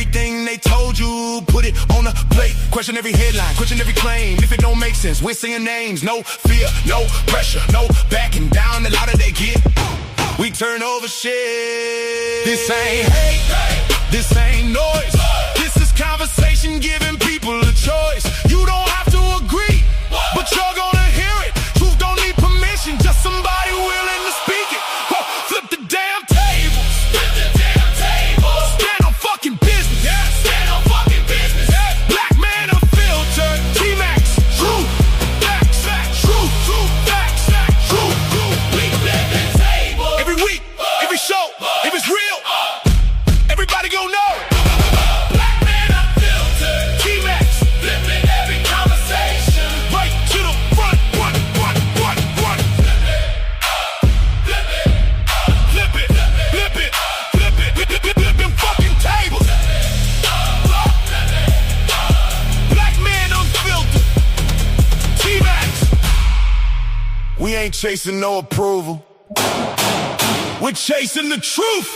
everything they told you, put it on a plate. Question every headline, question every claim. If it don't make sense, we're saying names. No fear, no pressure, no backing down. The louder they get, we turn over shit. This ain't hate, this ain't noise. This is conversation giving people a choice. You don't have to agree, but you're gonna hear it. Truth don't need permission, just somebody willing to speak it. Flip the damn table. Flip the damn table. Stand on fucking business. Yeah, stand on fucking business. Yeah. Black man unfiltered. Tmax. True. Facts. True. True. Facts. True. True. We flip the table. Every week, every show, if it's real, everybody gon' know. Black man unfiltered. Tmax. Flipping every conversation. Right to the front. One. Flip it. Flip it. Flip it. Flip them fucking tables. Black man unfiltered. Tmax. We ain't chasing no approval. We're chasing the truth.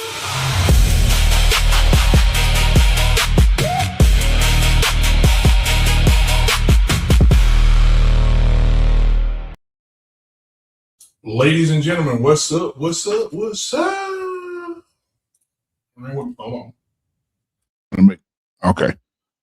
Ladies and gentlemen, what's up? What's up? What's up? Hold on. Okay.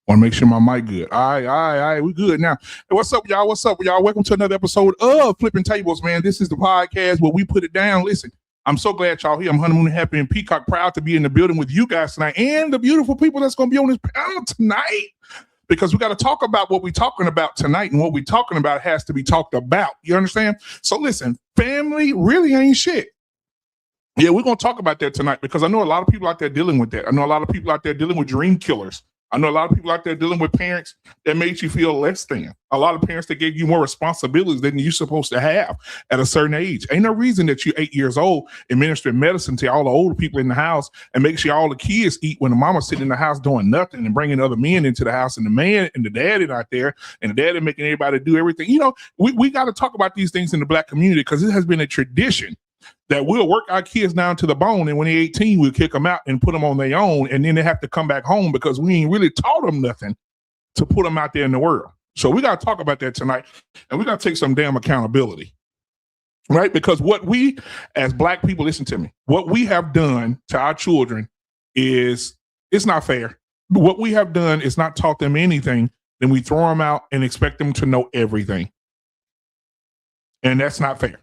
Want to make sure my mic good. All right. We good now. Hey, what's up, y'all? What's up, y'all? Welcome to another episode of Flipping Tables, man. This is the podcast where we put it down. Listen, I'm so glad y'all here. I'm Honeymoon Happy and Peacock, proud to be in the building with you guys tonight and the beautiful people that's going to be on this panel tonight. Because we got to talk about what we're talking about tonight, and what we're talking about has to be talked about. You understand? So listen, family really ain't shit. Yeah, we're going to talk about that tonight because I know a lot of people out there dealing with that. I know a lot of people out there dealing with dream killers. I know a lot of people out there dealing with parents that made you feel less than. A lot of parents that gave you more responsibilities than you're supposed to have at a certain age. Ain't no reason that you're 8 years old administering medicine to all the older people in the house and make sure all the kids eat when the mama's sitting in the house doing nothing and bringing other men into the house, and the man and the daddy out there and the daddy making everybody do everything. You know, we got to talk about these things in the Black community because it has been a tradition that we'll work our kids down to the bone, and when they're 18, we'll kick them out and put them on their own, and then they have to come back home because we ain't really taught them nothing to put them out there in the world. So we got to talk about that tonight, and we got to take some damn accountability, right? Because what we, as Black people, listen to me, what we have done to our children is, it's not fair. What we have done is not taught them anything, then we throw them out and expect them to know everything. And that's not fair,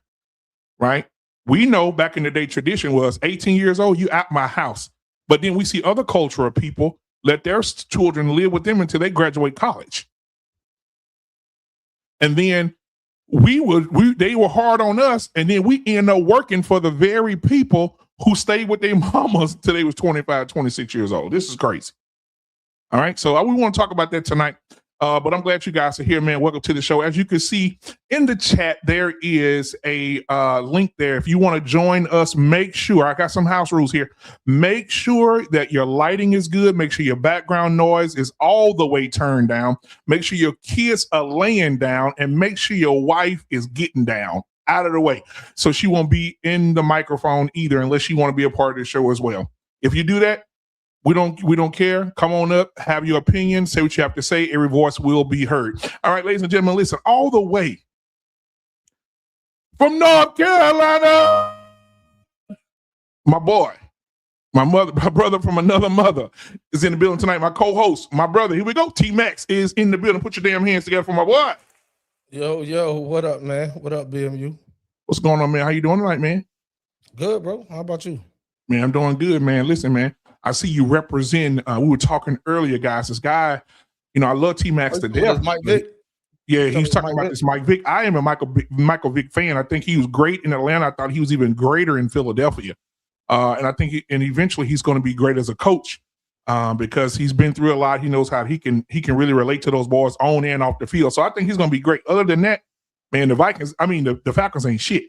right? We know back in the day, tradition was 18 years old, you out my house. But then we see other cultural people let their children live with them until they graduate college. And then they were hard on us, and then we end up working for the very people who stayed with their mamas until they was 25, 26 years old. This is crazy. All right, so we want to talk about that tonight. But I'm glad you guys are here, man. Welcome to the show. As you can see in the chat, there is a link there. If you want to join us, make sure, I got some house rules here. Make sure that your lighting is good. Make sure your background noise is all the way turned down. Make sure your kids are laying down, and make sure your wife is getting down out of the way. So she won't be in the microphone either, unless you want to be a part of the show as well. If you do that, we don't care. Come on up, have your opinion, say what you have to say. Every voice will be heard. All right, ladies and gentlemen, listen, all the way from North Carolina, my boy, my brother from another mother is in the building tonight. My co-host, my brother, here we go. Tmax is in the building. Put your damn hands together for my boy. Yo, what up, man? What up, BMU? What's going on, man? How you doing tonight, man? Good, bro. How about you? Man, I'm doing good, man. Listen, man, I see you represent. We were talking earlier, guys. This guy, you know, I love Tmax to death. Mike Vick. Yeah, he was talking about this Mike Vick. I am a Michael Vick fan. I think he was great in Atlanta. I thought he was even greater in Philadelphia. And I think, eventually he's going to be great as a coach because he's been through a lot. He knows how he can really relate to those boys on and off the field. So I think he's going to be great. Other than that, man, the Falcons ain't shit.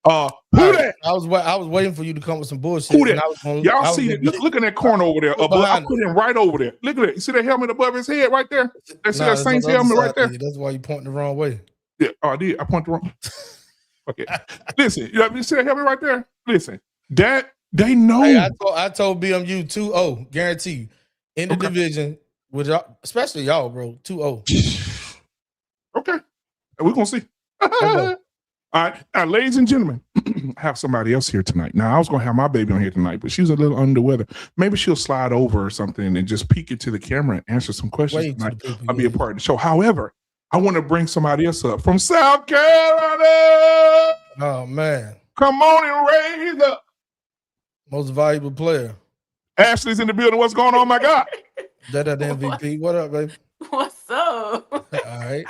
Who that? I was waiting for you to come with some bullshit. Who that? Y'all see it? Look at that corner over there. I put him right over there. Look at that. You see that helmet above his head right there? See that Saints helmet right there? That's why you pointing the wrong way. Yeah. Oh, I did. I pointed the wrong. Okay. Listen, you see that helmet right there? Listen, that they know. Hey, I told BMU 2-0, guarantee you. in the division with y'all, especially y'all, bro. 2-0. Okay. We're going to see. All right. Now, ladies and gentlemen, I have somebody else here tonight. Now, I was going to have my baby on here tonight, but she's a little under the weather. Maybe she'll slide over or something and just peek into the camera and answer some questions tonight. I'll be a part of the show. However, I want to bring somebody else up from South Carolina. Oh, man. Come on and raise up. Most valuable player. Ashley's in the building. What's going on, my God? That MVP. What up, baby? What's up? All right.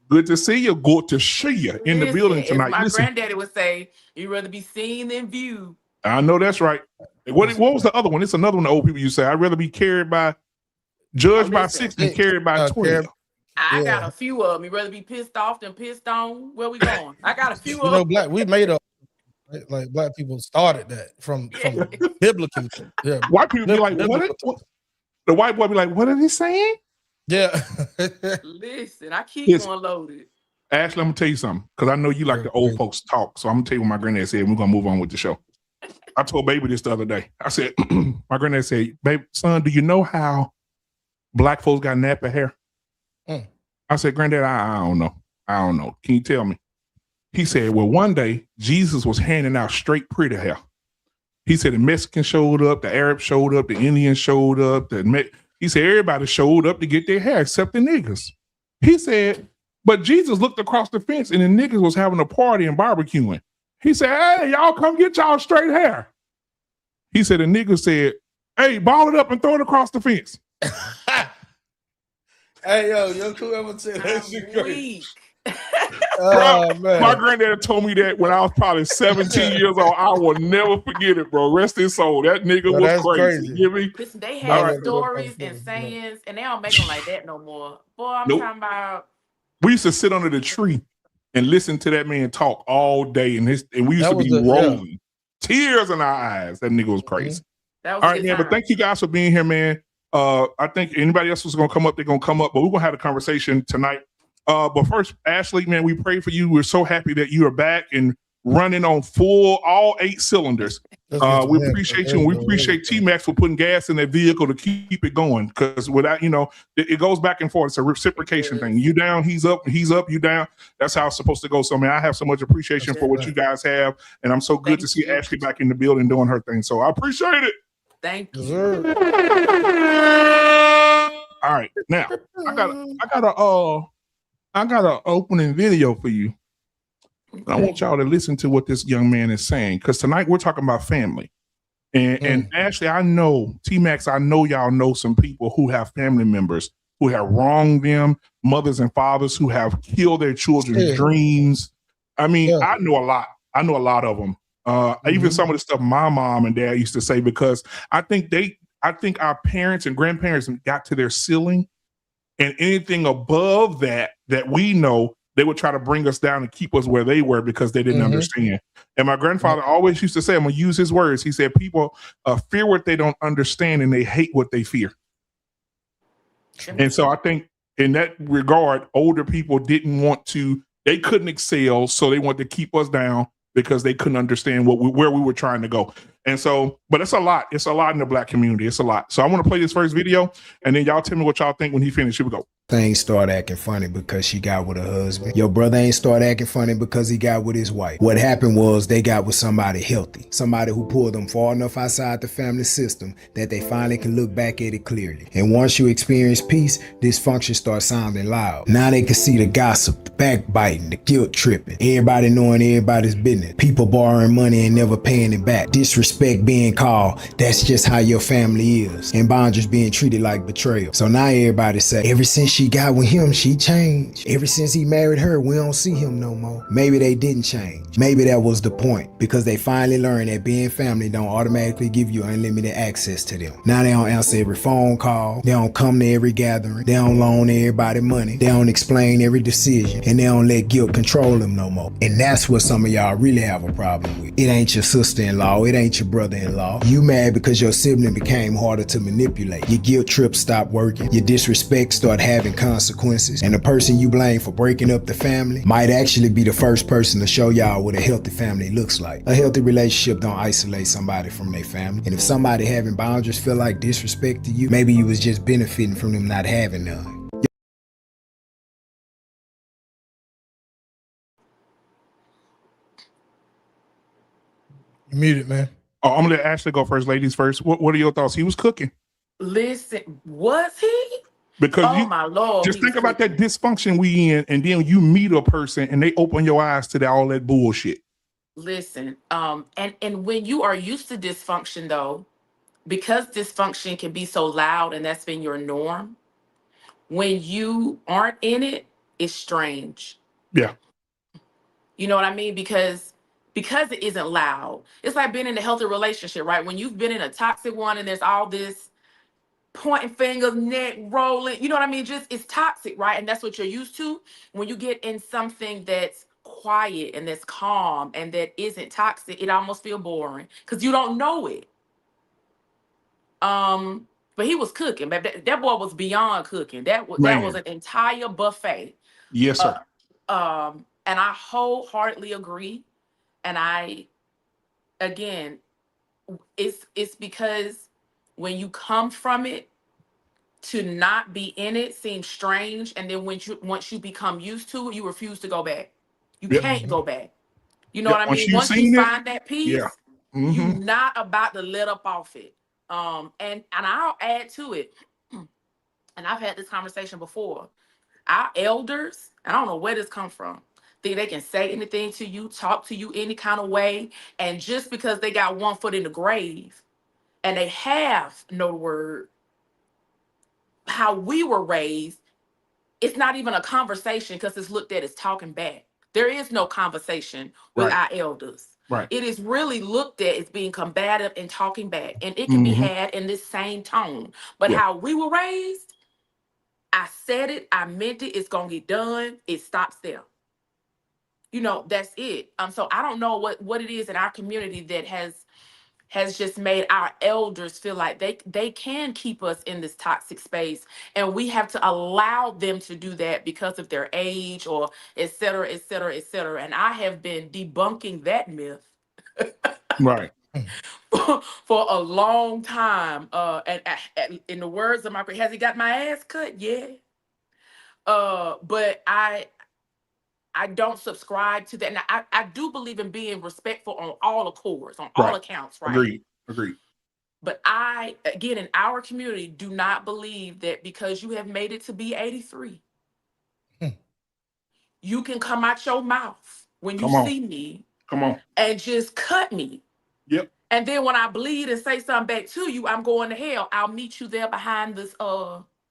Good to see you. Good to see you in the building tonight. My granddaddy would say, you'd rather be seen than viewed. I know that's right. What was the other one? It's another one the old people used to say. I'd rather be judged by 6 than carried by 12. I got a few of them. You'd rather be pissed off than pissed on. Where we going? I got a few of them. We made up. Like black people started that from biblical. Yeah. White people be like, what? The white boy be like, what are they saying? Yeah. Listen, I keep on loaded. Ashley, I'm gonna tell you something because I know you like the old folks talk. So I'm gonna tell you what my granddad said. And we're gonna move on with the show. I told baby this the other day. I said, my granddad said, baby, son, do you know how black folks got nappy hair? I said, granddad, I don't know. I don't know. Can you tell me? He said, well, one day Jesus was handing out straight pretty hair. He said the Mexicans showed up, the Arabs showed up, the Indians showed up. He said everybody showed up to get their hair except the niggas. He said, but Jesus looked across the fence and the niggas was having a party and barbecuing. He said, hey, y'all come get y'all straight hair. He said the niggas said, hey, ball it up and throw it across the fence. Hey, yo, whoever said that shit crazy. Bro, man. My granddad told me that when I was probably 17 years old. I will never forget it, bro. Rest his soul. That nigga was crazy. You hear me? Listen, they had stories and sayings, and they don't make them like that no more. Boy, I'm talking about. We used to sit under the tree and listen to that man talk all day, and we used to be rolling, tears in our eyes. That nigga was crazy. That was all right, man. But thank you guys for being here, man. I think anybody else was gonna come up, they're gonna come up, but we're gonna have a conversation tonight. But first, Ashley, man, we pray for you. We're so happy that you are back and running on all 8 cylinders. We appreciate you, and we appreciate Tmax for putting gas in that vehicle to keep it going. Because without, it goes back and forth. It's a reciprocation thing. You down, he's up, you down. That's how it's supposed to go. So, man, I have so much appreciation for what you guys have, and I'm so good to see Ashley back in the building doing her thing. So I appreciate it. Thank you. All right, now I got an opening video for you. I want y'all to listen to what this young man is saying, because tonight we're talking about family. And Ashley, I know, Tmax, I know y'all know some people who have family members who have wronged them, mothers and fathers who have killed their children's dreams. I mean, I know a lot. I know a lot of them. Even some of the stuff my mom and dad used to say, because I think our parents and grandparents got to their ceiling, and anything above that we know, they would try to bring us down and keep us where they were because they didn't understand. And my grandfather always used to say, I'm going to use his words. He said, people fear what they don't understand and they hate what they fear. And so I think in that regard, older people they couldn't excel. So they wanted to keep us down because they couldn't understand where we were trying to go. And so, but it's a lot. It's a lot in the Black community. It's a lot. So I want to play this first video, and then y'all tell me what y'all think when he finished. Here we go. Things start acting funny because she got with her husband. Your brother ain't start acting funny because he got with his wife. What happened was they got with somebody healthy, somebody who pulled them far enough outside the family system that they finally can look back at it clearly. And once you experience peace, dysfunction starts sounding loud. Now they can see the gossip, the backbiting, the guilt tripping, everybody knowing everybody's business, people borrowing money and never paying it back, disrespect being called. That's just how your family is, and bondage being treated like betrayal. So now everybody say, ever since she got with him, she changed. Ever since he married her, we don't see him no more. Maybe they didn't change. Maybe that was the point, because they finally learned that being family don't automatically give you unlimited access to them. Now they don't answer every phone call. They don't come to every gathering. They don't loan everybody money. They don't explain every decision, and they don't let guilt control them no more. And that's what some of y'all really have a problem with. It ain't your sister-in-law. It ain't your brother-in-law. You mad because your sibling became harder to manipulate. Your guilt trip stopped working. Your disrespect start having and consequences. And the person you blame for breaking up the family might actually be the first person to show y'all what a healthy family looks like. A healthy relationship don't isolate somebody from their family. And if somebody having boundaries feel like disrespect to you, maybe you was just benefiting from them not having none. You muted, man. Oh, I'm gonna let Ashley go first. Ladies first. What are your thoughts? He was cooking Listen, was he? because Oh you my Lord. just he think was about that cooking. dysfunction we in, and then you meet a person and they open your eyes to all that bullshit. Listen, and when you are used to dysfunction though, because dysfunction can be so loud and that's been your norm, when you aren't in it, it's strange. Yeah, You know what I mean? Because it isn't loud. It's like being in a healthy relationship, right? When you've been in a toxic one and there's all this pointing fingers, neck rolling, you know what I mean? Just it's toxic, right? And that's what you're used to. When you get in something that's quiet and that's calm and that isn't toxic, it almost feel boring because you don't know it. But he was cooking, but that boy was beyond cooking. That was man. an entire buffet. Yes, Uh, sir. and I wholeheartedly agree. And I again, it's because when you come from it, to not be in it seems strange, and then once you become used to it, you refuse to go back. You Yep. can't go back. You know Yep. what I Once mean? you've Once you seen it, find that yeah. peace, you Mm-hmm. not about to let up off it. And I'll add to it, and I've had this conversation before. Our elders, I don't know where this come from, think they can say anything to you, talk to you any kind of way, and just because they got one foot in the grave and they have no word, how we were raised, it's not even a conversation because it's looked at as talking back. There is no conversation with Right. our elders. Right. It is really looked at as being combative and talking back, and it can be Mm-hmm. had in this same tone. But Yeah. how we were raised, I said it, I meant it, it's gonna get done, it stops there. That's it. So I don't know what it is in our community that has just made our elders feel like they can keep us in this toxic space, and we have to allow them to do that because of their age or et cetera, et cetera, et cetera. And I have been debunking that myth Right. for a long time. And in the words of my has he got my ass cut? Yeah. But I don't subscribe to that. And I do believe in being respectful on all accords, on all Right. accounts, right? Agreed. Agreed. But I, again, in our community, do not believe that because you have made it to be 83, you can come out your mouth when you Come on. see me Come on. and just cut me. Yep. And then when I bleed and say something back to you, I'm going to hell. I'll meet you there behind this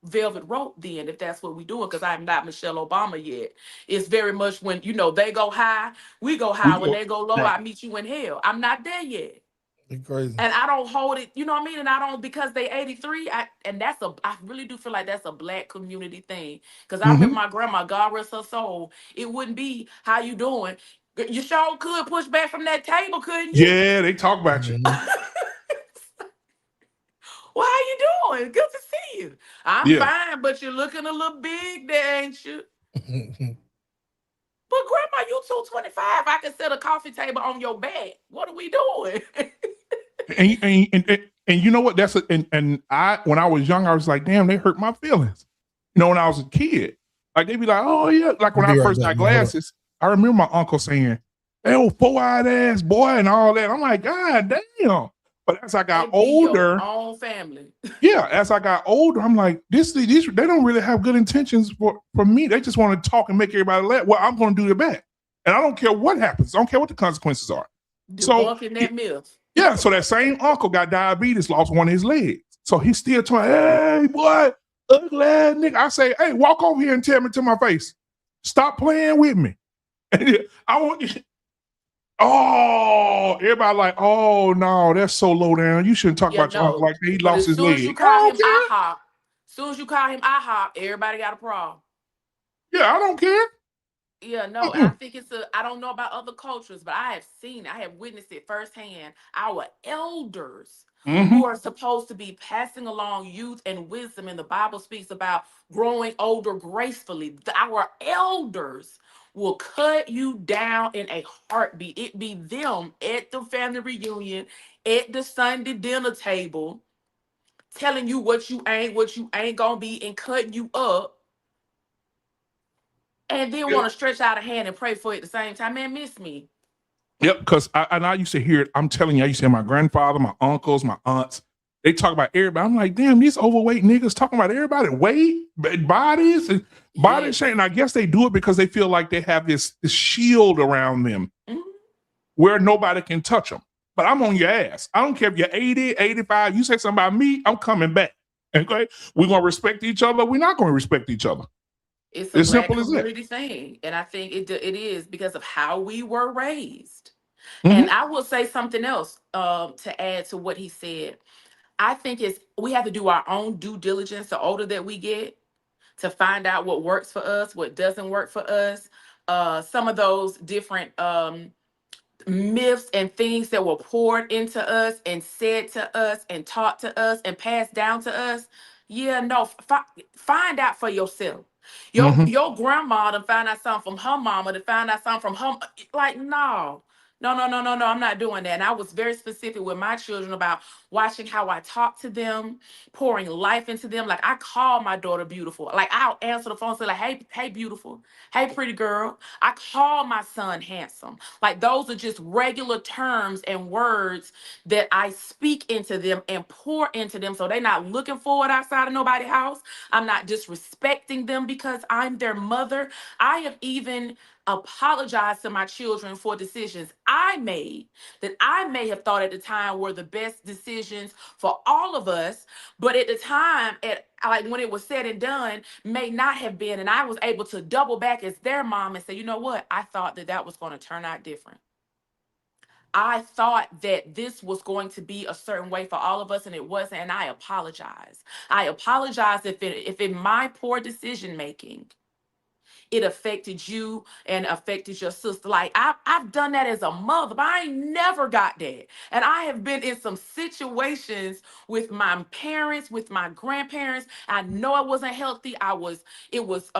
velvet rope then, if that's what we're doing, because I'm not Michelle Obama yet. It's very much when, they go high, we go high. We When go. they go low, Right. I meet you in hell. I'm not there yet. You crazy. And I don't hold it, you know what I mean? And I don't, because they 83, I really do feel like that's a Black community thing. Because I Mm-hmm. remember my grandma, God rest her soul, it wouldn't be, how you doing? You sure could push back from that table, couldn't you? Yeah, they talk about you. Mhm. Well, how you doing? Good to see you. I'm Yeah. fine, but you're looking a little big there, ain't you? But grandma, you 225. I can set a coffee table on your back. What are we doing? And you know what? And I when I was young, I was like, damn, they hurt my feelings. When I was a kid, like they'd be like, oh yeah, like when I'll I be right first back, got man. Hold on. glasses, I remember my uncle saying, "Hey, old four-eyed ass boy," and all that. I'm like, God damn. But as I got It be your older, own family. yeah, as I got older, I'm like, these they don't really have good intentions for me. They just want to talk and make everybody laugh. Well, I'm going to do their back, and I don't care what happens. I don't care what the consequences are. So Debunking that myth. yeah, so that same uncle got diabetes, lost one of his legs. So he's still trying, hey, boy, ugly ass nigga. I say, hey, walk over here and tell me to my face. Stop playing with me. I want you. Oh, everybody like, oh, no, that's so low down. You shouldn't talk Yeah, about your uncle no. like that. He But lost as his soon as you leg. I call don't him care. IHOP, everybody got a problem. Yeah, I don't care. Yeah, no, and I think I don't know about other cultures, but I have witnessed it firsthand. Our elders who are supposed to be passing along youth and wisdom. And the Bible speaks about growing older gracefully. Our elders will cut you down in a heartbeat. It be them at the family reunion, at the Sunday dinner table, telling you what you ain't gonna be, and cutting you up, and then want to stretch out a hand and pray for you at the same time. Man, miss me. Yep, because I used to hear it. I'm telling you, I used to hear my grandfather, my uncles, my aunts. They talk about everybody. I'm like, damn, these overweight niggas talking about everybody weight, bodies, and body shape. And I guess they do it because they feel like they have this shield around them where nobody can touch them. But I'm on your ass. I don't care if you're 80, 85. You say something about me, I'm coming back. Okay, we're gonna respect each other. We're not gonna respect each other. It's a as simple as community thing, and I think it is because of how we were raised. And I will say something else to add to what he said. I think we have to do our own due diligence the older that we get to find out what works for us, what doesn't work for us. Some of those different myths and things that were poured into us and said to us and taught to us and passed down to us. Yeah, no, find out for yourself. Your grandma to find out something from her mama, to find out something from her. Like, no. I'm not doing that. And I was very specific with my children about watching how I talk to them, pouring life into them. Like, I call my daughter beautiful. Like, I'll answer the phone and say, like, hey, beautiful. Hey, pretty girl. I call my son handsome. Like, those are just regular terms and words that I speak into them and pour into them, so they're not looking for it outside of nobody's house. I'm not disrespecting them because I'm their mother. I have even apologize to my children for decisions I made that I may have thought at the time were the best decisions for all of us, but at the time, like when it was said and done, may not have been. And I was able to double back as their mom and say, you know what? I thought that was going to turn out different. I thought that this was going to be a certain way for all of us, and it wasn't. And I apologize. I apologize if in my poor decision making, it affected you and affected your sister. Like, I've done that as a mother, but I ain't never got that. And I have been in some situations with my parents, with my grandparents. I know it wasn't healthy. It was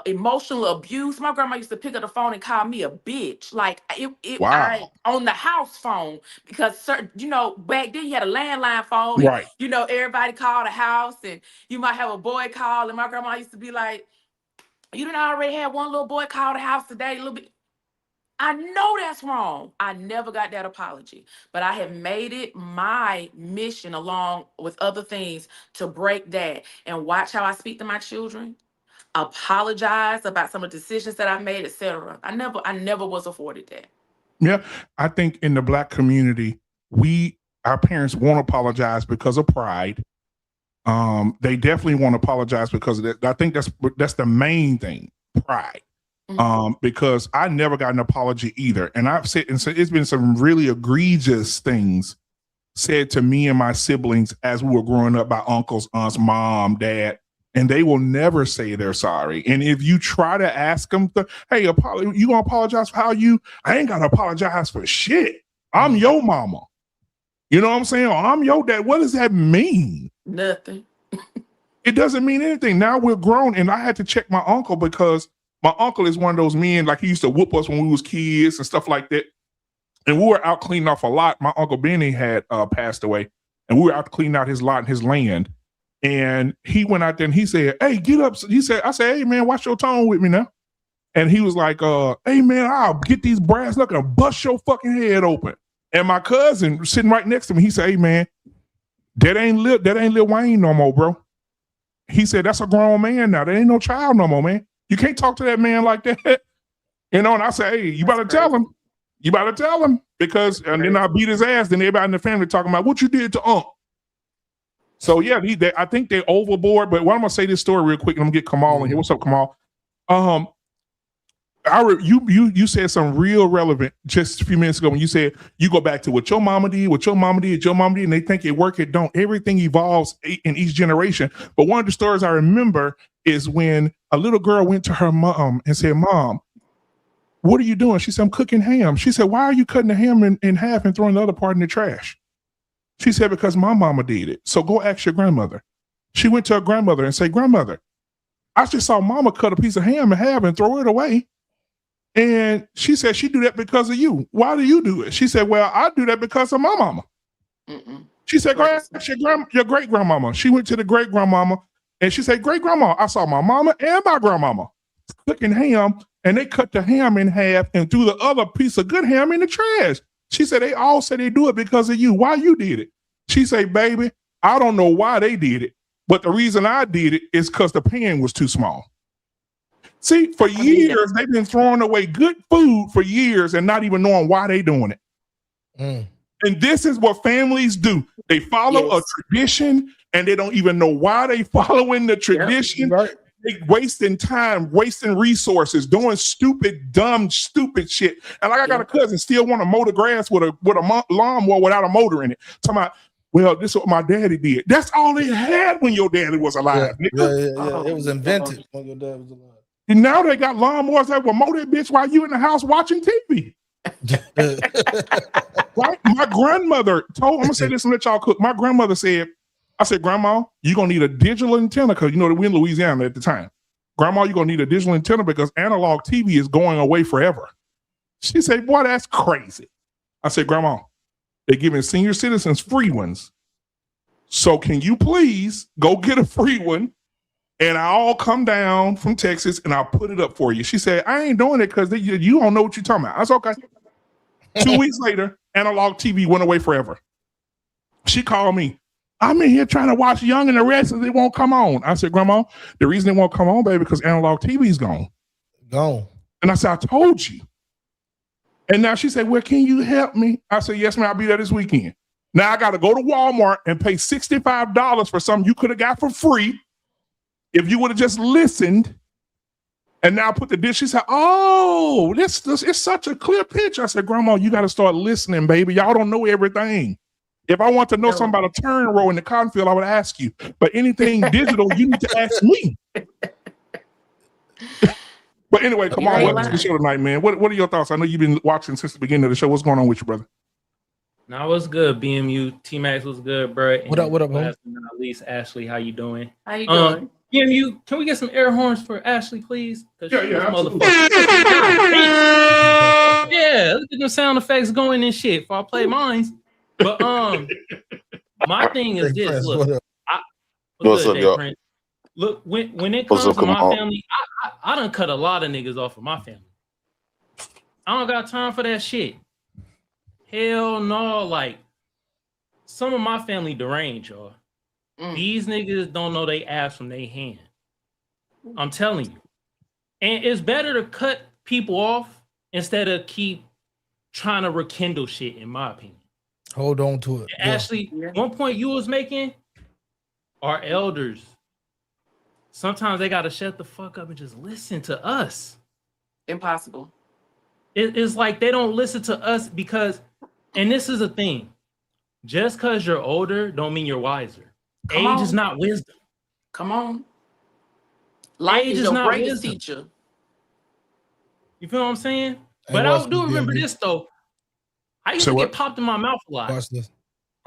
emotional abuse. My grandma used to pick up the phone and call me a bitch. Like, Wow. On the house phone, because back then you had a landline phone, and, right? Everybody called the house, and you might have a boy call. And my grandma used to be like, "You done already had one little boy call the house today, a little bit." I know that's wrong. I never got that apology, but I have made it my mission, along with other things, to break that and watch how I speak to my children. Apologize about some of the decisions that I made, etc. I never was afforded that. Yeah, I think in the Black community, our parents won't apologize because of pride. They definitely won't apologize because of that. I think that's the main thing, pride. Because I never got an apology either, and I've said, and so it's been some really egregious things said to me and my siblings as we were growing up by uncles, aunts, mom, dad. And they will never say they're sorry. And if you try to ask them, hey, you gonna apologize for I ain't gotta apologize for shit. I'm your mama. You know what I'm saying? Or I'm your dad. What does that mean? Nothing. It doesn't mean anything. Now we're grown, and I had to check my uncle because my uncle is one of those men, like he used to whoop us when we was kids and stuff like that. And we were out cleaning off a lot. My Uncle Benny had passed away, and we were out cleaning out his lot and his land. And he went out there and he said, "Hey, get up." I said, "Hey man, watch your tone with me now." And he was like, "Hey man, I'll get these brass knuckles and bust your fucking head open." And my cousin sitting right next to me, he said, "Hey man, that ain't Lil Wayne no more, bro." He said, "That's a grown man now. That ain't no child no more, man. You can't talk to that man like that." And I said, "Hey, you better tell him. You better tell him, because," and then I beat his ass. Then everybody in the family talking about what you did to Unc. So yeah, I think they're overboard. But I'm gonna say this story real quick, and I'm gonna get Kamal in here. What's up, Kamal? You said something real relevant just a few minutes ago when you said you go back to what your mama did, and they think it worked. It don't. Everything evolves in each generation. But one of the stories I remember is when a little girl went to her mom and said, "Mom, what are you doing? She said, I'm cooking ham. She said, why are you cutting the ham in half and throwing the other part in the trash? She said, because my mama did it. So go ask your grandmother. She went to her grandmother and said, grandmother, I just saw mama cut a piece of ham in half and throw it away. And she said, she do that because of you. Why do you do it? She said, well, I do that because of my mama. Mm-mm. She said, go ask your great grandmama. She went to the great grandmama and she said, great grandma, I saw my mama and my grandmama cooking ham, and they cut the ham in half and threw the other piece of good ham in the trash. She said, they all said they do it because of you. Why you did it? She said, baby, I don't know why they did it, but the reason I did it is because the pan was too small. See, for years, they've been throwing away good food for years and not even knowing why they doing it. Mm. And this is what families do. They follow a tradition and they don't even know why they following the tradition. Right. They wasting time, wasting resources, doing stupid, dumb, stupid shit. And like I got a cousin still want to mow the grass with a lawnmower without a motor in it. Talking about, well, this is what my daddy did. That's all they had when your daddy was alive. Yeah. It was invented when your dad was alive. And now they got lawnmowers that will mow that bitch while you in the house watching TV. Right? My grandmother told, I'm gonna say this and let y'all cook. My grandmother said, I said, Grandma, you're gonna need a digital antenna because you know we're in Louisiana at the time. Grandma, you're gonna need a digital antenna because analog TV is going away forever. She said, boy, that's crazy. I said, Grandma, they're giving senior citizens free ones. So can you please go get a free one? And I'll come down from Texas and I'll put it up for you. She said, I ain't doing it because you don't know what you're talking about. I said, okay. 2 weeks later, analog TV went away forever. She called me. I'm in here trying to watch Young and the Restless. It won't come on. I said, Grandma, the reason it won't come on, baby, because analog TV is gone. Gone. And I said, I told you. And now she said, well, can you help me? I said, yes, ma'am, I'll be there this weekend. Now I got to go to Walmart and pay $65 for something you could have got for free if you would have just listened. And now put the dish. She said, oh, this it's such a clear picture. I said, Grandma, you got to start listening, baby. Y'all don't know everything. If I want to know something about a turn row in the cotton field, I would ask you. But anything digital, you need to ask me. But anyway, come on. Welcome to the show tonight, man. What are your thoughts? I know you've been watching since the beginning of the show. What's going on with you, brother? No, what's good, BMU. Tmax was good, bro. What up, homie? Last but not least, Ashley, how you doing? How you doing? BMU, can we get some air horns for Ashley, please? Yeah, absolutely. Yeah, let's get them sound effects going and shit before I play mine. But my thing is this. Look, what's up, y'all? Prince? Look, when it comes to my family, I done cut a lot of niggas off of my family. I don't got time for that shit. Hell no, like some of my family deranged, y'all. These niggas don't know they ass from their hand. I'm telling you. And it's better to cut people off instead of keep trying to rekindle shit, in my opinion. Hold on to it. Ashley, one point you was making, our elders, sometimes they got to shut the fuck up and just listen to us. Impossible. It's like they don't listen to us because, and this is a thing, just because you're older don't mean you're wiser. Age is not wisdom. Come on. Life is your greatest teacher. You feel what I'm saying? But I do remember this, though. I used to get popped in my mouth a lot. Watch this.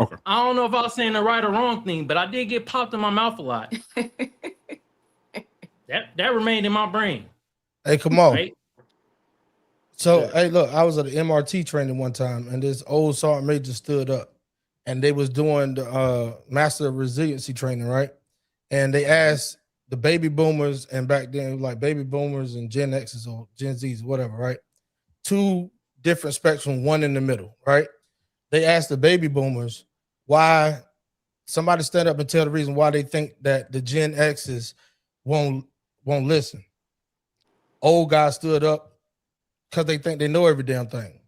Okay. I don't know if I was saying the right or wrong thing, but I did get popped in my mouth a lot. That remained in my brain. Hey, come on. Right? So, hey, look, I was at the MRT training one time, and this old sergeant major stood up, and they was doing the Master of Resiliency training, right? And they asked the baby boomers, and back then, like baby boomers and Gen X's or Gen Z's, whatever, right? Two different spectrum, one in the middle, right? They asked the baby boomers why. Somebody stand up and tell the reason why they think that the Gen X's won't listen. Old guy stood up because they think they know every damn thing.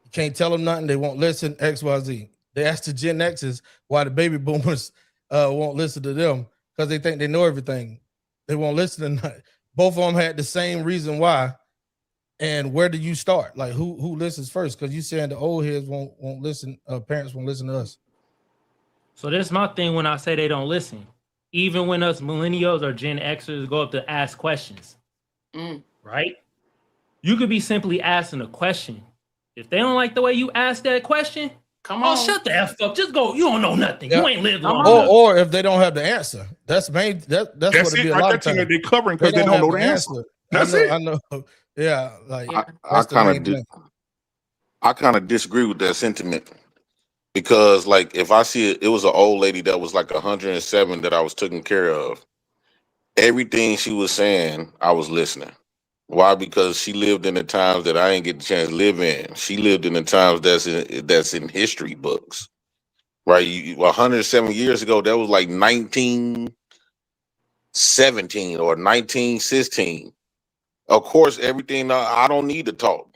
You can't tell them nothing. They won't listen. XYZ. They asked the Gen X's why the baby boomers won't listen to them because they think they know everything. They won't listen to nothing. Both of them had the same reason why. And where do you start? Like who listens first? Because you saying the old heads won't listen. Parents won't listen to us. So that's my thing when I say they don't listen. Even when us millennials or Gen Xers go up to ask questions, right? You could be simply asking a question. If they don't like the way you ask that question, come on, shut the F up. Just go. You don't know nothing. You ain't lived long enough. Or if they don't have the answer, that's what it be a lot of times. They're covering because they don't know the answer. That's it. I know. Yeah, like I kind of disagree with that sentiment because, like, if I see it was an old lady that was like 107 that I was taking care of. Everything she was saying, I was listening. Why? Because she lived in the times that I didn't get the chance to live in. She lived in the times that's in history books, right? 107 years ago, that was like 1917 or 1916. Of course, everything I don't need to talk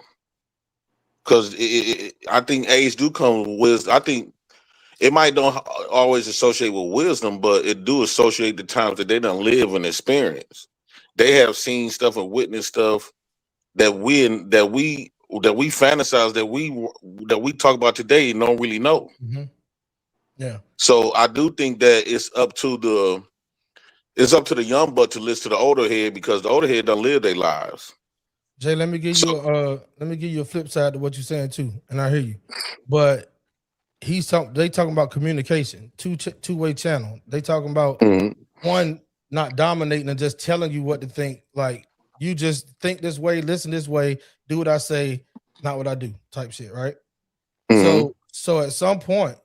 because I think age do come with. I think it might don't always associate with wisdom, but it do associate the times that they done live and experience. They have seen stuff and witnessed stuff that we fantasize that we talk about today and don't really know. Mm-hmm. Yeah. So I do think that it's up to the young buck to listen to the older head because the older head don't live their lives. Jay, let me give you a flip side to what you're saying too, and I hear you. But they talking about communication, two-way channel. They talking about one not dominating and just telling you what to think. Like you just think this way, listen this way, do what I say, not what I do, type shit, right? So at some point,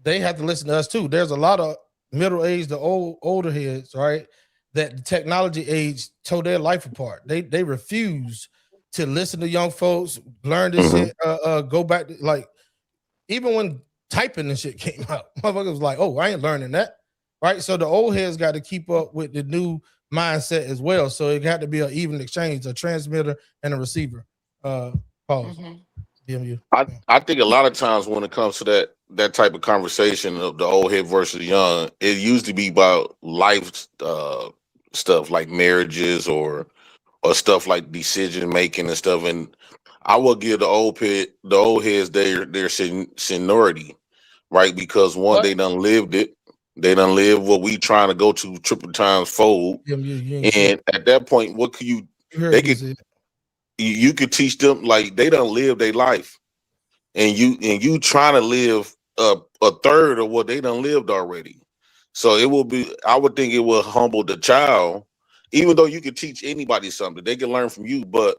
they have to listen to us too. There's a lot of middle-aged, the older heads, right? That the technology age tore their life apart. They refuse to listen to young folks, learn this shit, go back to, like, even when typing and shit came out, motherfuckers was like, oh, I ain't learning that. Right. So the old heads got to keep up with the new mindset as well. So it got to be an even exchange, a transmitter and a receiver. Pause. DMU. I think a lot of times when it comes to that type of conversation of the old head versus young, it used to be about life stuff like marriages or stuff like decision making and stuff. And I will give the old heads their seniority, right? Because one, they done lived it. They done live what we trying to go to triple times fold. And at that point, what could you could teach them, like, they done live their life. And you trying to live a third of what they done lived already. So I would think it will humble the child, even though you could teach anybody something. They can learn from you, but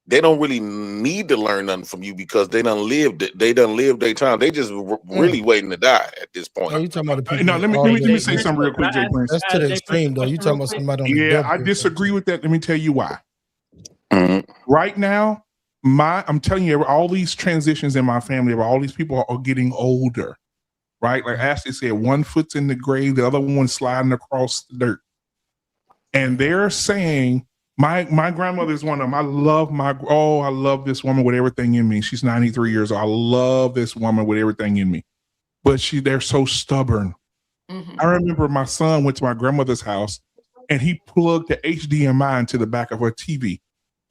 they don't really need to learn nothing from you because they done lived it. They done lived their time. They just really waiting to die at this point. Oh, you talking about the people? No, let me say something real quick, Jay Prince. That's to the extreme, though. You talking about somebody on the Yeah, I disagree with that. Let me tell you why. Mm-hmm. Right now, I'm telling you, all these transitions in my family, all these people are getting older. Right? Like Ashley said, one foot's in the grave, the other one's sliding across the dirt. And they're saying, my grandmother is one of them. I love this woman with everything in me. She's 93 years old. I love this woman with everything in me. But they're so stubborn. Mm-hmm. I remember my son went to my grandmother's house and he plugged the HDMI into the back of her TV.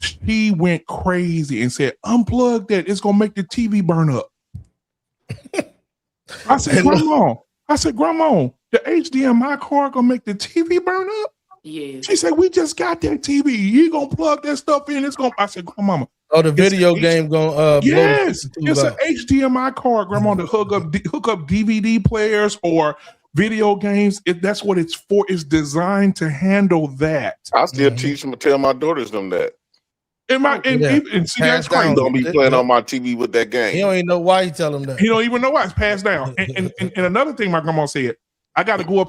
She went crazy and said, unplug that. It's going to make the TV burn up. I said, Grandma, the HDMI cord going to make the TV burn up? Yeah. She said, we just got that TV. You gonna plug that stuff in? I said, Grandmama. Oh, the video game gonna yes, it's an HDMI card, Grandma, to hook up DVD players or video games. That's what it's for. It's designed to handle that. I still teach them to tell my daughters them that. And see, that's crazy. Don't be playing on my TV with that game. He don't even know why he tell them that. He don't even know why it's passed down. And another thing my grandma said, I got to go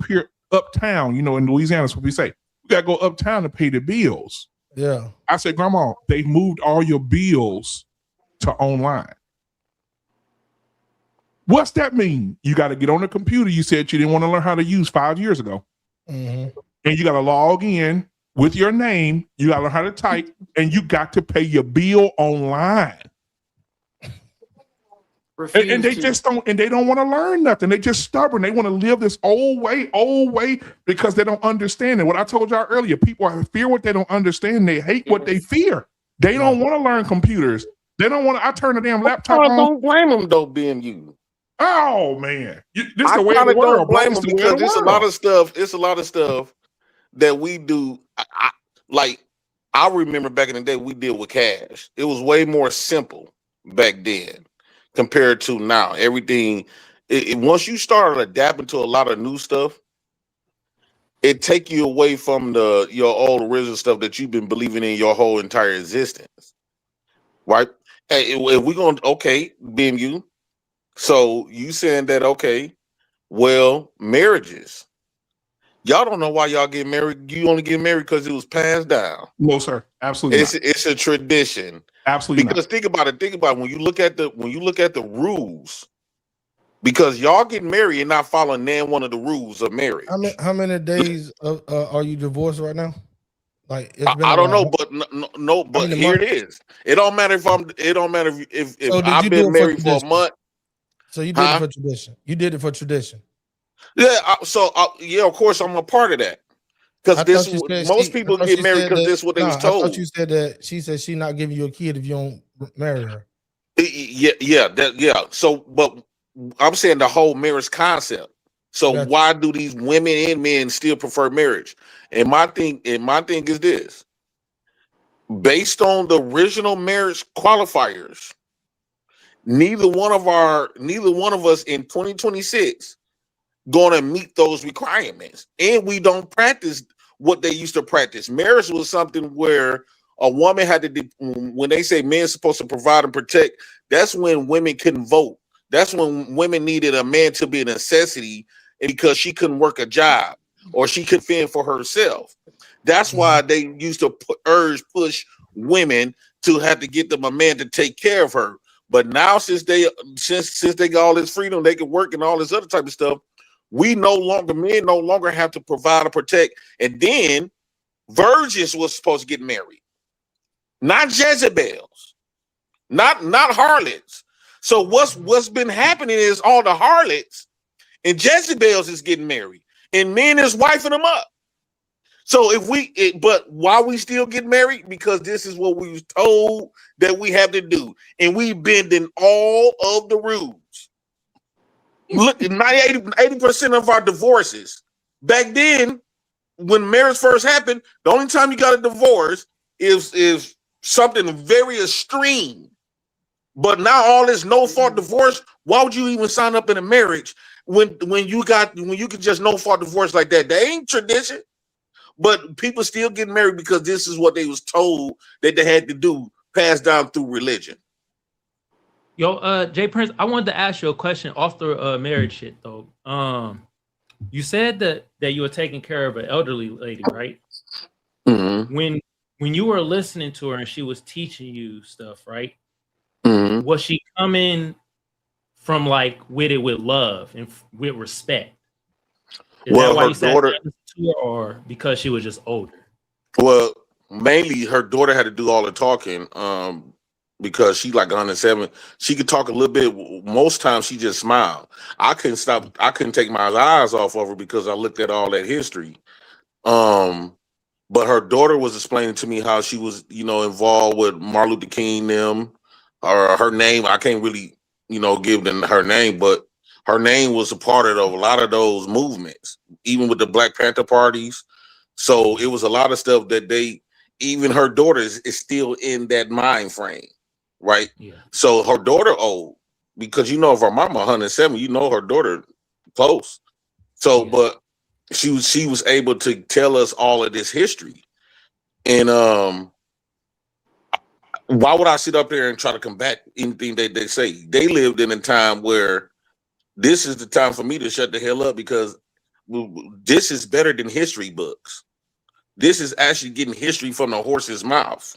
uptown, in Louisiana, that's what we say. We got to go uptown to pay the bills. Yeah. I said, Grandma, they moved all your bills to online. What's that mean? You got to get on the computer you said you didn't want to learn how to use 5 years ago. Mm-hmm. And you got to log in with your name. You got to learn how to type, and you got to pay your bill online. And they just don't, and they don't want to learn nothing. They just stubborn. They want to live this old way because they don't understand it. What I told y'all earlier, people fear what they don't understand. They hate what they fear. They don't want to learn computers. They don't want to. I turn the damn laptop on. Don't blame them though, being you. Oh man, this is the way of the world. Don't blame them because it's a lot of stuff. It's a lot of stuff that we do. Like I remember back in the day we deal with cash. It was way more simple back then compared to now. Everything, once you start adapting to a lot of new stuff, it take you away from your old original stuff that you've been believing in your whole entire existence, right? Hey, if we're going to, okay, BMU, so you saying that, okay, well, marriages, y'all don't know why y'all get married. You only get married because it was passed down. No, sir, absolutely not. It's a tradition. Absolutely because not. think about it. When you look at the rules, because y'all getting married and not following one of the rules of marriage. How many days are you divorced right now? Like it's been I don't know, but no, but here it is. It don't matter if I've been married for a month. So you did it for tradition. You did it for tradition. Yeah. Yeah, of course I'm a part of that. Because most people get married because this is what they was told. I thought you said that she said she's not giving you a kid if you don't marry her. Yeah. So, but I'm saying the whole marriage concept. So why do these women and men still prefer marriage? And my thing is this: based on the original marriage qualifiers, neither one of us in 2026 gonna meet those requirements, and we don't practice what they used to practice. Marriage was something where a woman had to. When they say men's supposed to provide and protect, that's when women couldn't vote. That's when women needed a man to be a necessity, and because she couldn't work a job or she could fend for herself. That's why they used to push women to have to get them a man to take care of her. But now, since they got all this freedom, they can work and all this other type of stuff. Men no longer have to provide or protect. And then virgins was supposed to get married, not Jezebels, not harlots. So what's been happening is all the harlots and Jezebels is getting married, and men is wifing them up. So but why we still get married? Because this is what we was told that we have to do, and we bending all of the rules. Look, 80% of our divorces back then, when marriage first happened, the only time you got a divorce is something very extreme. But now all this no fault divorce, why would you even sign up in a marriage when you can just no fault divorce like that? That ain't tradition. But people still get married because this is what they was told that they had to do, passed down through religion. Yo, Jay Prince, I wanted to ask you a question off the marriage shit though. You said that you were taking care of an elderly lady, right? Mm-hmm. When you were listening to her and she was teaching you stuff, right? Mm-hmm. Was she coming from like with love and with respect? Is that why you sat down to her, or because she was just older? Well, mainly her daughter had to do all the talking. Because she like 107, she could talk a little bit. Most times she just smiled. I couldn't take my eyes off of her because I looked at all that history. But her daughter was explaining to me how she was, involved with Martin Luther King, them, or her name. I can't really, give them her name, but her name was a part of a lot of those movements, even with the Black Panther parties. So it was a lot of stuff that even her daughter is still in that mind frame. Right. Yeah. So her daughter old, because if her mama 107, her daughter close. So, yeah. But she was able to tell us all of this history. And why would I sit up there and try to combat anything they say? They lived in a time where this is the time for me to shut the hell up, because this is better than history books. This is actually getting history from the horse's mouth.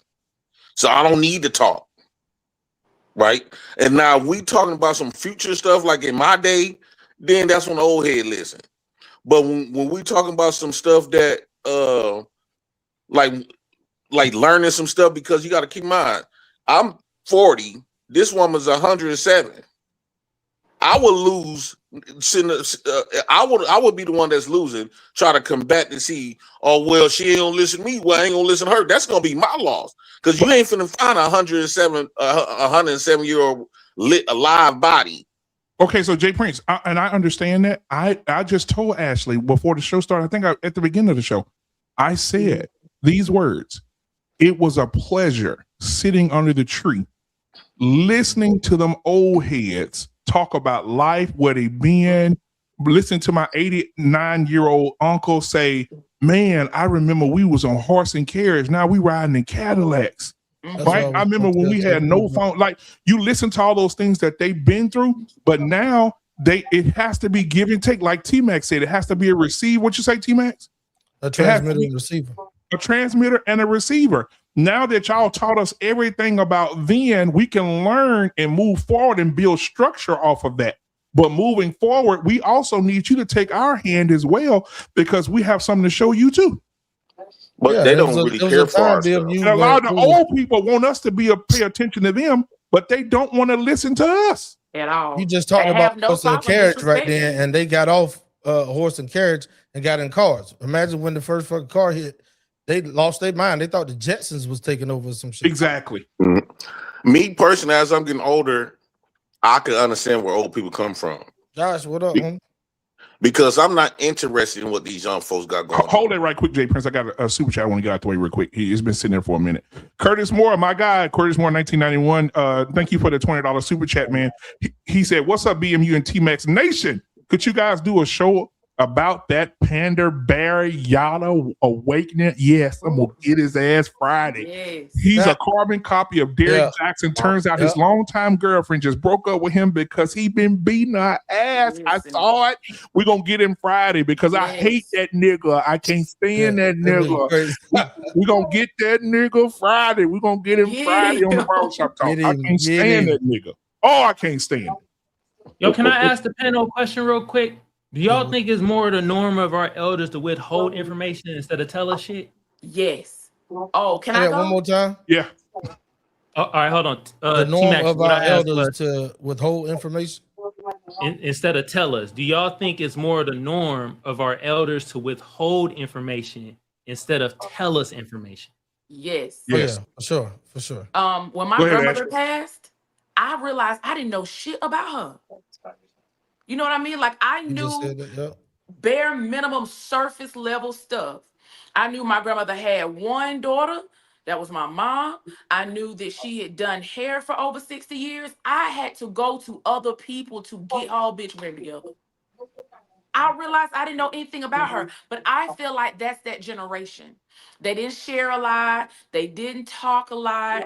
So I don't need to talk. Right. And now we talking about some future stuff like in my day, then that's when the old head listen. But when we talking about some stuff that like learning some stuff, because you got to keep in mind, I'm 40, this woman's 107. I would lose. I would be the one that's losing, try to combat to see, oh, well, she ain't gonna listen to me. Well, I ain't gonna listen to her. That's gonna be my loss. Because you ain't finna find a 107-year-old lit alive body. Okay, so Jay Prince, and I understand that. I just told Ashley before the show started, I think at the beginning of the show, I said these words: it was a pleasure sitting under the tree, listening to them old heads talk about life, where they been, listen to my 89-year-old uncle say, man, I remember we was on horse and carriage. Now we riding in Cadillacs. Right? I remember when we had no phone. Like, you listen to all those things that they've been through, but now it has to be give and take. Like Tmax said, it has to be a receiver. What you say, Tmax? A transmitter and receiver. A transmitter and a receiver. Now that y'all taught us everything about then, we can learn and move forward and build structure off of that. But moving forward, we also need you to take our hand as well, because we have something to show you too. But they don't really care for our stuff. And a lot of the old people want us to pay attention to them, but they don't want to listen to us at all. You just talked about horse and carriage right then, and they got off horse and carriage and got in cars. Imagine when the first fucking car hit, they lost their mind. They thought the Jetsons was taking over some shit. Exactly. Mm-hmm. Me personally, as I'm getting older, I can understand where old people come from. Josh, what up, man? Because I'm not interested in what these young folks got going on. Hold it right quick, Jay Prince. I got a super chat I want to get out the way real quick. He's been sitting there for a minute. Curtis Moore, my guy, Curtis Moore, 1991. Thank you for the $20 super chat, man. He said, what's up, BMU and Tmax Nation? Could you guys do a show about that Panda Bear Yada awakening? Yes, I'm going to get his ass Friday. Yes. He's a carbon copy of Derek Jackson. Turns out his longtime girlfriend just broke up with him because he been beating her ass. I saw it. We're going to get him Friday because I hate that nigga. I can't stand that nigga. We're going to get that nigga Friday. We're going to get him Friday on the Barbershop Talk. I can't stand that nigga. Oh, I can't stand it. Yo, can I ask the panel a question real quick? Do y'all think it's more the norm of our elders to withhold information instead of tell us shit? Yes. Oh, can I go? One more time? Yeah. All right, hold on. The norm T-Max, of our elders to withhold information? Instead of tell us. Do y'all think it's more the norm of our elders to withhold information instead of tell us information? Yes. Yes. Yeah, for sure. When my grandmother passed, I realized I didn't know shit about her. You know what I mean? Like, I knew bare minimum surface level stuff. I knew my grandmother had one daughter. That was my mom. I knew that she had done hair for over 60 years. I had to go to other people to get all bitch ready together. I realized I didn't know anything about her, but I feel like that's that generation. They didn't share a lot. They didn't talk a lot.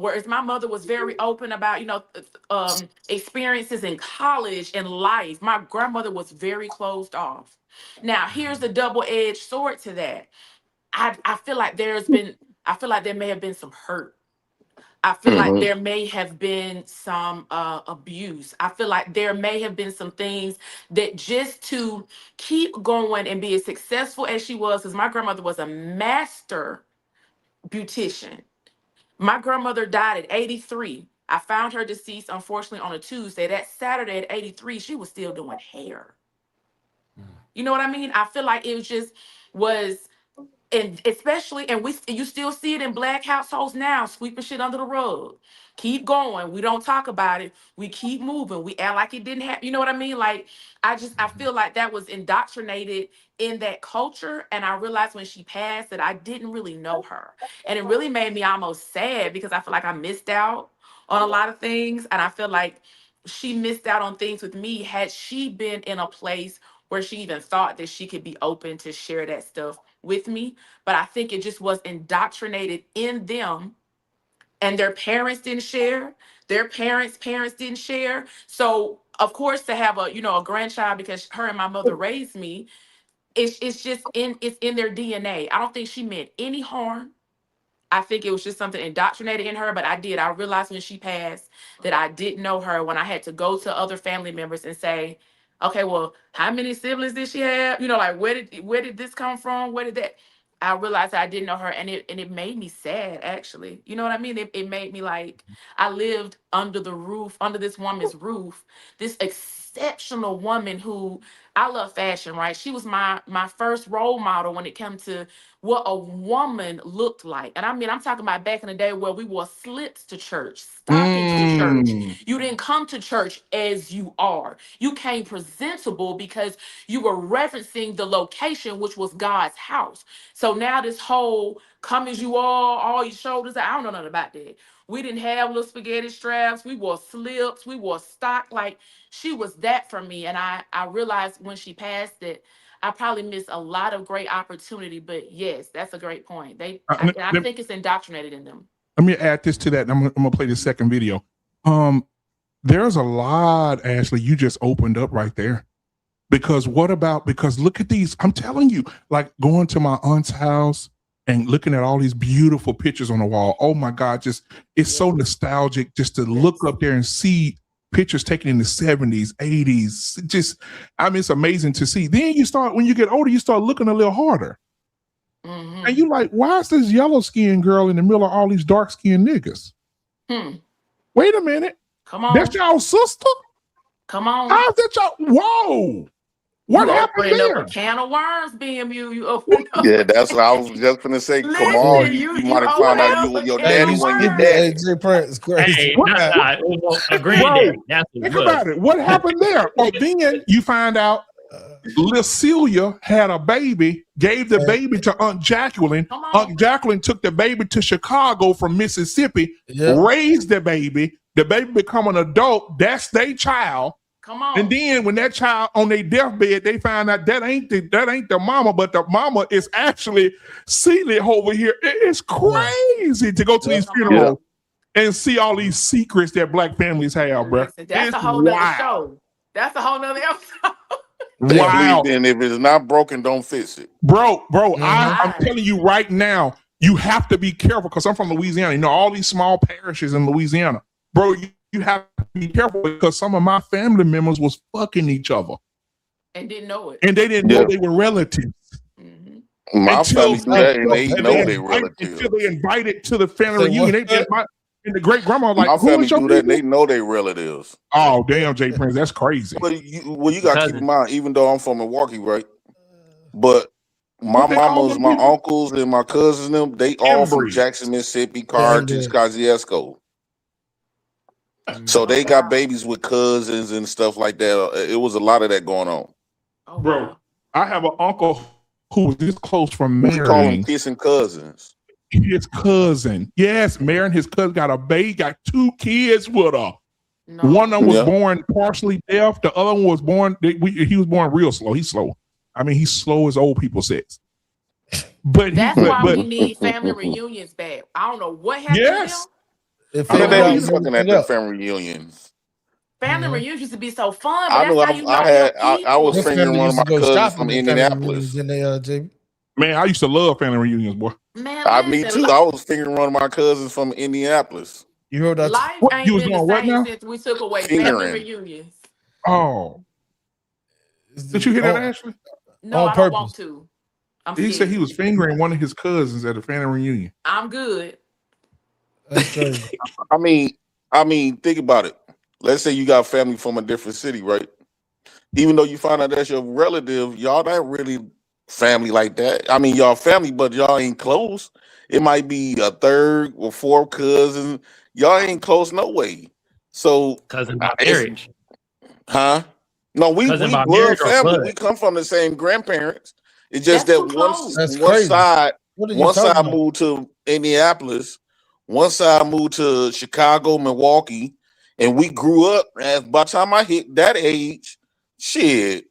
Whereas my mother was very open about, experiences in college and life. My grandmother was very closed off. Now, here's the double-edged sword to that. I feel like there may have been some hurt. I feel like there may have been some abuse. I feel like there may have been some things that just to keep going and be as successful as she was, because my grandmother was a master beautician. My grandmother died at 83. I found her deceased, unfortunately, on a Tuesday. That Saturday at 83, she was still doing hair. You know what I mean? I feel like it was and especially, and you still see it in Black households now, sweeping shit under the rug. Keep going. We don't talk about it. We keep moving. We act like it didn't happen. You know what I mean? Like, I feel like that was indoctrinated in that culture. And I realized when she passed that I didn't really know her. And it really made me almost sad because I feel like I missed out on a lot of things. And I feel like she missed out on things with me had she been in a place where she even thought that she could be open to share that stuff with me. But I think it just was indoctrinated in them, and their parents didn't share. Their parents' parents didn't share. So of course, to have a grandchild, because her and my mother raised me, it's in their DNA. I don't think she meant any harm. I think it was just something indoctrinated in her, but I realized when she passed that I didn't know her, when I had to go to other family members and say, okay, well, how many siblings did she have? Like, where did this come from? Where did that? I realized I didn't know her, and it made me sad, actually. You know what I mean? It made me like, I lived under this woman's roof, this exceptional woman who I love fashion, right? She was my first role model when it came to what a woman looked like. And I mean, I'm talking about back in the day where we wore slits to church, stockings to church. You didn't come to church as you are. You came presentable because you were referencing the location, which was God's house. So now this whole come as you are, all your shoulders, I don't know nothing about that. We didn't have little spaghetti straps. We wore slips. We wore stock. Like, she was that for me. And I realized when she passed that I probably missed a lot of great opportunity. But yes, that's a great point. I think it's indoctrinated in them. Let me add this to that. And I'm gonna play the second video. There's a lot, Ashley, you just opened up right there. Because look at these. I'm telling you, like going to my aunt's house and looking at all these beautiful pictures on the wall. Oh my God, it's so nostalgic just to look up there and see pictures taken in the 70s, 80s. It's amazing to see. Then when you get older, you start looking a little harder. Mm-hmm. And you like, why is this yellow skinned girl in the middle of all these dark skinned niggas? Wait a minute. Come on. That's y'all sister? Come on. How's that y'all? Whoa. What happened there? A can of worms, BMU. Yeah, that's what I was just gonna say. Listen, come on, you might have found out your daddy when your daddy. Jay Prince is crazy. Hey, a granddaddy. Think about it. What happened there? Well, then you find out Liz Celia had a baby, gave the baby to Aunt Jacqueline. Aunt Jacqueline took the baby to Chicago from Mississippi, raised the baby. The baby become an adult. That's their child. Come on. And then when that child on their deathbed, they find out that ain't the mama, but the mama is actually Celia over here. It's crazy to go to these funerals and see all these secrets that Black families have, bro. That's a whole nother show. That's a whole nother episode. Wow. Then if it's not broken, don't fix it. Bro, I'm telling you right now, you have to be careful because I'm from Louisiana. You know, all these small parishes in Louisiana. Bro, you have to be careful because some of my family members was fucking each other. And didn't know it. And they didn't know they were relatives. Mm-hmm. My family do that and they know they relatives. Until they invited to the family reunion. And the great grandma like, my family do that and they know they relatives. Oh, damn, Jay Prince, that's crazy. Well, you got to keep in mind, even though I'm from Milwaukee, right? But my mamas, my uncles, and my cousins, them, they all from Jackson, Mississippi, Carthage, Kosciuszko. So they got babies with cousins and stuff like that. It was a lot of that going on. Bro, I have an uncle who was this close from marrying. We call them kissing cousins. His cousin. Yes, marrying his cousin, got a baby, got 2 kids with her. No. One of them was born partially deaf. The other one was born, he was born real slow. He's slow. I mean, he's slow as old people says. But that's why we need family reunions back. I don't know what happened to them. If they be fucking at the family reunions. Family reunions used to be so fun. But I knew I was fingering one of my cousins from Indianapolis. Man, I used to love family reunions, boy. Man, me too. I was fingering one of my cousins from Indianapolis. You heard that? Life ain't been the same since we took away family reunions. Oh. Did you hear that, Ashley? No, I don't want to. He said he was fingering one of his cousins at a family reunion. I'm good. I mean, think about it. Let's say you got family from a different city, right? Even though you find out that's your relative, y'all not really family like that. I mean, y'all family, but y'all ain't close. It might be a 3rd or 4th cousin. Y'all ain't close no way. So cousin by marriage. Huh? No, we blood family. We come from the same grandparents. It's just that one side moved to Indianapolis. One side moved to Chicago, Milwaukee, and we grew up. And by the time I hit that age, shit,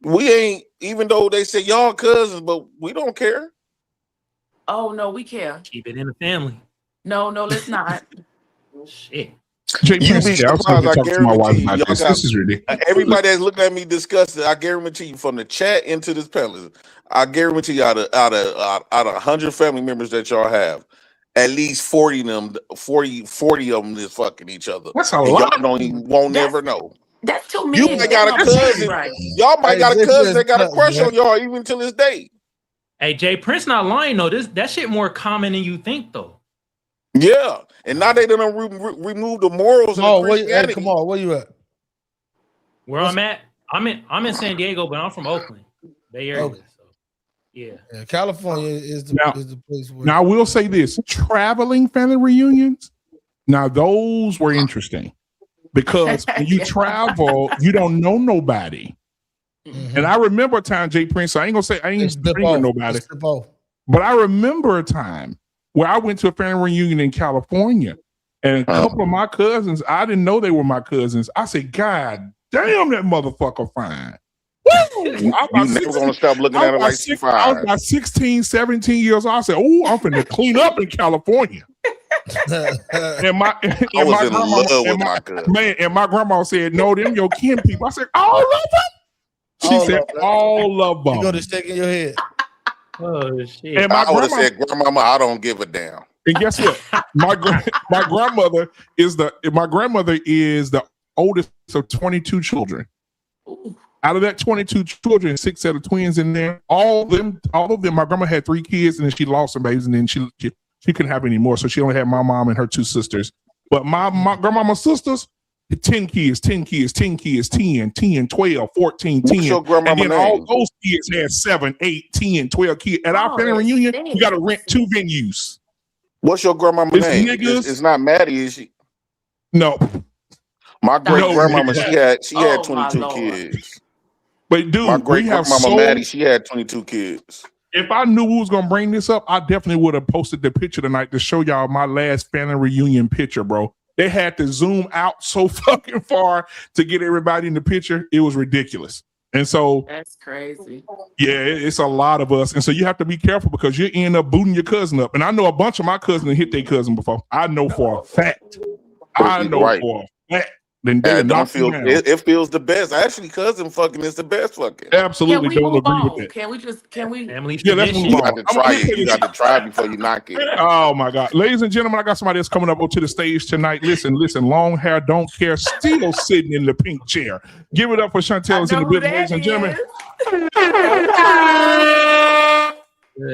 we ain't, even though they say y'all cousins, but we don't care. Oh, no, we care. Keep it in the family. No, let's not. Shit. You'd be surprised, I guarantee you. This is ridiculous. Everybody that's looking at me disgusted, I guarantee you, from the chat into this panel, I guarantee you out of 100 family members that y'all have, at least 40 of them is fucking each other. That's a lot. Y'all won't never know. That's too many. You might got a cousin. Right. Y'all might got a cousin that got a crush on y'all even to this day. Hey, Jay Prince not lying though. That shit more common than you think though. Yeah, and now they done remove the morals. Oh, hey, come on, where you at? Where I'm at? I'm in San Diego, but I'm from Oakland, Bay Area. Okay. So, yeah, California is the place where. Now I will say this: traveling family reunions. Now those were interesting because when you travel, you don't know nobody. Mm-hmm. And I remember a time, Jay Prince. I ain't gonna say I ain't with nobody, but I remember a time where I went to a family reunion in California, and a couple of my cousins, I didn't know they were my cousins. I said, "God damn, that motherfucker fine." You never gonna stop looking at her like she's fine. I was about 16, 17 years old. I said, "Oh, I'm finna clean up in California." and my grandma said, "No, them your kin people." I said, "All of them." She said, "All of them." You go to stick in your head. Oh shit! And I would have said, "Grandmama, I don't give a damn." And guess what? my grandmother is the oldest of 22 children. Ooh. Out of that 22 children, 6 set of twins in there. All of them. My grandma had 3 kids, and then she lost some babies, and then she couldn't have any more, so she only had my mom and her 2 sisters. But my grandmama's sisters, 10 kids, 10 kids, 10 kids, 10, 12, 14, 10. What's your grandmama and then name? all those kids had 7, 8, 10, 12 kids. At our family reunion, you got to rent 2 venues. What's your grandmama's name? It's not Maddie, is she? No. My great grandmama, she had 22 kids. But dude, my great grandmama Maddie, she had 22 kids. If I knew we was gonna bring this up, I definitely would have posted the picture tonight to show y'all my last family reunion picture, bro. They had to zoom out so fucking far to get everybody in the picture. It was ridiculous. And so that's crazy. Yeah, it's a lot of us. And so you have to be careful because you end up booting your cousin up. And I know a bunch of my cousins hit their cousin before. I know for a fact. For a fact. Then it feels the best. Actually, cousin fucking is the best fucking. Absolutely don't agree with that. Can we family let's move you on. got to try it. You got to try it before you knock it. Oh my God. Ladies and gentlemen, I got somebody that's coming up to the stage tonight. Listen, long hair, don't care, still sitting in the pink chair. Give it up for Chantel's in the building, ladies and gentlemen.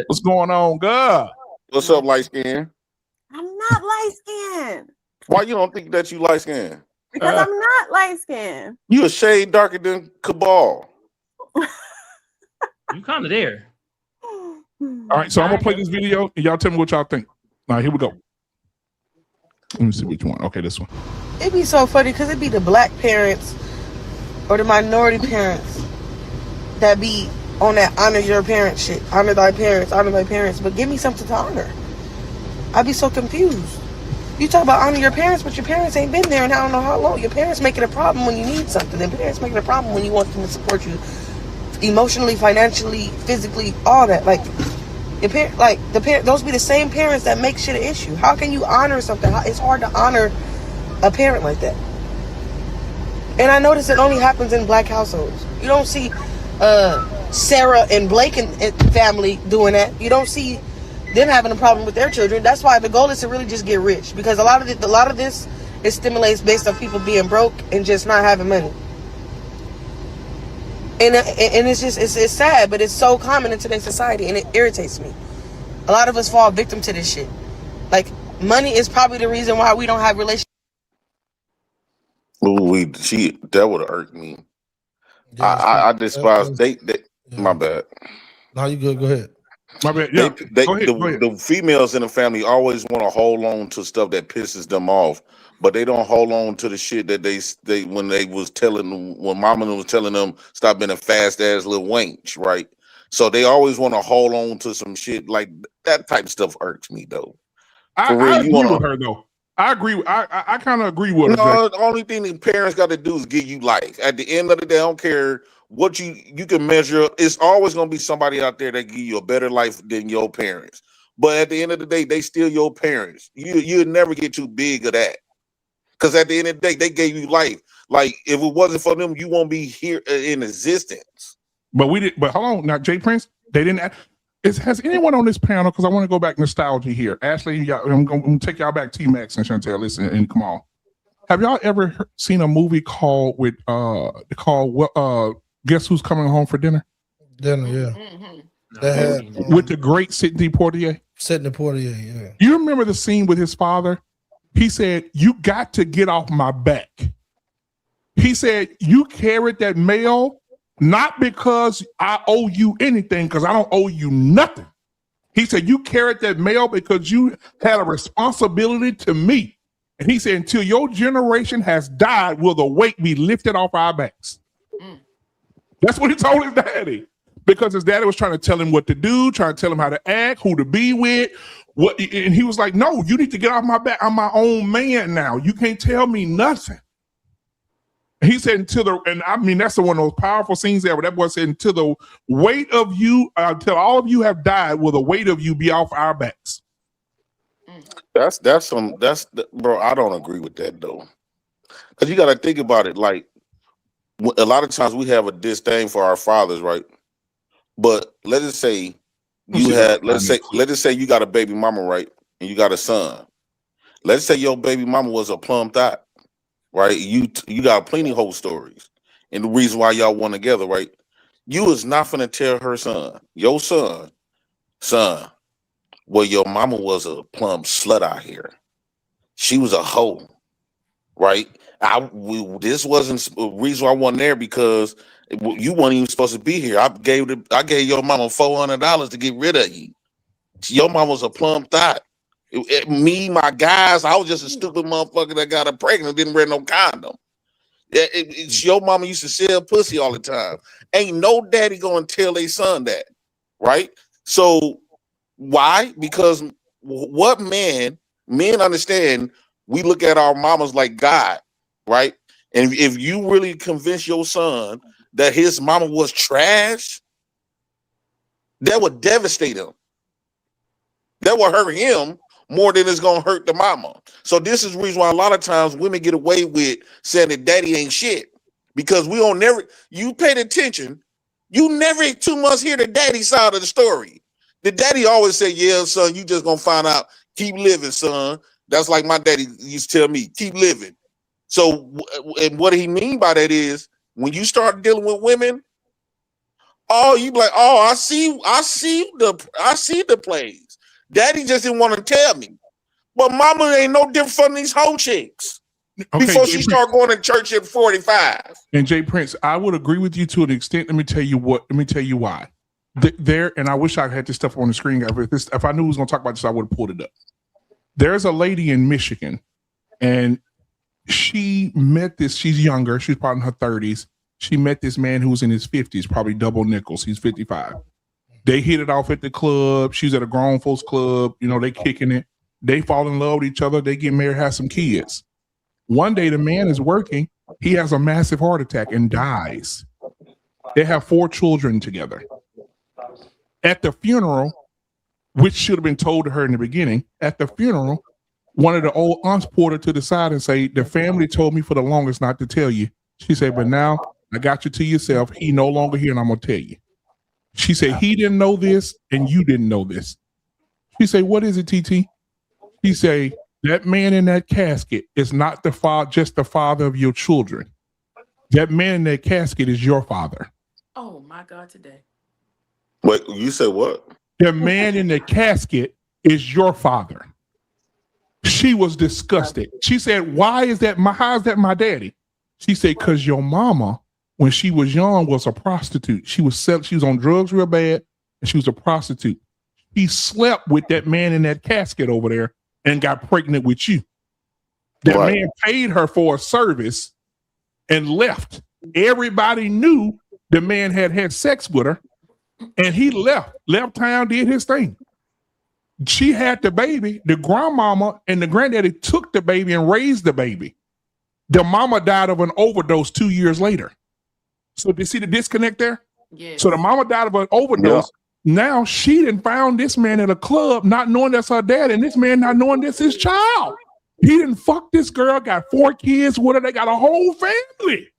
What's going on, God? What's up, light skin? I'm not light skinned. Why you don't think that you light skin? Because I'm not light skinned. You a shade darker than Cabal. You kind of there. All right, so I'm gonna play this video and y'all tell me what y'all think. All right, here we go. Let me see which one. Okay, this one. It'd be so funny because it'd be the black parents or the minority parents that be on that honor your parents shit. Honor thy parents, but give me something to honor. I'd be so confused. You talk about honor your parents, but your parents ain't been there and I don't know how long. Your parents make it a problem when you need something. Your parents make it a problem when you want them to support you emotionally, financially, physically, all that. Like those be the same parents that make shit an issue. How can you honor something? It's hard to honor a parent like that. And I notice it only happens in black households. You don't see Sarah and Blake and family doing that. You don't see them having a problem with their children. That's why the goal is to really just get rich, because a lot of this it stimulates based on people being broke and just not having money. And it's sad, but it's so common in today's society, and it irritates me. A lot of us fall victim to this shit. Like, money is probably the reason why we don't have relationships. Ooh, that would have irked me. I despise my bad. No, you good. Go ahead. My bad. Yeah. Go ahead. The females in the family always want to hold on to stuff that pisses them off, but they don't hold on to the shit that they when mama was telling them stop being a fast ass little wench, right? So they always want to hold on to some shit like that. Type of stuff irks me though. I agree with her though. I agree. I kind of agree with her. No, the only thing the parents got to do is give you life. At the end of the day, I don't care what you can measure. It's always going to be somebody out there that give you a better life than your parents. But at the end of the day, they still your parents. You'll never get too big of that. Because at the end of the day, they gave you life. Like, if it wasn't for them, you won't be here in existence. But hold on. Now, Jay Prince, they didn't... Has anyone on this panel, because I want to go back nostalgia here. Ashley, I'm going to take y'all back, Tmax and Chantel, listen, and come on. Have y'all ever seen a movie called Guess Who's Coming Home for Dinner? Dinner, yeah. Mm-hmm. With the great Sidney Poitier? Sidney Poitier, yeah. You remember the scene with his father? He said, "You got to get off my back." He said, you carried that mail not because I owe you anything, because I don't owe you nothing. He said, you carried that mail because you had a responsibility to me. And he said, until your generation has died, will the weight be lifted off our backs? That's what he told his daddy. Because his daddy was trying to tell him what to do, trying to tell him how to act, who to be with. And he was like, no, you need to get off my back. I'm my own man now. You can't tell me nothing. He said, and I mean, that's one of those powerful scenes there. But that boy said, until the weight of you, until all of you have died, will the weight of you be off our backs? Bro, I don't agree with that though. Because you got to think about it. Like, a lot of times we have a disdain for our fathers, right? But let us say let's say you got a baby mama, right? And you got a son. Let's say your baby mama was a plum thot, right? You got plenty of whole stories. And the reason why y'all won together, right? You is not finna tell her son, your son, well, your mama was a plum slut out here. She was a hoe, right? This wasn't a reason why I wasn't there because you weren't even supposed to be here. I gave your mama $400 to get rid of you. Your mama was a plum thot. Me, my guys, I was just a stupid motherfucker that got her pregnant and didn't wear no condom. Your mama used to sell pussy all the time. Ain't no daddy gonna tell their son that, right? So why? Because what men understand, we look at our mamas like God, right? And if you really convince your son that his mama was trash, that would devastate him. That will hurt him more than it's gonna hurt the mama. So this is the reason why a lot of times women get away with saying that daddy ain't shit. Because you paid attention, you never too much hear the daddy side of the story. The daddy always say, yeah, son, you just gonna find out. Keep living, son. That's like my daddy used to tell me, keep living. So, and what he mean by that is, when you start dealing with women, you be like, I see the plays. Daddy just didn't want to tell me. But mama ain't no different from these whole chicks. Okay, before she start going to church at 45. And Jay Prince, I would agree with you to an extent. Let me tell you why. And I wish I had this stuff on the screen. If I knew we was going to talk about this, I would have pulled it up. There's a lady in Michigan, and she met she's younger. She's probably in her 30s. She met this man who was in his 50s, probably double nickels. He's 55. They hit it off at the club. She's at a grown folks club. They kicking it. They fall in love with each other. They get married, have some kids. One day the man is working. He has a massive heart attack and dies. They have 4 children together. At the funeral, which should have been told to her in the beginning, at the funeral, one of the old aunts pulled her to the side and say, the family told me for the longest not to tell you. She said, but now I got you to yourself. He no longer here and I'm going to tell you. She said, he didn't know this and you didn't know this. She said, what is it, TT? He say, that man in that casket is not just the father of your children. That man in that casket is your father. Oh my God, today. Wait, you said what? The man in the casket is your father. She was disgusted. She said, how is that my daddy? She said, because your mama, when she was young, was a prostitute. She was on drugs real bad, and she was a prostitute. He slept with that man in that casket over there and got pregnant with you. That man paid her for a service and left. Everybody knew the man had sex with her, and he left town, did his thing. She had the baby. The grandmama and the granddaddy took the baby and raised the baby. The mama died of an overdose 2 years later. So you see the disconnect there? Yes. So the mama died of an overdose. Yeah. Now she done found this man at a club, not knowing that's her dad, and this man not knowing that's his child. He didn't fuck this girl, got 4 kids with her. They got a whole family.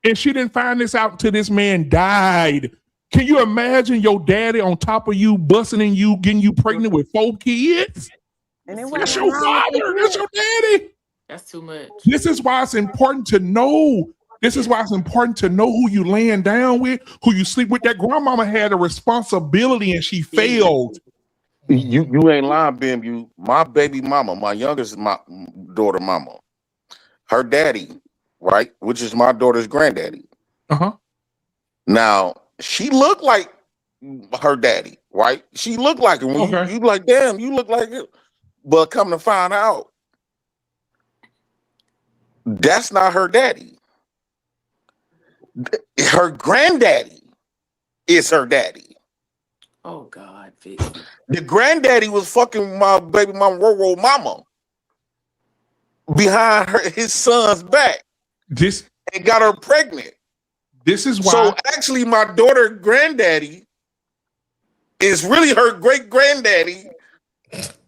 And she didn't find this out until this man died. Can you imagine your daddy on top of you, busting in you, getting you pregnant with 4 kids? That's your father. That's your daddy. That's too much. This is why it's important to know. This is why it's important to know who you laying down with, who you sleep with. That grandmama had a responsibility and she failed. You ain't lying, Bim. My baby mama, my youngest daughter mama, her daddy right? Which is my daughter's granddaddy. Now, she looked like her daddy, right? She looked like him. When you like, damn, you look like it. But come to find out, that's not her daddy. Her granddaddy is her daddy. Oh God, the granddaddy was fucking my baby mama, mama, behind his son's back. And got her pregnant. This is why. So actually, my daughter granddaddy is really her great granddaddy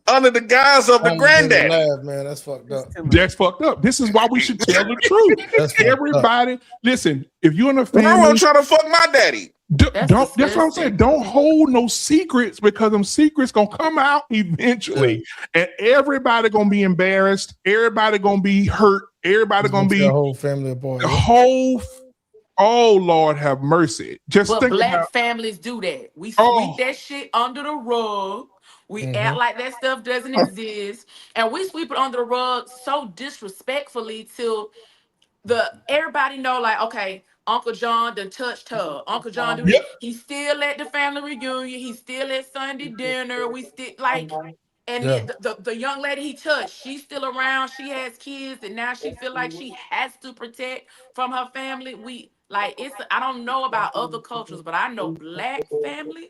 under the guise of the granddaddy. Man, that's fucked up. That's fucked up. This is why we should tell the truth. Everybody, listen. If you're in a family, I won't try to fuck my daddy. That's what I'm saying. Don't hold no secrets, because them secrets gonna come out eventually, and everybody gonna be embarrassed. Everybody gonna be hurt. Everybody gonna be the whole family apart. The whole. Oh Lord, have mercy. But black families do that. We sweep that shit under the rug. We act like that stuff doesn't exist, and we sweep it under the rug so disrespectfully till everybody know, like, okay, Uncle John done touched her. Uncle John do he's still at the family reunion. He's still at Sunday dinner. We still like, and the young lady he touched, she's still around. She has kids, and now she feel like she has to protect from her family. We like I don't know about other cultures, but I know black families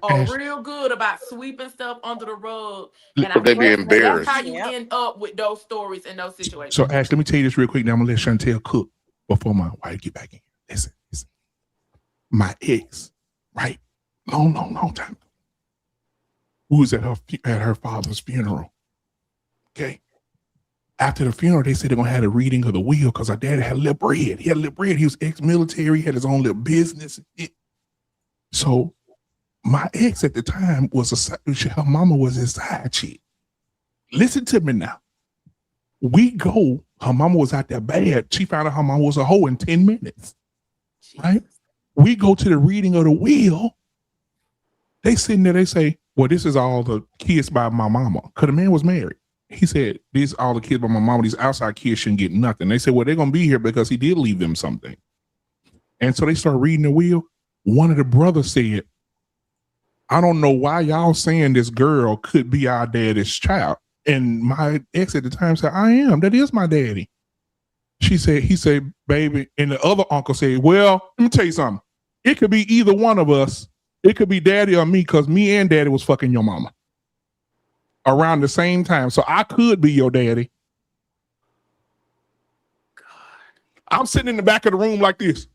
are real good about sweeping stuff under the rug, and they be embarrassed. That's how you end up with those stories and those situations. So, Ash, let me tell you this real quick. Now I'm gonna let Chantel cook before my wife get back in. Listen. My ex, right? Long time. Who was at her father's funeral? Okay. After the funeral, they said they're gonna have a reading of the will because our daddy had a little bread. He had a little bread. He was ex-military. He had his own little business. So my ex at the time her mama was his side chick. Listen to me now. Her mama was out there bad. She found out her mama was a hoe in 10 minutes. Right? We go to the reading of the will. They sitting there, they say, well, this is all the kids by my mama. Because the man was married. He said, these are all the kids by my mama. These outside kids shouldn't get nothing. They said, well, they're going to be here because he did leave them something. And so they started reading the will. One of the brothers said, I don't know why y'all saying this girl could be our daddy's child. And my ex at the time said, I am. That is my daddy. He said, baby. And the other uncle said, well, let me tell you something. It could be either one of us. It could be daddy or me, because me and daddy was fucking your mama around the same time. So I could be your daddy. God. I'm sitting in the back of the room like this.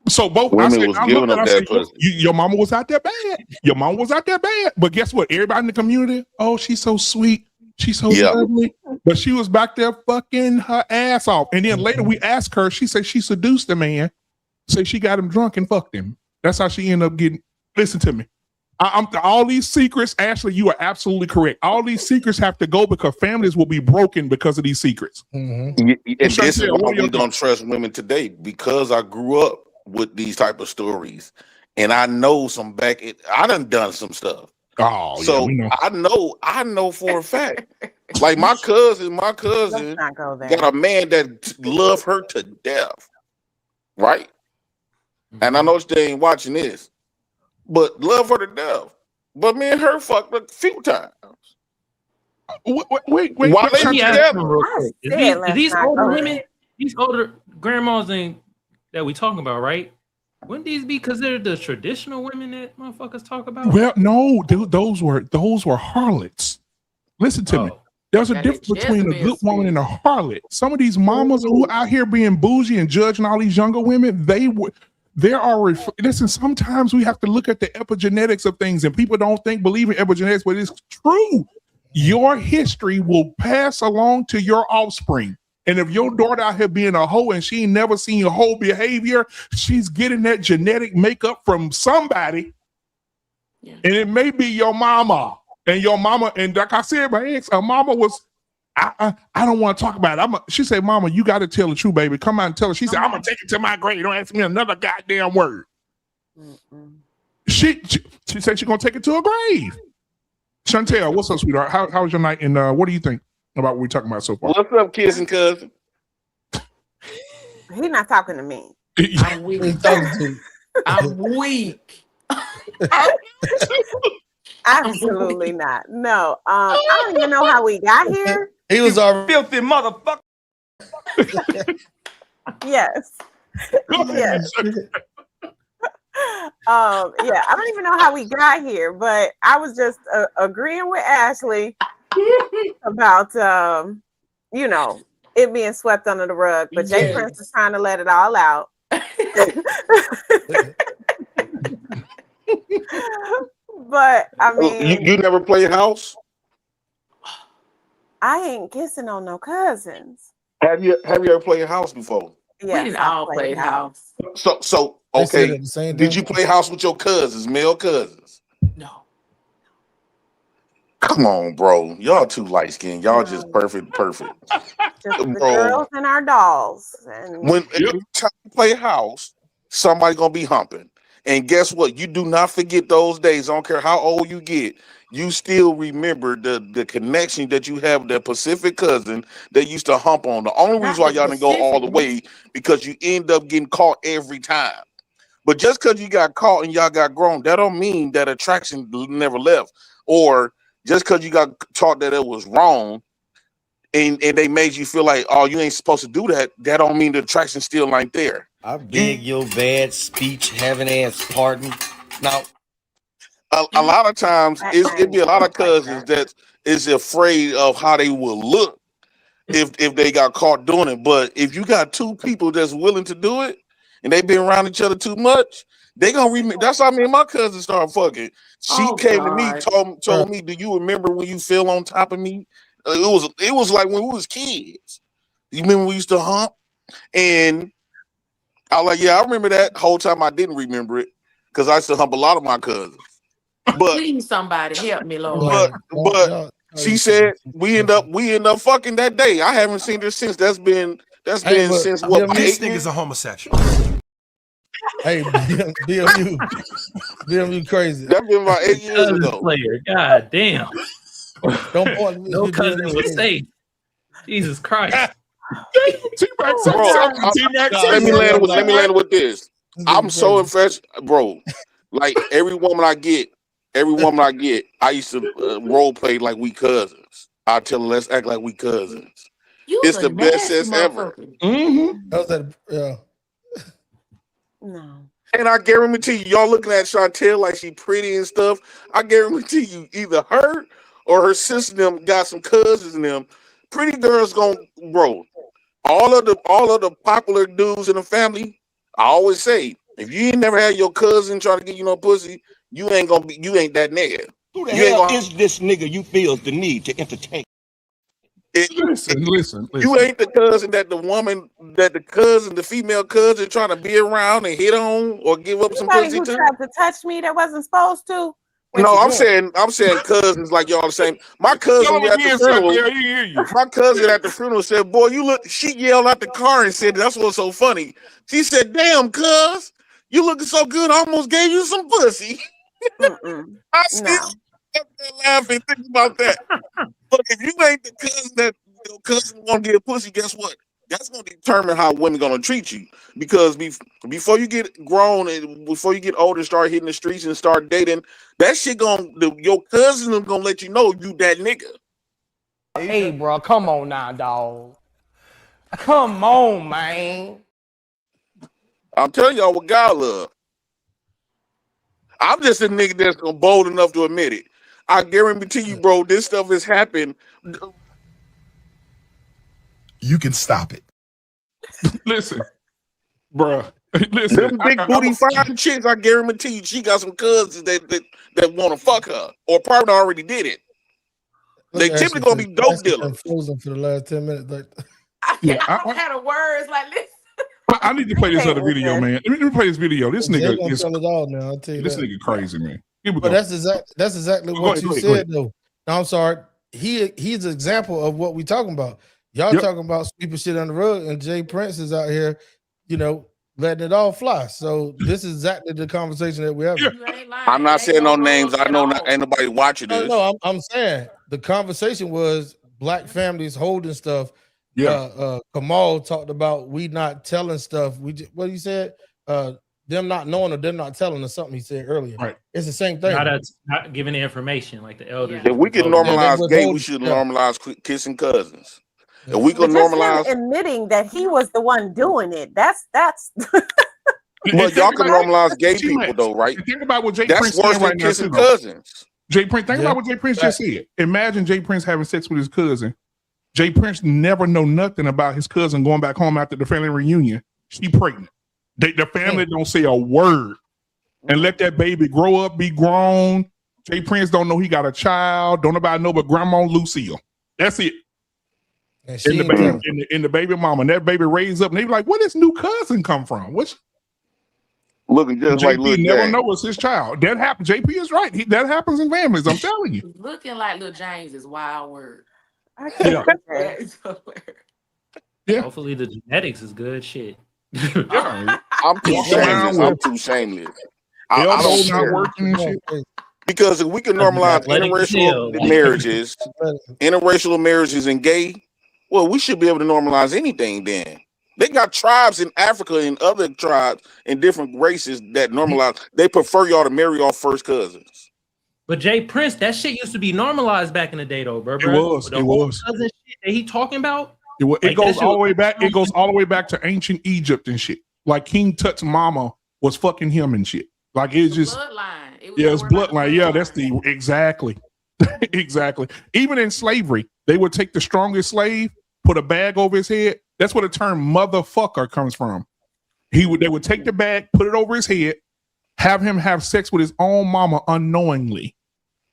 So both women was giving up that pussy. Your mama was out there bad. Your mama was out there bad. But guess what? Everybody in the community, oh, she's so sweet. She's so lovely. But she was back there fucking her ass off. And then later we asked her, she said she seduced the man. Say she got him drunk and fucked him. That's how she ended up getting. Listen to me. All these secrets, Ashley, you are absolutely correct. All these secrets have to go because families will be broken because of these secrets. And this is why we don't trust women today, because I grew up with these type of stories, and I know I done some stuff. Oh, so yeah, I know for a fact. Like my cousin got a man that loved her to death, right? And I know she ain't watching this, but love her to death. But me and her fucked a few times. Wait. While they together. These older women, these older grandmas that we talking about, right? Wouldn't these be considered the traditional women that motherfuckers talk about? Well, no, those were harlots. Listen to me. There's a difference between a good woman and a harlot. Some of these mamas who out here being bougie and judging all these younger women, listen, sometimes we have to look at the epigenetics of things, and people don't believe in epigenetics, but it's true. Your history will pass along to your offspring. And if your daughter out here being a hoe and she ain't never seen your whole behavior, she's getting that genetic makeup from somebody. Yeah. And it may be your mama. And your mama, and like I said, my ex, her mama was, I don't want to talk about it. she said, Mama, you got to tell the truth, baby. Come out and tell her. She said, I'm going to take it to my grave. Don't ask me another goddamn word. She said she's going to take it to her grave. Chantel, what's up, sweetheart? How was your night? And what do you think? about what we're talking about so far. What's up, kissing cousin? He's not talking to me. I'm weak. I'm weak. Absolutely not. No. I don't even know how we got here. He was our filthy motherfucker. Yes. Yes. Yeah, I don't even know how we got here, but I was just agreeing with Ashley about you know, it being swept under the rug, but Jay Prince is trying to let it all out. But I mean, you never played house? I ain't kissing on no cousins. Have you ever played house before? Yes, we didn't all play house. So okay. Did you play house with your cousins, male cousins? No. Come on, bro. Y'all too light skinned. Y'all just perfect. Just the girls and our dolls. And When every time you play house, somebody gonna be humping. And guess what? You do not forget those days. I don't care how old you get. You still remember the connection that you have with that Pacific cousin that used to hump on. The only reason why y'all didn't go all the way because you end up getting caught every time. But just because you got caught and y'all got grown, that don't mean that attraction never left. Or just because you got taught that it was wrong and they made you feel like, oh, you ain't supposed to do that, that don't mean the attraction still ain't there. I beg your bad speech having ass pardon. Now, a lot of times it be a lot of cousins that is afraid of how they will look if they got caught doing it. But if you got two people that's willing to do it and they've been around each other too much, they gonna remember. That's how me and my cousin started fucking. She came to me, told me, "Do you remember when you fell on top of me?" It was like when we was kids. You remember we used to hump? And I was like, yeah, I remember that. Whole time I didn't remember it because I used to hump a lot of my cousins. But please, somebody help me, Lord. But she said we end up fucking that day. I haven't seen her since. That's been since what? This nigga's a homosexual. Hey, BMU crazy. That's been about 8 years ago. Player, god damn. Don't point me. No cousin was safe. Jesus Christ. Bro, let me land with this. I'm so impressed, bro. Like every woman I get, I used to role play like we cousins. I tell her, let's act like we cousins. It's the best sex ever. Yeah. no. And I guarantee you, y'all looking at Chantel like she pretty and stuff. I guarantee you, either her or her sister them got some cousins in them. Pretty girls gonna, bro. All of the popular dudes in the family, I always say, if you ain't never had your cousin trying to get you no pussy, you ain't that nigga. Who the hell is this nigga you feel the need to entertain? Listen. You ain't the cousin the female cousin trying to be around and hit on or give up some pussy who to. tried to touch me that wasn't supposed to. No, I'm saying cousins like y'all the same. My cousin at the funeral. My cousin at the funeral said, "Boy, you look." She yelled out the car and said, "That's what's so funny." She said, "Damn, cuz, you looking so good. I almost gave you some pussy." I still laugh and think about that. But if you ain't the cousin that your cousin want to get pussy, guess what? That's going to determine how women going to treat you. Because before you get grown and before you get older, start hitting the streets and start dating, that shit your cousin is going to let you know you that nigga. Hey, bro, come on now, dog. Come on, man. I'm telling y'all what God love. I'm just a nigga that's bold enough to admit it. I guarantee you, bro, this stuff has happened. You can stop it. Listen, bruh. Listen, them big booty fine chicks, I guarantee you, she got some cousins that want to fuck her or probably already did it. They typically gonna be dope dealers. Frozen for the last 10 minutes. Like, I don't have the words like this. I need to play this other video, man. Let me play this video. This nigga is tell it all now. I'll tell you this that. nigga crazy, man. But that's exactly what you said, though. No, I'm sorry. He's an example of what we talking about. Y'all talking about sweeping shit on the rug, and Jay Prince is out here, letting it all fly. So this is exactly the conversation that we're having. I'm not saying no names. I know ain't nobody watching this. No, I'm saying the conversation was black families holding stuff. Yeah. Kamal talked about we not telling stuff. What he said, them not knowing or them not telling or something he said earlier. Right. It's the same thing. Not giving the information like the elders. If we can normalize gay, we should normalize kissing cousins. If we can normalize admitting that he was the one doing it, that's. Well, y'all can normalize gay people though, right? Think about what Jay That's Prince worse saying than right now, kissing too, cousins. Jay Prince, think about what Jay Prince just said. Imagine Jay Prince having sex with his cousin. Jay Prince never know nothing about his cousin going back home after the family reunion. She pregnant. The family don't say a word and let that baby grow up, be grown. Jay Prince don't know he got a child. Don't nobody know but Grandma Lucille. That's it. And the baby mama, and that baby raised up, and they be like, "Where this new cousin come from?" Which looking just JP like Lil never James. know it's his child. That happens. JP is right. That happens in families. I'm telling you. Looking like Lil James is wild word. Yeah. Hopefully the genetics is good shit. I'm too shameless. I'm too shameless. I don't not care. working and shit. Because if we can normalize interracial marriages and gay, well, we should be able to normalize anything then. They got tribes in Africa and other tribes and different races that normalize. They prefer y'all to marry off first cousins. But Jay Prince, that shit used to be normalized back in the day, though, bro. It was. The whole cousin shit that he talking about. It goes all the way back. It goes all the way back to ancient Egypt and shit. Like King Tut's mama was fucking him and shit. Like it's just bloodline. It's bloodline. Yeah, that's the exactly. Exactly. Even in slavery, they would take the strongest slave, put a bag over his head. That's where the term motherfucker comes from. They would take the bag, put it over his head, have him have sex with his own mama unknowingly,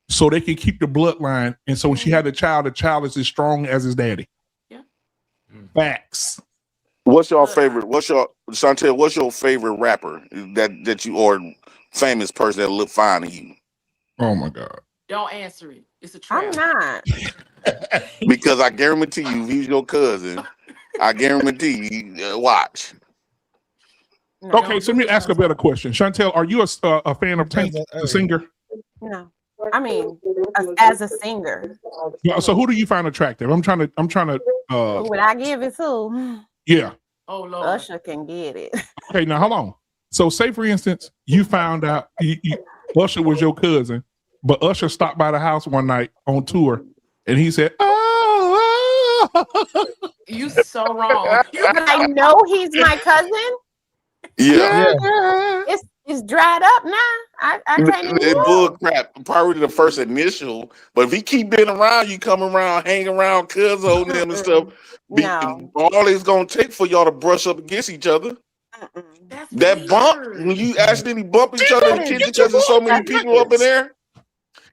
so they can keep the bloodline. And so when she had the child is as strong as his daddy. Yeah. Facts. What's your favorite? Chantel? What's your favorite rapper that you or famous person that look fine to you? Oh my God. Don't answer it. It's a trap. I'm not. Because I guarantee you, if he's your cousin, I guarantee you, watch. No. Okay, so let me ask a better question. Chantel, are you a fan of Tank, the singer? No. I mean, as a singer. Yeah, so who do you find attractive? I'm trying to Who would I give it to? Yeah. Oh Lord. Usher can get it. Okay, now hold on. So say for instance, you found out Usher was your cousin, but Usher stopped by the house one night on tour and he said, "Oh, you so wrong." But I know he's my cousin. Yeah. It's dried up now. I can't even It's bull crap. Probably the first initial, but if he keep being around, you come around, hang around, cuz on them and stuff. No. All it's gonna take for y'all to brush up against each other. That bump, when you accidentally bump each other in the kitchen because there's so many people up in there.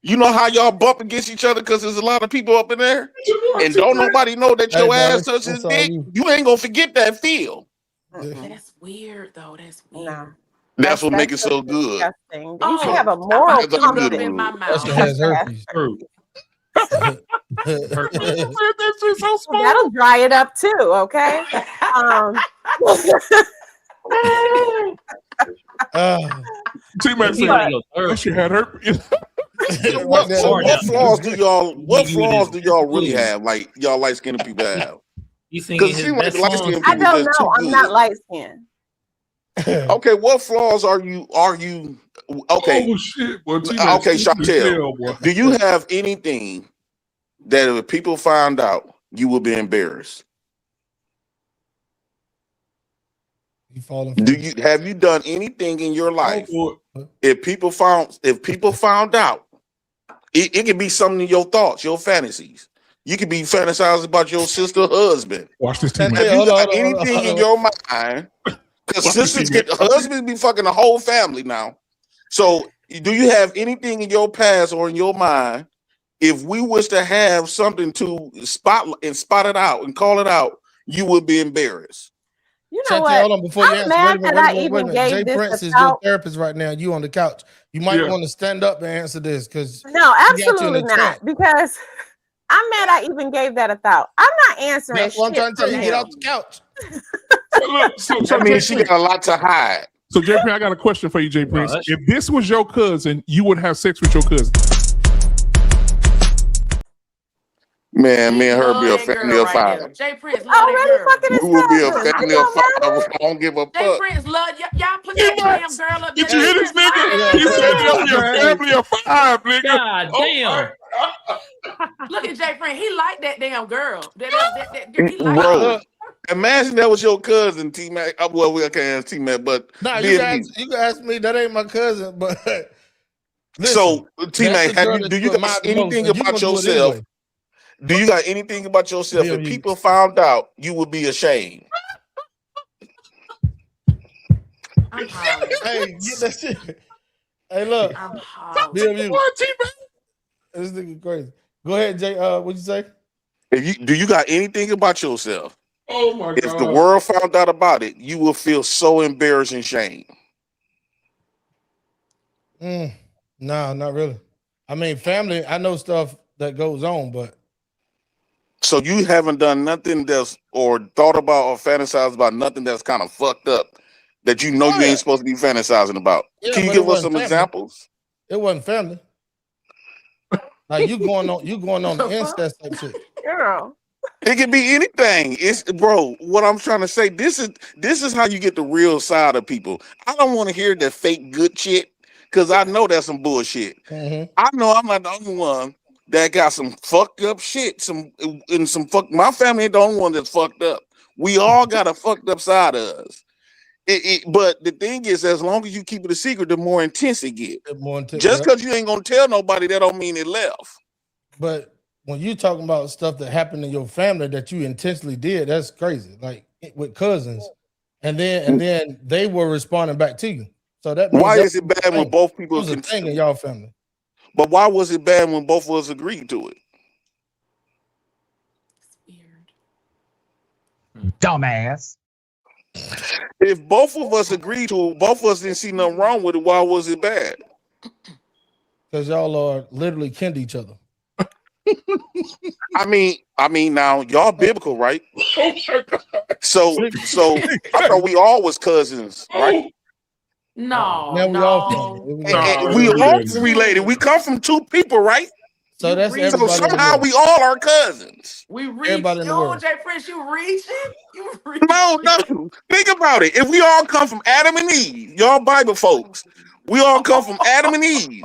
You know how y'all bump against each other because there's a lot of people up in there, and don't nobody know that your ass touches dick. You ain't gonna forget that feel. That's weird though. That's weird. No. That's what makes it so good. Disgusting. You should have a moral compass. In my mouth. has herpes. That'll dry it up too, okay? Tmax said she had herpes. What flaws do y'all really have? Like y'all light skinned people have? Because it seems like light skinned people I don't just too know. I'm good. not light skinned. Okay, what flaws are you? Okay, oh, shit, boy, okay, Chantel, do you have anything that if people found out, you would be embarrassed? Have you done anything in your life? If people found out, it could be something in your thoughts, your fantasies. You could be fantasizing about your sister husband. Watch this. Have you got anything in your mind? Because husbands be fucking the whole family now. So do you have anything in your past or in your mind? If we was to have something to spot it out and call it out, you would be embarrassed. You know what? Hold on, before you answer, wait a minute. Jay this Prince is your therapist right now. You on the couch. You might want to stand up and answer this because no, absolutely not. Because I'm mad I even gave that a thought. I'm not answering. That's what I'm trying to tell you. Get off the couch. So I mean, she got a lot to hide. So, Jay Prince, I got a question for you, Jay Prince. If this was your cousin, you would have sex with your cousin. Man, me and her Love be a that family girl of right five. there. Jay Prince, love that Already girl. fucking We his will be a cousin. family Come of on, five. man. I don't give a Jay fuck. Prince, y'all put that damn T-Max, girl up there. did you Jay hear this Prince like nigga? that Yeah, He said girl. they'll be a Crazy. family of five, nigga. God Oh, damn. Look at Jay Prince. He like that damn girl. He like Bro, her. Look, imagine that was your cousin, T-Mac. Well, we can't ask T-Mac, but nah, you BMU. can ask me. That ain't my cousin, but listen, So, that's T-Mac, the girl do that you you got admire the most, anything and you about gonna do it yourself? anyway. Do you got anything about yourself if BMU. people found out you would be ashamed? I'm hollering. Hey, get that shit. Hey, look, I'm hollering. BMU. what, T-Mac? This nigga crazy. Go ahead, Jay. What'd you say? Do you got anything about yourself? Oh my If the God. world found out about it, you will feel so embarrassed and shame. No, not really. I mean, family. I know stuff that goes on, but So you haven't done nothing that's or thought about or fantasized about nothing that's kind of fucked up that you know oh you yeah, ain't supposed to be fantasizing about. yeah, Can you but it give us wasn't some family. examples? It wasn't family. Like you going on the The fuck? incest type shit. Girl. It can be anything. It's bro. What I'm trying to say. This is how you get the real side of people. I don't want to hear the fake good shit because I know that's some bullshit. Mm-hmm. I know I'm not the only one that got some fucked up shit. My family ain't the only one that's fucked up. We all got a fucked up side of us. But the thing is, as long as you keep it a secret, the more intense it get. Just because you ain't gonna tell nobody, that don't mean it left. But when you talking about stuff that happened in your family that you intentionally did, that's crazy. Like with cousins, and then they were responding back to you. So that means Why that is it bad when both people was a thing in y'all family? But why was it bad when both of us agreed to it? Dumbass. If both of us agreed to it, both of us didn't see nothing wrong with it, why was it bad? Because y'all are literally kin to each other. I mean, now y'all biblical, right? Oh my God. So I thought we all was cousins, right? No, Now we all no. And we all related. We come from two people, right? So that's So everybody. somehow we all are cousins. We reach. Everybody in the world. Jay Prince, you reaching? You reaching? No. Think about it. If we all come from Adam and Eve, y'all Bible folks, we all come from Adam and Eve.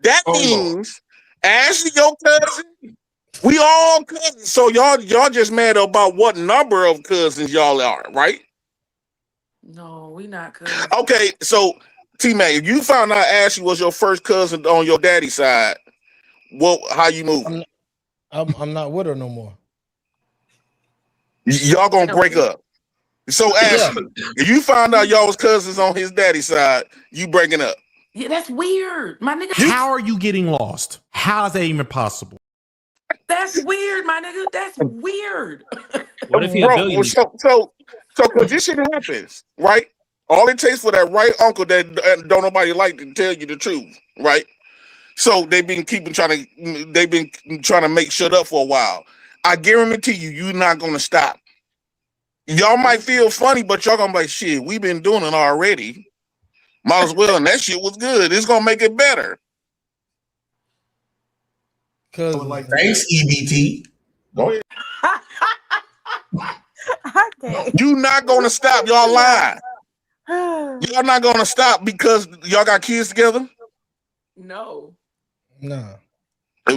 That means Ashley, your cousin, we all cousins. So y'all just mad about what number of cousins y'all are, right? No, we not cousins. Okay, so T-Mac, if you found out Ashley was your first cousin on your daddy's side, how you moving? I'm not with her no more. Y'all gonna break up. So Ashley, if you found out y'all was cousins on his daddy's side, you breaking up. Yeah, that's weird, my nigga. How are you getting lost? How is that even possible? That's weird, my nigga. That's weird. What if he a billionaire? So because this shit happens, right? All it takes for that right uncle that don't nobody like to tell you the truth, right? So they've been trying to make shut up for a while. I guarantee you're not gonna stop. Y'all might feel funny, but y'all gonna be like, shit, we've been doing it already. Might as well, and that shit was good. It's gonna make it better. Thanks, EBT. Go ahead. You not gonna stop. Y'all lying. Y'all not gonna stop because y'all got kids together? No. Nah.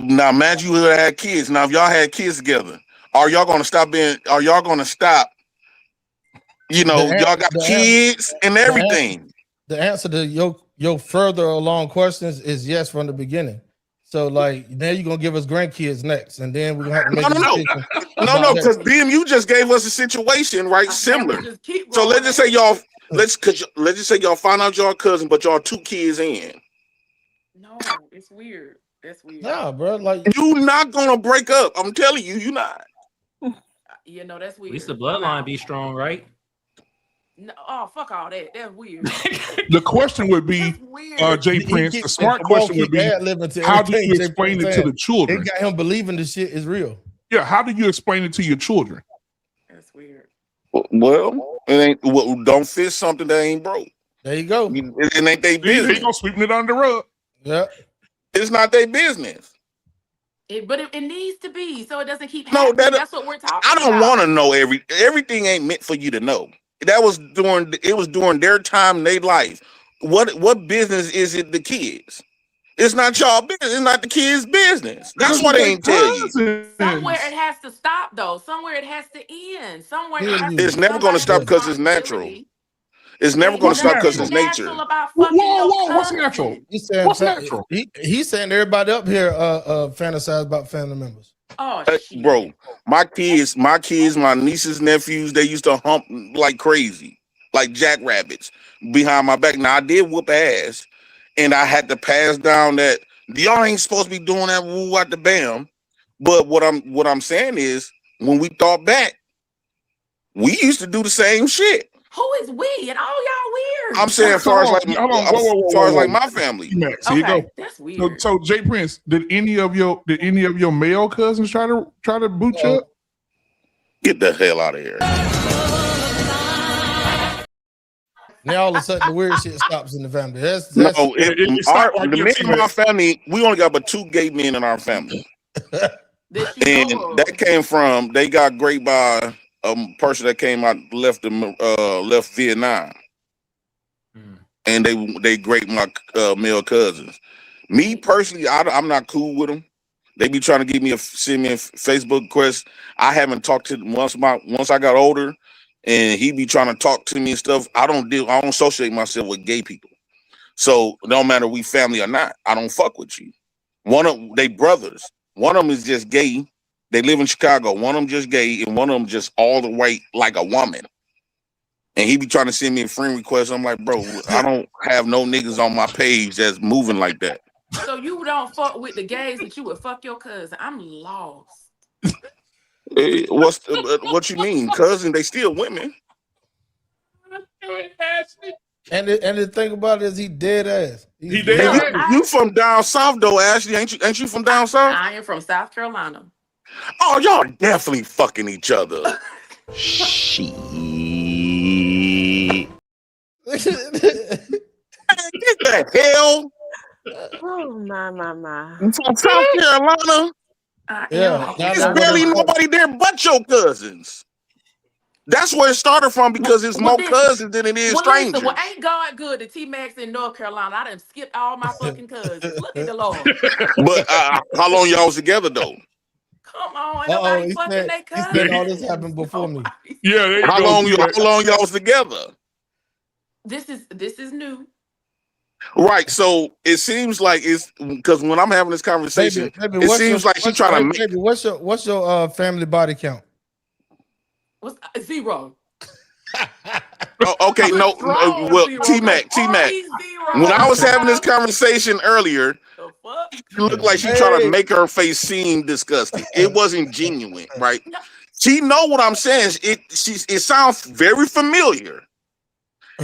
Now imagine you had kids. Now if y'all had kids together, are y'all gonna stop? Y'all got kids and everything. The answer to your further along questions is yes from the beginning. So like now you're gonna give us grandkids next, and then we're gonna have to make No, because you just gave us a situation, right? Similar. So let's just say y'all find out y'all cousin, but y'all 2 kids in. No, it's weird. That's weird. Nah, bro. Like you not gonna break up. I'm telling you, you not. Yeah, no, that's weird. At least the bloodline be strong, right? No, oh, fuck all that. That's weird. The question would be, Jay Prince, the smart question would be, how do you explain it to the children? It got him believing this shit is real. Yeah, how do you explain it to your children? That's weird. Well, it ain't. Don't fix something that ain't broke. There you go. It ain't their business. They gonna sweep it under the rug. Yeah, it's not their business. But it needs to be so it doesn't keep No, happening. That's what we're talking I don't about. want to know everything ain't meant for you to know. That was during their time in their life. What business is it the kids? It's not y'all business. It's not the kids' business. That's why they ain't tell you. Somewhere it has to stop, though. Somewhere it has to end. Somewhere it has It's to never going to stop because it's natural. It's never going to stop because it's nature. About whoa, what's natural? What's natural? He's saying everybody up here fantasize about family members. Oh, bro, my kids, my nieces, nephews, they used to hump like crazy, like jackrabbits behind my back. Now I did whoop ass, and I had to pass down that y'all ain't supposed to be doing that woo out the bam. But what I'm saying is, when we thought back, we used to do the same shit. Who is we? And all y'all weird. I'm saying, as far as like my family. Tmax, here you go. That's weird. So Jay Prince, did any of your male cousins try to boot you up? Get the hell out of here. Now all of a sudden the weird shit stops in the family. The men in my family, we only got but 2 gay men in our family. And that came from, they got raped by a person that came out, left Vietnam. And they raped my male cousins. Me personally, I'm not cool with them. They be trying to send me a Facebook request. I haven't talked to them once I got older, and he be trying to talk to me and stuff. I don't associate myself with gay people. So no matter we family or not, I don't fuck with you. They brothers. One of them is just gay. They live in Chicago. One of them just gay, and one of them just all the way like a woman. And he be trying to send me a friend request. I'm like, bro, I don't have no niggas on my page that's moving like that. So you don't fuck with the gays, but you would fuck your cousin. I'm lost. What you mean? Cousin, they still women. And the thing about it is he dead ass. He dead ass. You from down south though, Ashley? Ain't you from down south? I am from South Carolina. Oh, y'all definitely fucking each other. Shit. Get the hell. Oh my. From South Carolina. There's barely nobody there but your cousins. That's where it started from because it's more cousins than it is strangers. Listen, ain't God good to Tmax in North Carolina? I done skipped all my fucking cousins. Look at the Lord. But how long y'all was together though? Come on, nobody fucking their cousins. He said all this happened before me. Yeah, how long y'all was together? This is new. Right, so it seems like it's because when I'm having this conversation, baby, it seems like she's trying to make. Baby, what's your family body count? What's 0? Oh, okay, no, well, T-Mac. When I was having this conversation earlier, it looked like she trying to make her face seem disgusting. It wasn't genuine, right? She know what I'm saying. It sounds very familiar.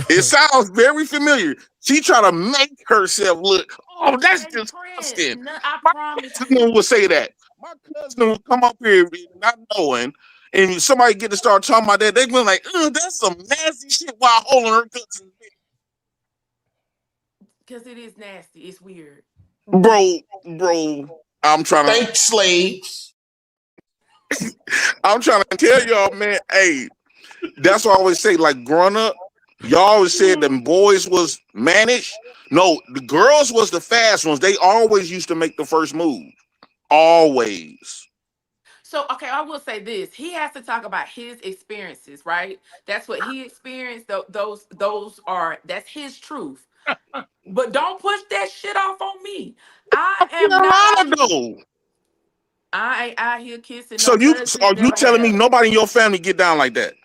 It sounds very familiar. She trying to make herself look, oh, that's disgusting. I promise My cousin would say that. My cousin would come up here not knowing, and somebody get to start talking about that. They be like, that's some nasty shit while holding her cousin's dick. Because it is nasty. It's weird. Bro, I'm trying to thank slaves. I'm trying to tell y'all, man, hey, that's what I always say, like growing up, y'all always said the boys was managed. No, the girls was the fast ones. They always used to make the first move. Always. So, okay, I will say this. He has to talk about his experiences, right? That's what he experienced. That's his truth. But don't push that shit off on me. I ain't out here kissing. So are you telling me nobody in your family get down like that?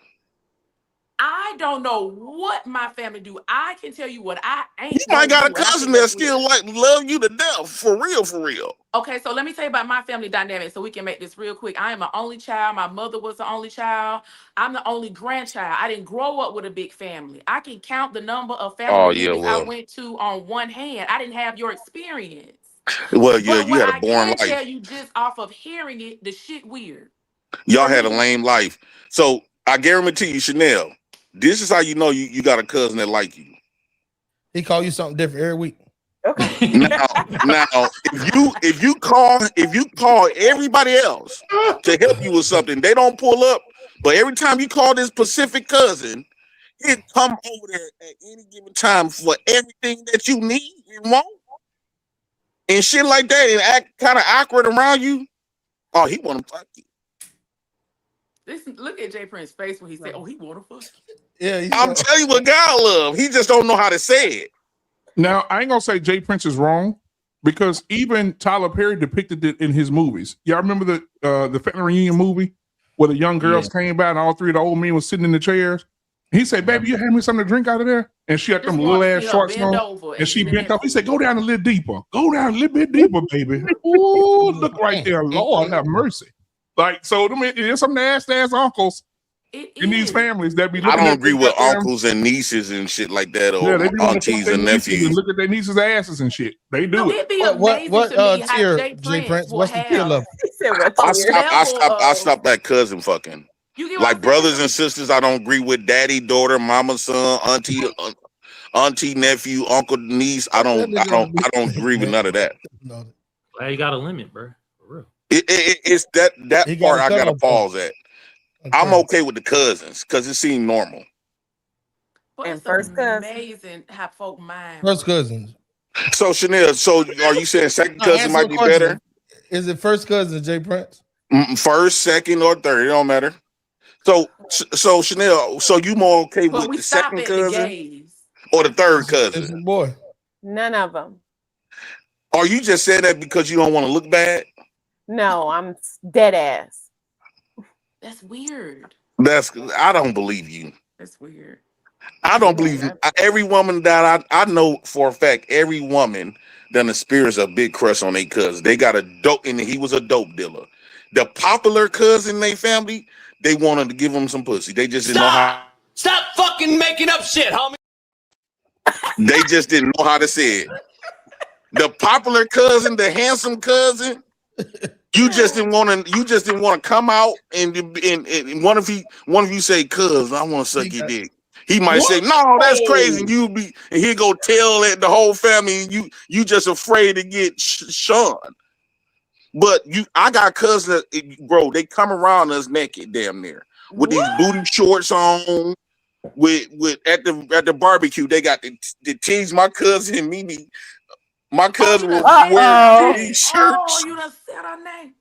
I don't know what my family do. I can tell you what I ain't. You might got a cousin that still love you to death, for real. Okay, so let me tell you about my family dynamic so we can make this real quick. I am an only child. My mother was the only child. I'm the only grandchild. I didn't grow up with a big family. I can count the number of family meetings I went to on one hand. I didn't have your experience. Well, yeah, you had a boring life. I can tell you just off of hearing it, the shit weird. Y'all had a lame life. So I guarantee you, Chanel, this is how you know you got a cousin that like you. He call you something different every week. Okay. Now, if you call everybody else to help you with something, they don't pull up. But every time you call this Pacific cousin, it come over there at any given time for everything that you need and want, and shit like that, and act kind of awkward around you. Oh, he want to fuck you. Listen, look at Jay Prince's face when he said, "Oh, he want to fuck you." Yeah, I'm telling you what God love. He just don't know how to say it. Now, I ain't gonna say Jay Prince is wrong because even Tyler Perry depicted it in his movies. Y'all remember the family reunion movie where the young girls came by and all three of the old men was sitting in the chairs? He said, "Baby, you hand me something to drink out of there?" And she had them little ass shorts on, and she bent up. He said, "Go down a little deeper. Go down a little bit deeper, baby." Ooh, look right there, Lord have mercy. Like, so there's some nasty ass uncles in these families that be. I don't agree with uncles and nieces and shit like that, or aunties and nephews. Look at their nieces' asses and shit. They do no, it. It'd be amazing to me how Jay Prince will what's the tier level? I stopped that cousin fucking. Like brothers and sisters, I don't agree with. Daddy, daughter, mama, son, auntie, nephew, uncle, niece. I don't agree with none of that. Glad you got a limit, bro. For real. It's that part I gotta pause at. I'm okay with the cousins because it seemed normal. But and first cousin, amazing how folk mind. First cousins. So Chanel, are you saying second cousin might be better? Is it first cousin, Jay Prince? First, second, or third? It don't matter. So Chanel, so you more okay with the second cousin or the third cousin? Boy, none of them. Are you just saying that because you don't want to look bad? No, I'm dead ass. That's weird. I don't believe you. That's weird. I don't believe you. Every woman that I know for a fact, every woman done experience a big crush on their cousin. They got a dope, and he was a dope dealer. The popular cousin in their family, they wanted to give him some pussy. They just didn't know how. Stop fucking making up shit, homie. They just didn't know how to say it. The popular cousin, the handsome cousin, you just didn't want to come out and one of you say, "Cuz, I want to suck your dick." He might say, "No, that's crazy." And he go tell it the whole family, and you just afraid to get shunned. But I got cousins, bro. They come around us naked, damn near, with these booty shorts on. With at the barbecue, they got the tease my cousin and Mimi. My cousin was wearing these shirts. Oh, you done said her name.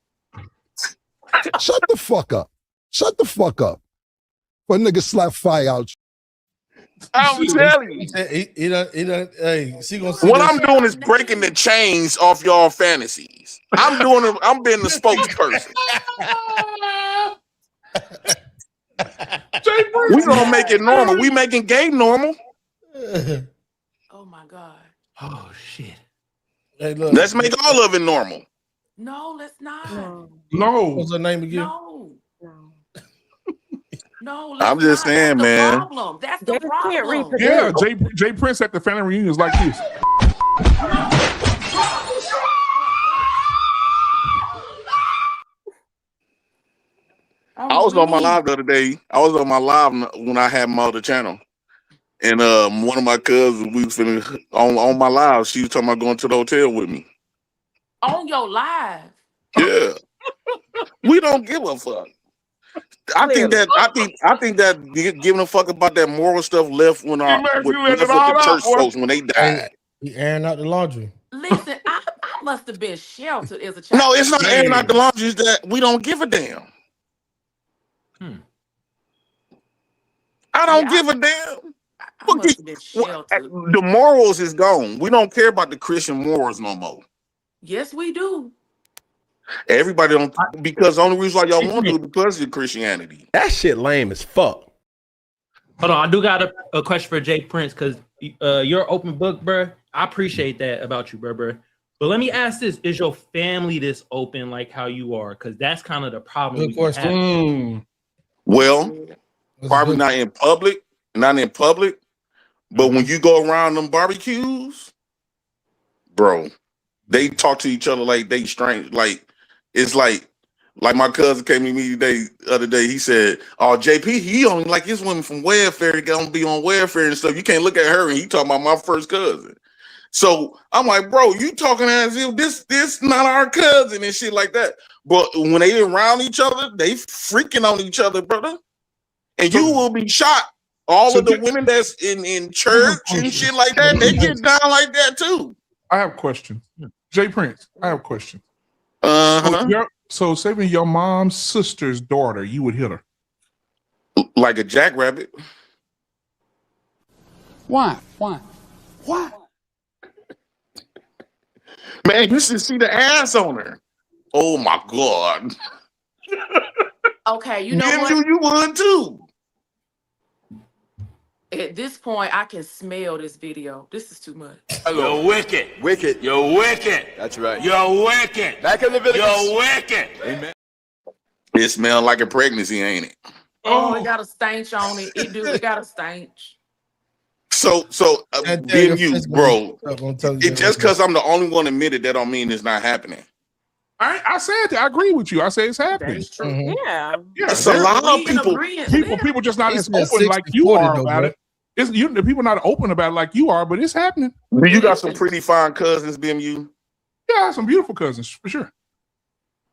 Shut the fuck up. Shut the fuck up. For a nigga slap fire out. I'm telling you. Hey, she gonna see what I'm doing is breaking the chains off y'all fantasies. I'm being the spokesperson. We gonna make it normal. We making gay normal. Oh my God. Oh shit. Hey, look. Let's make all of it normal. No, let's not. No. What's her name again? No. I'm just saying, man. Problem. That's the problem. Yeah, Jay Prince at the family reunions like this. I was on my live the other day. I was on my live when I had my other channel. And one of my cousins, we was finna, on my live, she was talking about going to the hotel with me. On your live? Yeah. We don't give a fuck. I think that giving a fuck about that moral stuff left with the church folks when they died. He airing out the laundry. Listen, I must have been sheltered as a child. No, it's not airing out the laundry. It's that we don't give a damn. I don't give a damn. The morals is gone. We don't care about the Christian morals no more. Yes, we do. Everybody don't, because the only reason why y'all want to do it because of Christianity. That shit lame as fuck. Hold on, I do got a question for Jay Prince because you're an open book, bro. I appreciate that about you, bro. But let me ask this: is your family this open like how you are? Because that's kind of the problem. Good question. Well, probably not in public, but when you go around them barbecues, bro, they talk to each other like they strange. Like it's like my cousin came to me the other day. He said, "Oh, JP, he only like his women from welfare. He gonna be on welfare and stuff. You can't look at her." And he talking about my first cousin. So I'm like, bro, you talking as if this not our cousin and shit like that. But when they around each other, they freaking on each other, brother. And you will be shocked. All of the women that's in church and shit like that, they get down like that too. I have a question. Jay Prince, I have a question. So say when your mom's sister's daughter, you would hit her. Like a jackrabbit. Why? Man, you should see the ass on her. Oh my God. Okay, you know what? You would too. At this point, I can smell this video. This is too much. You're wicked. Wicked. You're wicked. That's right. You're wicked. Back in Leviticus. You're wicked. Amen. It smells like a pregnancy, ain't it? Oh, it got a stench on it. It got a stench. So being you, bro, just because I'm the only one admitted, that don't mean it's not happening. I said that. I agree with you. I say it's happening. That's true. Yeah. It's a lot of people just not as open like you are about it. It's the people not open about it like you are, but it's happening. You got some pretty fine cousins, BMU. Yeah, I have some beautiful cousins for sure.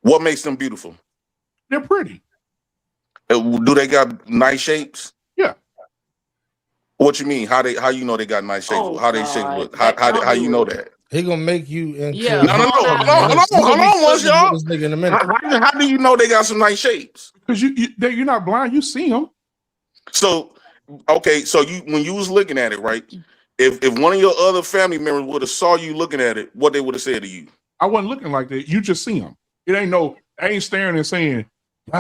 What makes them beautiful? They're pretty. Do they got nice shapes? Yeah. What you mean? How you know they got nice shapes? How they shape look? How you know that? He gonna make you into No. Hold on, once y'all. How do you know they got some nice shapes? Because you're not blind. You see them. So okay, so you when you was looking at it, right? If one of your other family members would have saw you looking at it, what they would have said to you? I wasn't looking like that. You just see them. It ain't I ain't staring and saying, So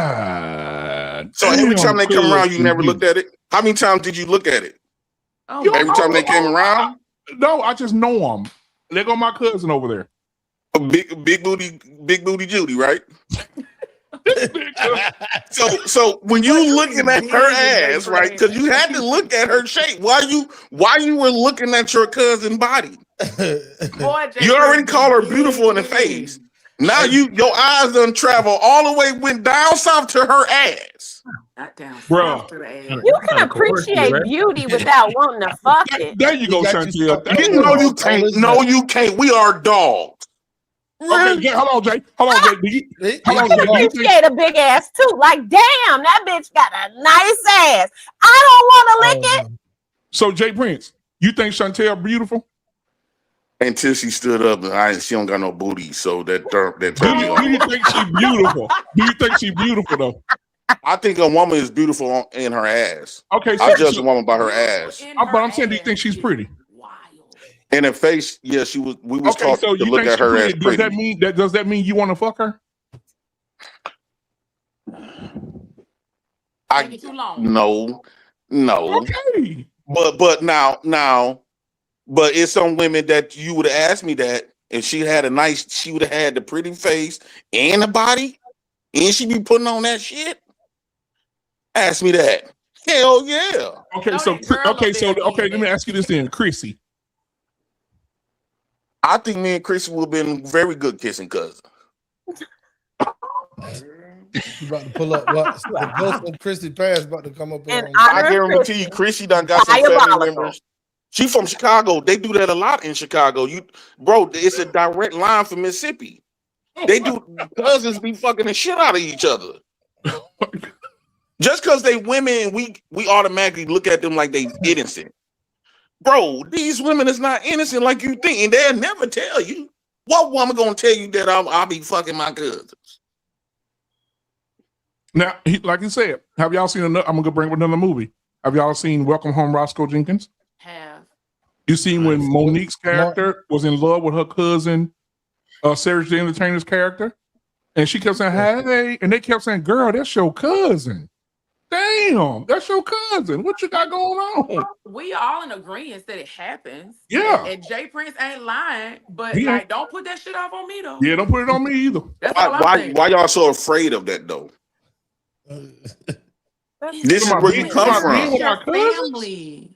every time they come around, you never looked at it? How many times did you look at it? Every time they came around? No, I just know them. There go my cousin over there. Big booty Judy, right? so when you looking at her ass, right? Because you had to look at her shape. Why you were looking at your cousin's body? You already called her beautiful in the face. Now your eyes done travel all the way, went down south to her ass. Not down Bro. south to the ass. You can appreciate beauty without wanting to fuck it. There you go, Chantel. No, you can't. No, you can't. We are dogs. Okay, Jay, hold on, Jay. You can appreciate a big ass too. Like, damn, that bitch got a nice ass. I don't want to lick it. So, Jay Prince, you think Chantel beautiful? Until she stood up, and she don't got no booty, so that turned me on. Do you think she's beautiful? Do you think she's beautiful though? I think a woman is beautiful in her ass. Okay, so I judge a woman by her ass. But I'm saying, do you think she's pretty? In her face, yeah, she was. We was taught to look at her as pretty. Does that mean you want to fuck her? No. Okay. But it's some women that you would have asked me that if she would have had the pretty face and the body, and she be putting on that shit. Ask me that. Hell yeah. Okay, let me ask you this then, Chrissy. I think me and Chrissy would have been very good kissing cousins. You about to pull up what? The ghost of Chrissy Paris about to come up. I guarantee you, Chrissy done got some family members. She from Chicago. They do that a lot in Chicago. It's a direct line from Mississippi. They do. Cousins be fucking the shit out of each other. Just because they women, we automatically look at them like they innocent. Bro, these women is not innocent like you think, and they'll never tell you. What woman gonna tell you that I'll be fucking my cousins? Now, like you said, have y'all seen another? I'm gonna bring another movie. Have y'all seen Welcome Home, Roscoe Jenkins? Have. You seen when Monique's character was in love with her cousin, Sarah the Entertainer's character, and she kept saying, "Hey," and they kept saying, "Girl, that's your cousin." Damn, that's your cousin. What you got going on? We all in agreement that it happens. Yeah. And Jay Prince ain't lying, but don't put that shit off on me though. Yeah, don't put it on me either. Why y'all so afraid of that though? This is where you come from. Family.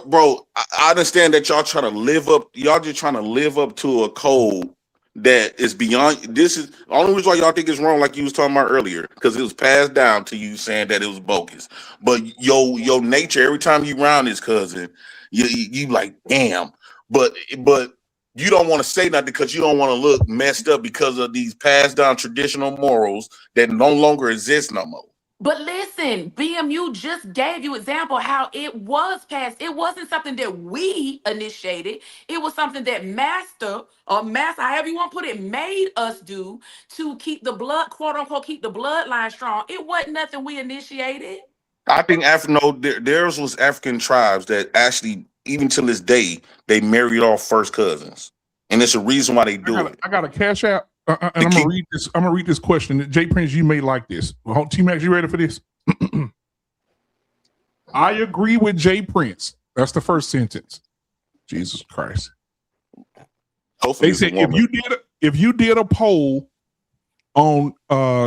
Bro, I understand that y'all trying to live up. Y'all just trying to live up to a code that is beyond. This is the only reason why y'all think it's wrong, like you was talking about earlier, because it was passed down to you saying that it was bogus. But your nature, every time you round this cousin, you like, damn. But you don't want to say nothing because you don't want to look messed up because of these passed down traditional morals that no longer exist no more. But listen, BMU just gave you example how it was passed. It wasn't something that we initiated. It was something that master, however you want to put it, made us do to keep the blood, quote unquote, keep the bloodline strong. It wasn't nothing we initiated. I think theirs was African tribes that actually, even to this day, they married off first cousins, and it's a reason why they do it. I got a cash out, and I'm gonna read this. I'm gonna read this question. Jay Prince, you may like this. Well, Tmax, you ready for this? I agree with Jay Prince. That's the first sentence. Jesus Christ. Hopefully they said if you did a poll on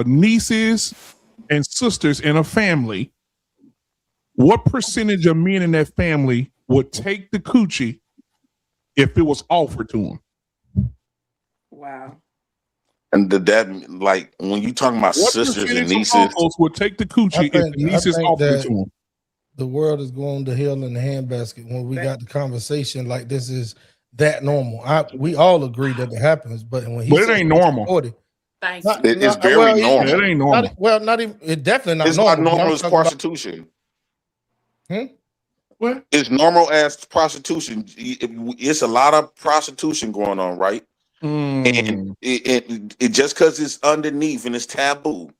nieces and sisters in a family, what percentage of men in that family would take the coochie if it was offered to them? Wow. And that, like, when you talking about what sisters and nieces, would take the coochie if the nieces offered it to them? The world is going to hell in the handbasket when we got the conversation like this is that normal. We all agree that it happens, but when it ain't normal. 40, Thanks. It's very normal. It ain't normal. Not even. It definitely not it's normal. Not normal as prostitution. What? It's normal as prostitution. It's a lot of prostitution going on, right? And it just because it's underneath and it's taboo,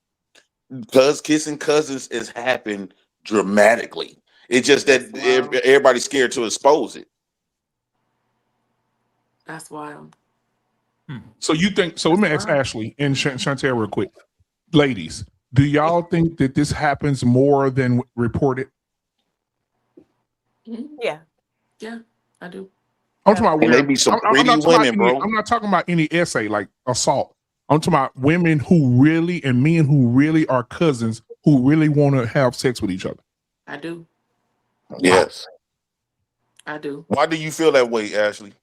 because kissing cousins is happened dramatically. It's just that everybody's scared to expose it. That's wild. So you think? So let me ask Ashley and Chantel real quick, ladies. Do y'all think that this happens more than reported? Yeah, I do. I'm talking about women. They be some pretty women, bro. I'm not talking about any essay like assault. I'm talking about women who really and men who really are cousins who really want to have sex with each other. I do. Yes, I do. Why do you feel that way, Ashley?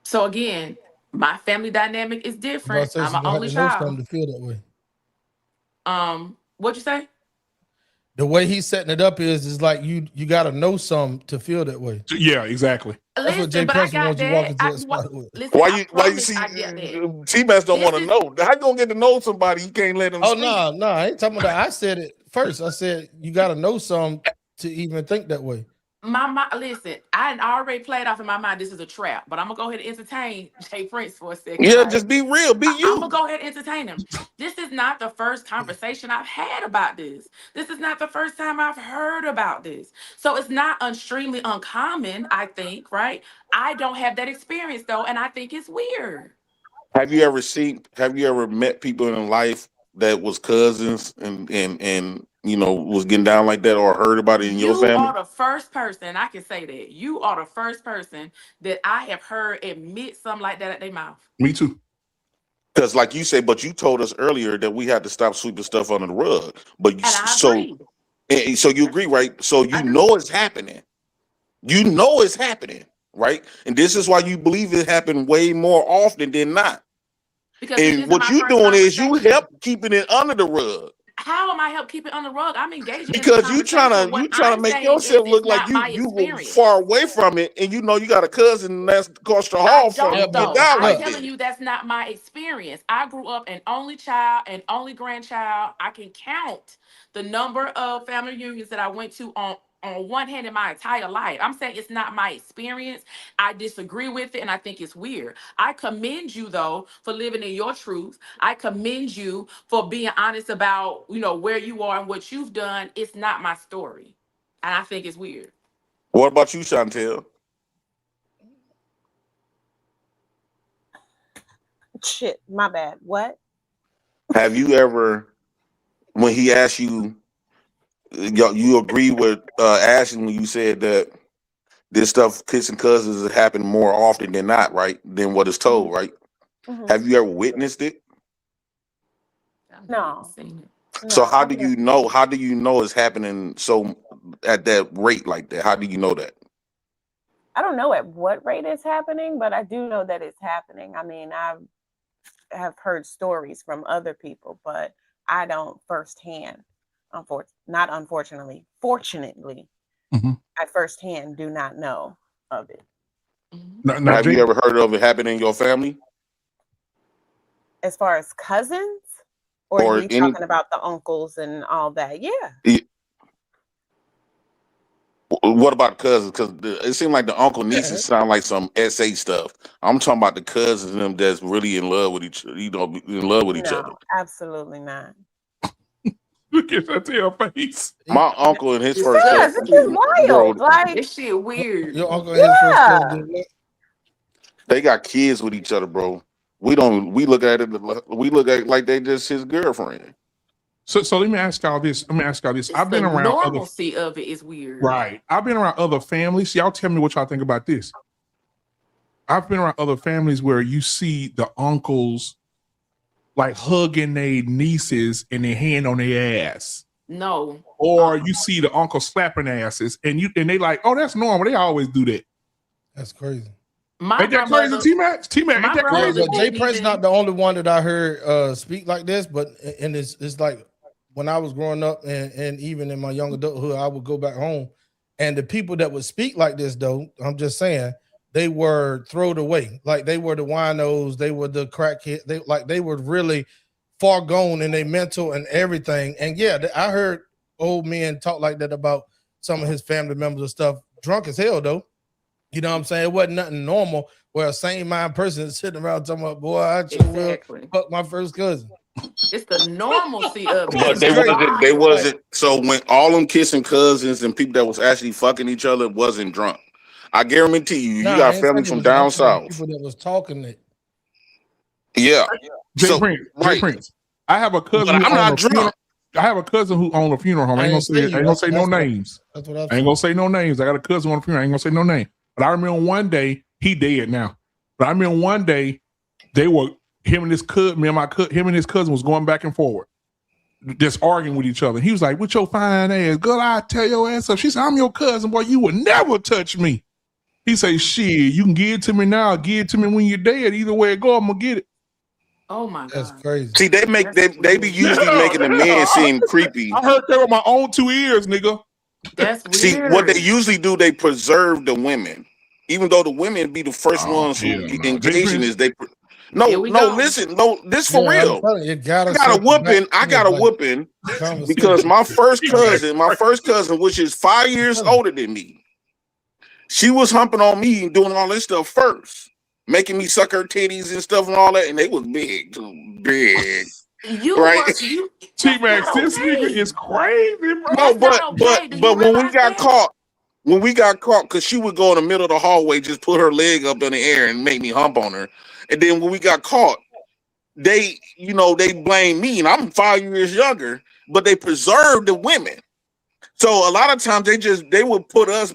So again, my family dynamic is different. I'm an only child. To feel that way. What'd you say? The way he's setting it up is like you got to know some to feel that way. Yeah, exactly. That's what Jay Prince wants you walk into that spot with. Why you see T-Max don't want to know? How you gonna get to know somebody you can't let them speak? No, I ain't talking about that. I said it first. I said you got to know some to even think that way. Listen, I already played off in my mind this is a trap, but I'm gonna go ahead and entertain Jay Prince for a second. Yeah, right? just be real, be you. I'm gonna go ahead and entertain him. This is not the first conversation I've had about this. This is not the first time I've heard about this. So it's not extremely uncommon, I think, right? I don't have that experience though, and I think it's weird. Have you ever met people in life that was cousins and was getting down like that, or heard about it in your family? You are the first person, I can say that. You are the first person that I have heard admit something like that at their mouth. Me too. Because like you say, but you told us earlier that we had to stop sweeping stuff under the rug. But so you agree, right? So you know it's happening. You know it's happening, right? And this is why you believe it happened way more often than not. And what you're doing is you help keeping it under the rug. How am I help keep it on the rug? I'm engaged because you trying to make yourself look like you were far away from it, and you know you got a cousin that's across the hall from you. I'm telling you that's not my experience. I grew up an only child and only grandchild. I can count the number of family reunions that I went to on one hand in my entire life. I'm saying it's not my experience. I disagree with it and I think it's weird. I commend you though for living in your truth. I commend you for being honest about, where you are and what you've done. It's not my story. And I think it's weird. What about you, Chantel? Shit, my bad. What? Have you ever, when he asked you, you agree with Ashley when you said that this stuff, kissing cousins, has happened more often than not, right? Than what is told, right? Mm-hmm. Have you ever witnessed it? No. So how do you know? How do you know it's happening so at that rate like that? How do you know that? I don't know at what rate it's happening, but I do know that it's happening. I mean, I have heard stories from other people, but I don't firsthand. Fortunately, I firsthand do not know of it. Have you ever heard of it happening in your family? As far as cousins, or are you talking about the uncles and all that? Yeah. What about cousins? Because it seemed like the uncle nieces sound like some SA stuff. I'm talking about the cousins and them that's really in love with each other. Absolutely not. Look at that tail face. My uncle and his first cousin. This is wild. Like this shit weird. Your uncle and his first cousin. They got kids with each other, bro. We look at it like they just his girlfriend. So let me ask y'all this. I've been around normalcy of it is weird. Right. I've been around other families. Y'all tell me what y'all think about this. I've been around other families where you see the uncles like hugging their nieces and their hand on their ass. No. Or you see the uncle slapping asses and they like, oh, that's normal. They always do that. That's crazy. Ain't that crazy, Tmax? Tmax, ain't that crazy? Jay Prince not the only one that I heard speak like this, but it's like when I was growing up and even in my young adulthood, I would go back home, and the people that would speak like this, though, I'm just saying, they were thrown away. Like they were the winos, they were the crackheads. They were really far gone in their mental and everything. And yeah, I heard old men talk like that about some of his family members and stuff. Drunk as hell, though. You know what I'm saying? It wasn't nothing normal where a same mind person is sitting around talking about, boy, I just will fuck my first cousin. It's the normalcy of it. But they wasn't. So when all them kissing cousins and people that was actually fucking each other wasn't drunk. I guarantee you, you got family from down south. People that was talking it. Yeah. Jay Prince. I have a cousin. I'm not drunk. I have a cousin who owned a funeral home. I ain't gonna say no names. That's what I ain't gonna say no names. I got a cousin on a funeral. I ain't gonna say no name. But I remember one day, he dead now. But I remember one day, him and his cousin was going back and forward, just arguing with each other. He was like, "With your fine ass, girl, I tell your ass up." She said, "I'm your cousin, boy. You would never touch me." He say, "Shit, you can give it to me now, give it to me when you're dead. Either way it go, I'm gonna get it." Oh my God, that's crazy. See, they be usually making the men seem creepy. I heard that with my own 2 ears, nigga. That's weird. See, what they usually do, they preserve the women, even though the women be the first ones who engage in this. Listen, this for real. I got a whooping because my first cousin, which is 5 years older than me, she was humping on me and doing all this stuff first, making me suck her titties and stuff and all that, and they was big, big. T-Max, this nigga is crazy, bro. No, but when we got caught, because she would go in the middle of the hallway, just put her leg up in the air and make me hump on her. And then when we got caught, they blame me, and I'm 5 years younger, but they preserved the women. So a lot of times they would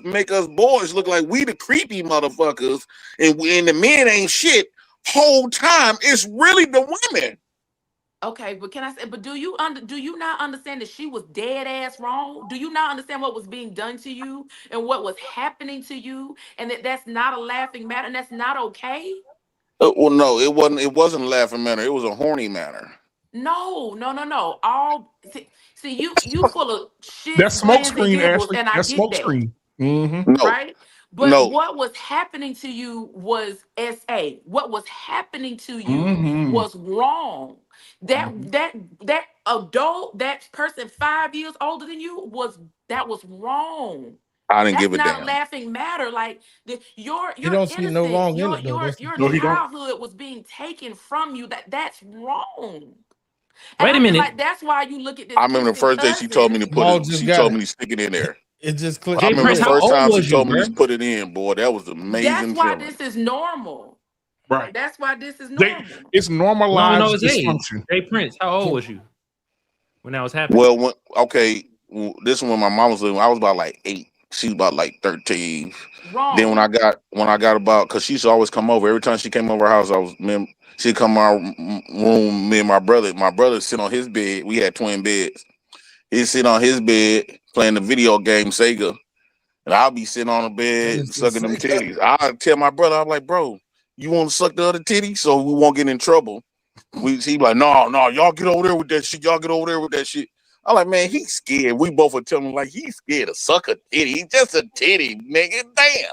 make us boys look like we the creepy motherfuckers, and the men ain't shit. Whole time it's really the women. Okay, but can I say? But do you not understand that she was dead ass wrong? Do you not understand what was being done to you and what was happening to you, and that's not a laughing matter, and that's not okay? Well, no, it wasn't. It wasn't a laughing matter. It was a horny matter. No. See, you full of shit. That's smoke screen, Ashley. That's smoke screen. Mm-hmm. No. Right? But what was happening to you was SA. What was happening to you was wrong. That adult, that person 5 years older than you was wrong. I didn't give a damn. That's not a laughing matter. Like your innocence, no wrong in it, your childhood was being taken from you. That's wrong. Wait a minute. Like that's why you look at this. I remember the first day she told me to put it. She told me to stick it in there. It just clicked. I remember the first time she told me to put it in. Boy, that was amazing. That's why this is normal. Right. That's why this is normal. It's normalized dysfunction. Hey Prince, how old was you when that was happening? Well, this one when my mom was living, I was about like 8. She was about like 13. Wrong. Then when I got about, because she used to always come over. Every time she came over our house, she'd come to our room. Me and my brother sit on his bed. We had twin beds. He'd sit on his bed playing the video game Sega, and I'll be sitting on the bed sucking them titties. I tell my brother, I'm like, bro, you want to suck the other titty so we won't get in trouble? He like, no, y'all get over there with that shit. Y'all get over there with that shit. I'm like, man, he's scared. We both are telling him like he's scared to suck a titty. He's just a titty, nigga. Damn.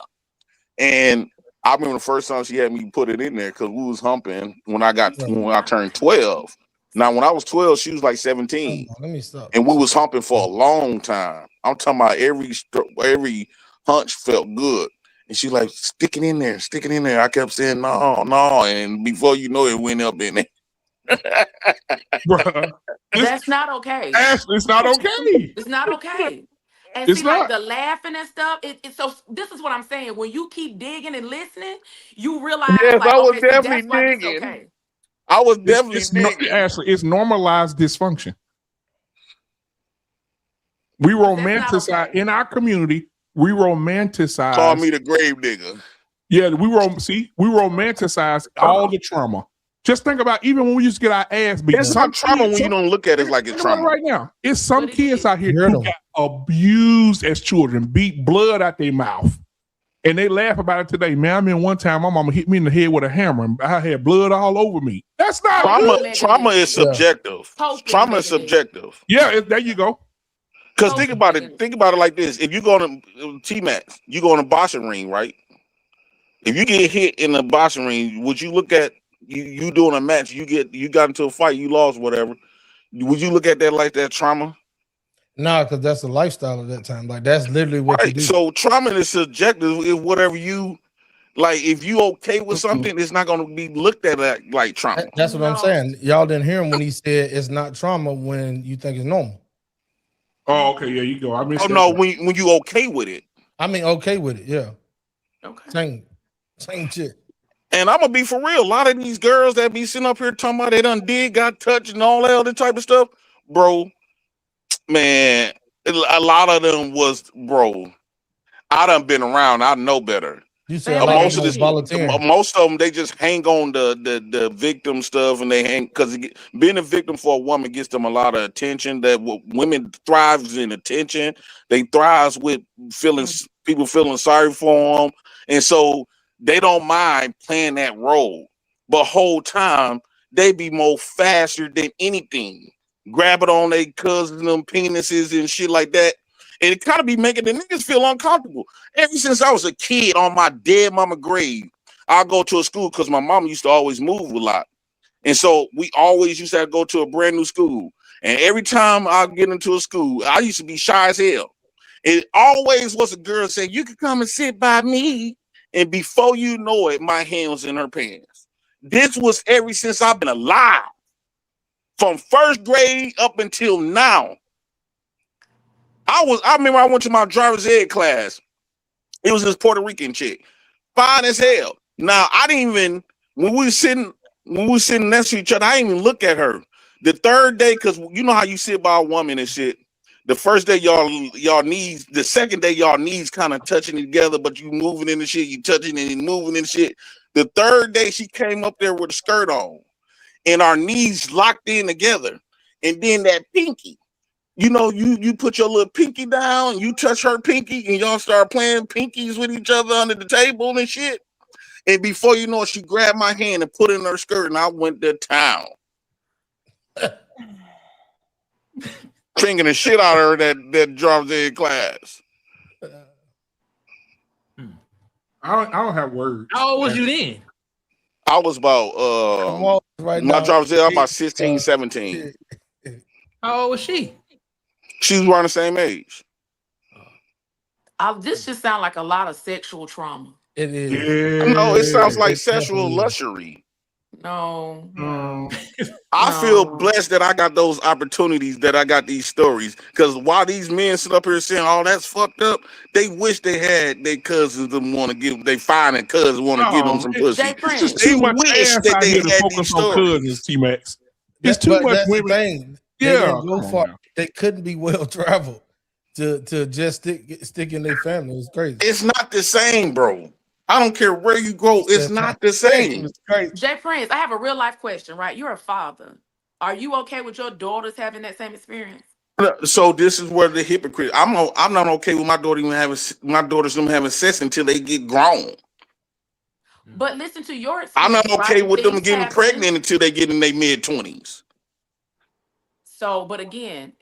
And I remember the first time she had me put it in there because we was humping when I turned 12. Now, when I was 12, she was like 17. Let me stop. And we was humping for a long time. I'm talking about every hunch felt good. And she's like, stick it in there, stick it in there. I kept saying, no. And before you know it, went up in there. Bruh. That's not okay. Ashley, it's not okay. It's not okay. And It's see, like not. the laughing and stuff. So this is what I'm saying. When you keep digging and listening, you realize, Yes, like, I was okay, see, definitely that's why this digging. okay. I was definitely digging. Ashley, it's normalized dysfunction. We romanticize in our community. We romanticize. Call me the grave digger. Yeah, we romanticize all the trauma. Just think about even when we used to get our ass beat. It's not trauma when you don't look at it like it's trauma. Right now, it's some kids out here who got abused as children, beat blood out their mouth, and they laugh about it today. Man, I mean, one time my mama hit me in the head with a hammer, and I had blood all over me. That's not trauma. Trauma is subjective. Trauma is subjective. Yeah, there you go. Because think about it. Think about it like this: if you go to Tmax, you go in a boxing ring, right? If you get hit in a boxing ring, would you look at you doing a match? You got into a fight, you lost, whatever. Would you look at that like that trauma? Nah, because that's the lifestyle at that time. Like that's literally what you do. So trauma is subjective. If whatever you like, if you okay with something, it's not going to be looked at like trauma. That's what I'm saying. Y'all didn't hear him when he said it's not trauma when you think it's normal. Oh, okay, yeah, you go. I missed. Oh no, when you okay with it. I mean, okay with it, yeah. Okay. Same shit. And I'm gonna be for real. A lot of these girls that be sitting up here talking about they done did, got touched, and all that other type of stuff, bro. Man, a lot of them was, bro. I done been around. I know better. You said most of them they just hang on the victim stuff, and they hang because being a victim for a woman gets them a lot of attention. That women thrives in attention. They thrives with people feeling sorry for them, and so they don't mind playing that role. But whole time they be more faster than anything, grabbing on their cousins, them penises and shit like that. And it kind of be making the niggas feel uncomfortable. Ever since I was a kid on my dead mama grave, I'll go to a school because my mom used to always move a lot. And so we always used to go to a brand new school. And every time I get into a school, I used to be shy as hell. It always was a girl saying, you can come and sit by me. And before you know it, my hand was in her pants. This was ever since I've been alive. From first grade up until now. I remember I went to my driver's ed class. It was this Puerto Rican chick. Fine as hell. Now, I didn't even, when we were sitting next to each other, I didn't even look at her. The third day, because you know how you sit by a woman and shit. The first day, y'all knees, the second day, y'all knees kind of touching together, but you moving in the shit, you touching and moving in the shit. The third day, she came up there with a skirt on, and our knees locked in together. And then that pinky. You know, you put your little pinky down, you touch her pinky, and y'all start playing pinkies with each other under the table and shit. And before you know it, she grabbed my hand and put it in her skirt, and I went to town. Fingering the shit out of her that driver's ed class. I don't have words. How old was you then? I was about my driver's ed, I was about 16, 17. How old was she? She was around the same age. This just sounds like a lot of sexual trauma. It is. Yeah. No, it sounds like sexual luxury. No. I feel blessed that I got those opportunities, that I got these stories. Because while these men sit up here saying, "Oh, that's fucked up," they wish they had their cousins that want to give. They find their cousins want to give them some pussy. It's just too much ass out here to focus on cousins, Tmax. It's too much women. Yeah, they couldn't be well traveled to just stick in their family. It's crazy. It's not the same, bro. I don't care where you go. It's not the same. Jay Prince, I have a real life question, right? You're a father. Are you okay with your daughters having that same experience? So this is where the hypocrite. I'm not okay with my daughters having sex until they get grown. But listen to your experience. I'm not okay with them getting happen. pregnant until they get in their mid-20s. So, but again,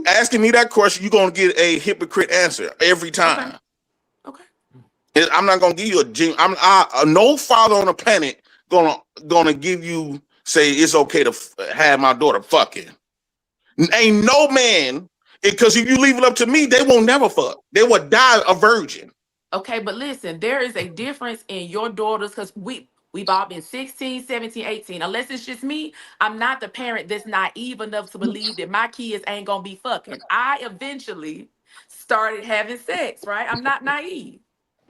asking me that question, you're gonna get a hypocrite answer every time. Okay. I'm not gonna give you a gene. No father on the planet gonna give you say it's okay to have my daughter fucking. Ain't no man, because if you leave it up to me, they won't never fuck. They will die a virgin. Okay, but listen, there is a difference in your daughters because we've all been 16, 17, 18. Unless it's just me, I'm not the parent that's naive enough to believe that my kids ain't gonna be fucking. I eventually started having sex, right? I'm not naive,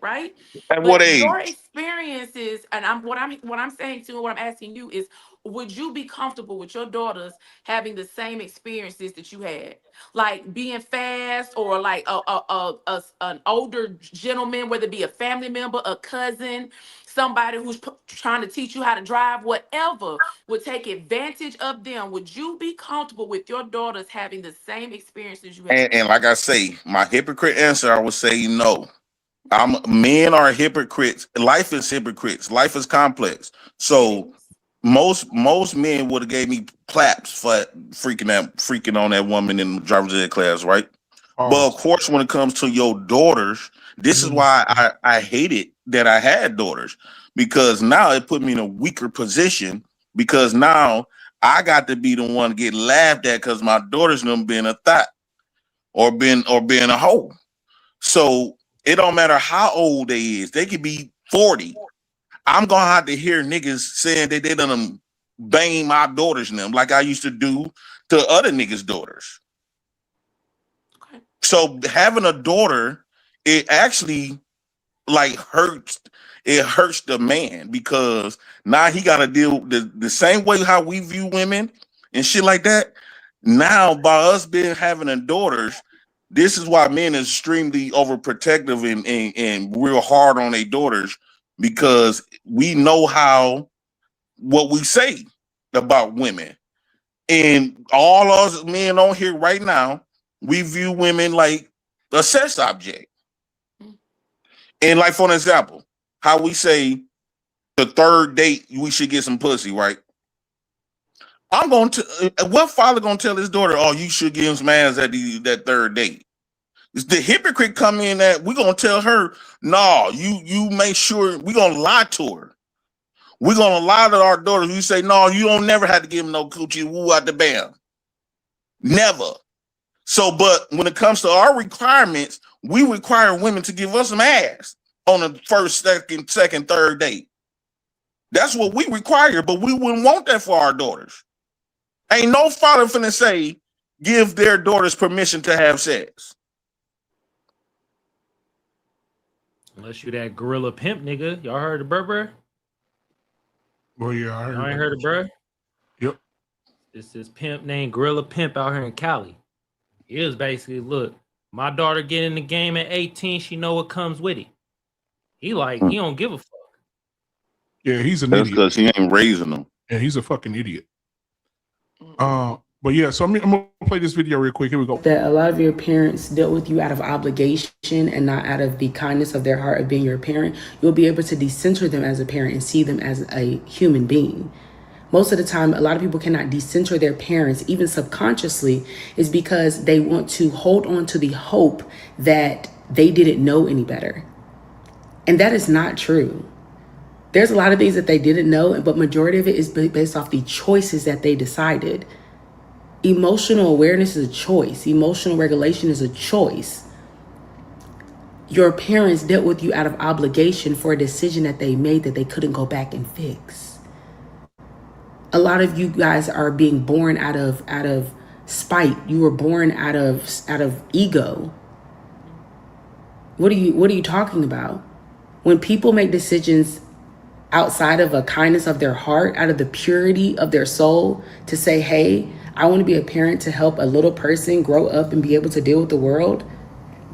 right? At what But your age? experiences, and what I'm saying to you, what I'm asking you is, would you be comfortable with your daughters having the same experiences that you had, like being fast, or like an older gentleman, whether it be a family member, a cousin, somebody who's trying to teach you how to drive, whatever would take advantage of them? Would you be comfortable with your daughters having the same experiences you had? And like I say, my hypocrite answer, I would say no. Men are hypocrites. Life is hypocrites. Life is complex. So most men would have gave me claps for freaking on that woman in driver's ed class, right? But of course, when it comes to your daughters, this is why I hated that I had daughters, because now it put me in a weaker position, because now I got to be the one to get laughed at because my daughter's gonna be a thot or being a hoe. So it don't matter how old they is. They could be 40. I'm gonna have to hear niggas saying that they done bang my daughters and them like I used to do to other niggas' daughters. Okay. So having a daughter, it actually like hurts. It hurts the man, because now he got to deal the same way how we view women and shit like that. Now by us having a daughters, this is why men is extremely overprotective and real hard on their daughters, because we know what we say about women. And all us men on here right now, we view women like a sex object. And like, for an example, how we say the third date, we should get some pussy, right? I'm going to, what father going to tell his daughter, oh, you should give him some ass at that third date? It's the hypocrite come in that we're going to tell her, no, you make sure, we're going to lie to her. We're going to lie to our daughters. We say, no, you don't never have to give him no coochie woo out the bam. Never. So, but when it comes to our requirements, we require women to give us some ass on the first, second, third date. That's what we require, but we wouldn't want that for our daughters. Ain't no father finna say, give their daughters permission to have sex. Unless you that gorilla pimp nigga. Y'all heard of Burr? Well, yeah, I heard. Y'all ain't heard of Burr? Yep. It's this pimp named Gorilla Pimp out here in Cali. It was basically, look, my daughter get in the game at 18, she know what comes with it. He don't give a fuck. Yeah, he's an That's idiot. because he ain't raising them. Yeah, he's a fucking idiot. But yeah, so I'm gonna play this video real quick. Here we go. That a lot of your parents dealt with you out of obligation and not out of the kindness of their heart of being your parent. You'll be able to decenter them as a parent and see them as a human being. Most of the time, a lot of people cannot decenter their parents, even subconsciously, is because they want to hold on to the hope that they didn't know any better. And that is not true. There's a lot of things that they didn't know, but majority of it is based off the choices that they decided. Emotional awareness is a choice. Emotional regulation is a choice. Your parents dealt with you out of obligation for a decision that they made that they couldn't go back and fix. A lot of you guys are being born out of spite. You were born out of ego. What are you talking about? When people make decisions outside of a kindness of their heart, out of the purity of their soul, to say, hey, I want to be a parent to help a little person grow up and be able to deal with the world,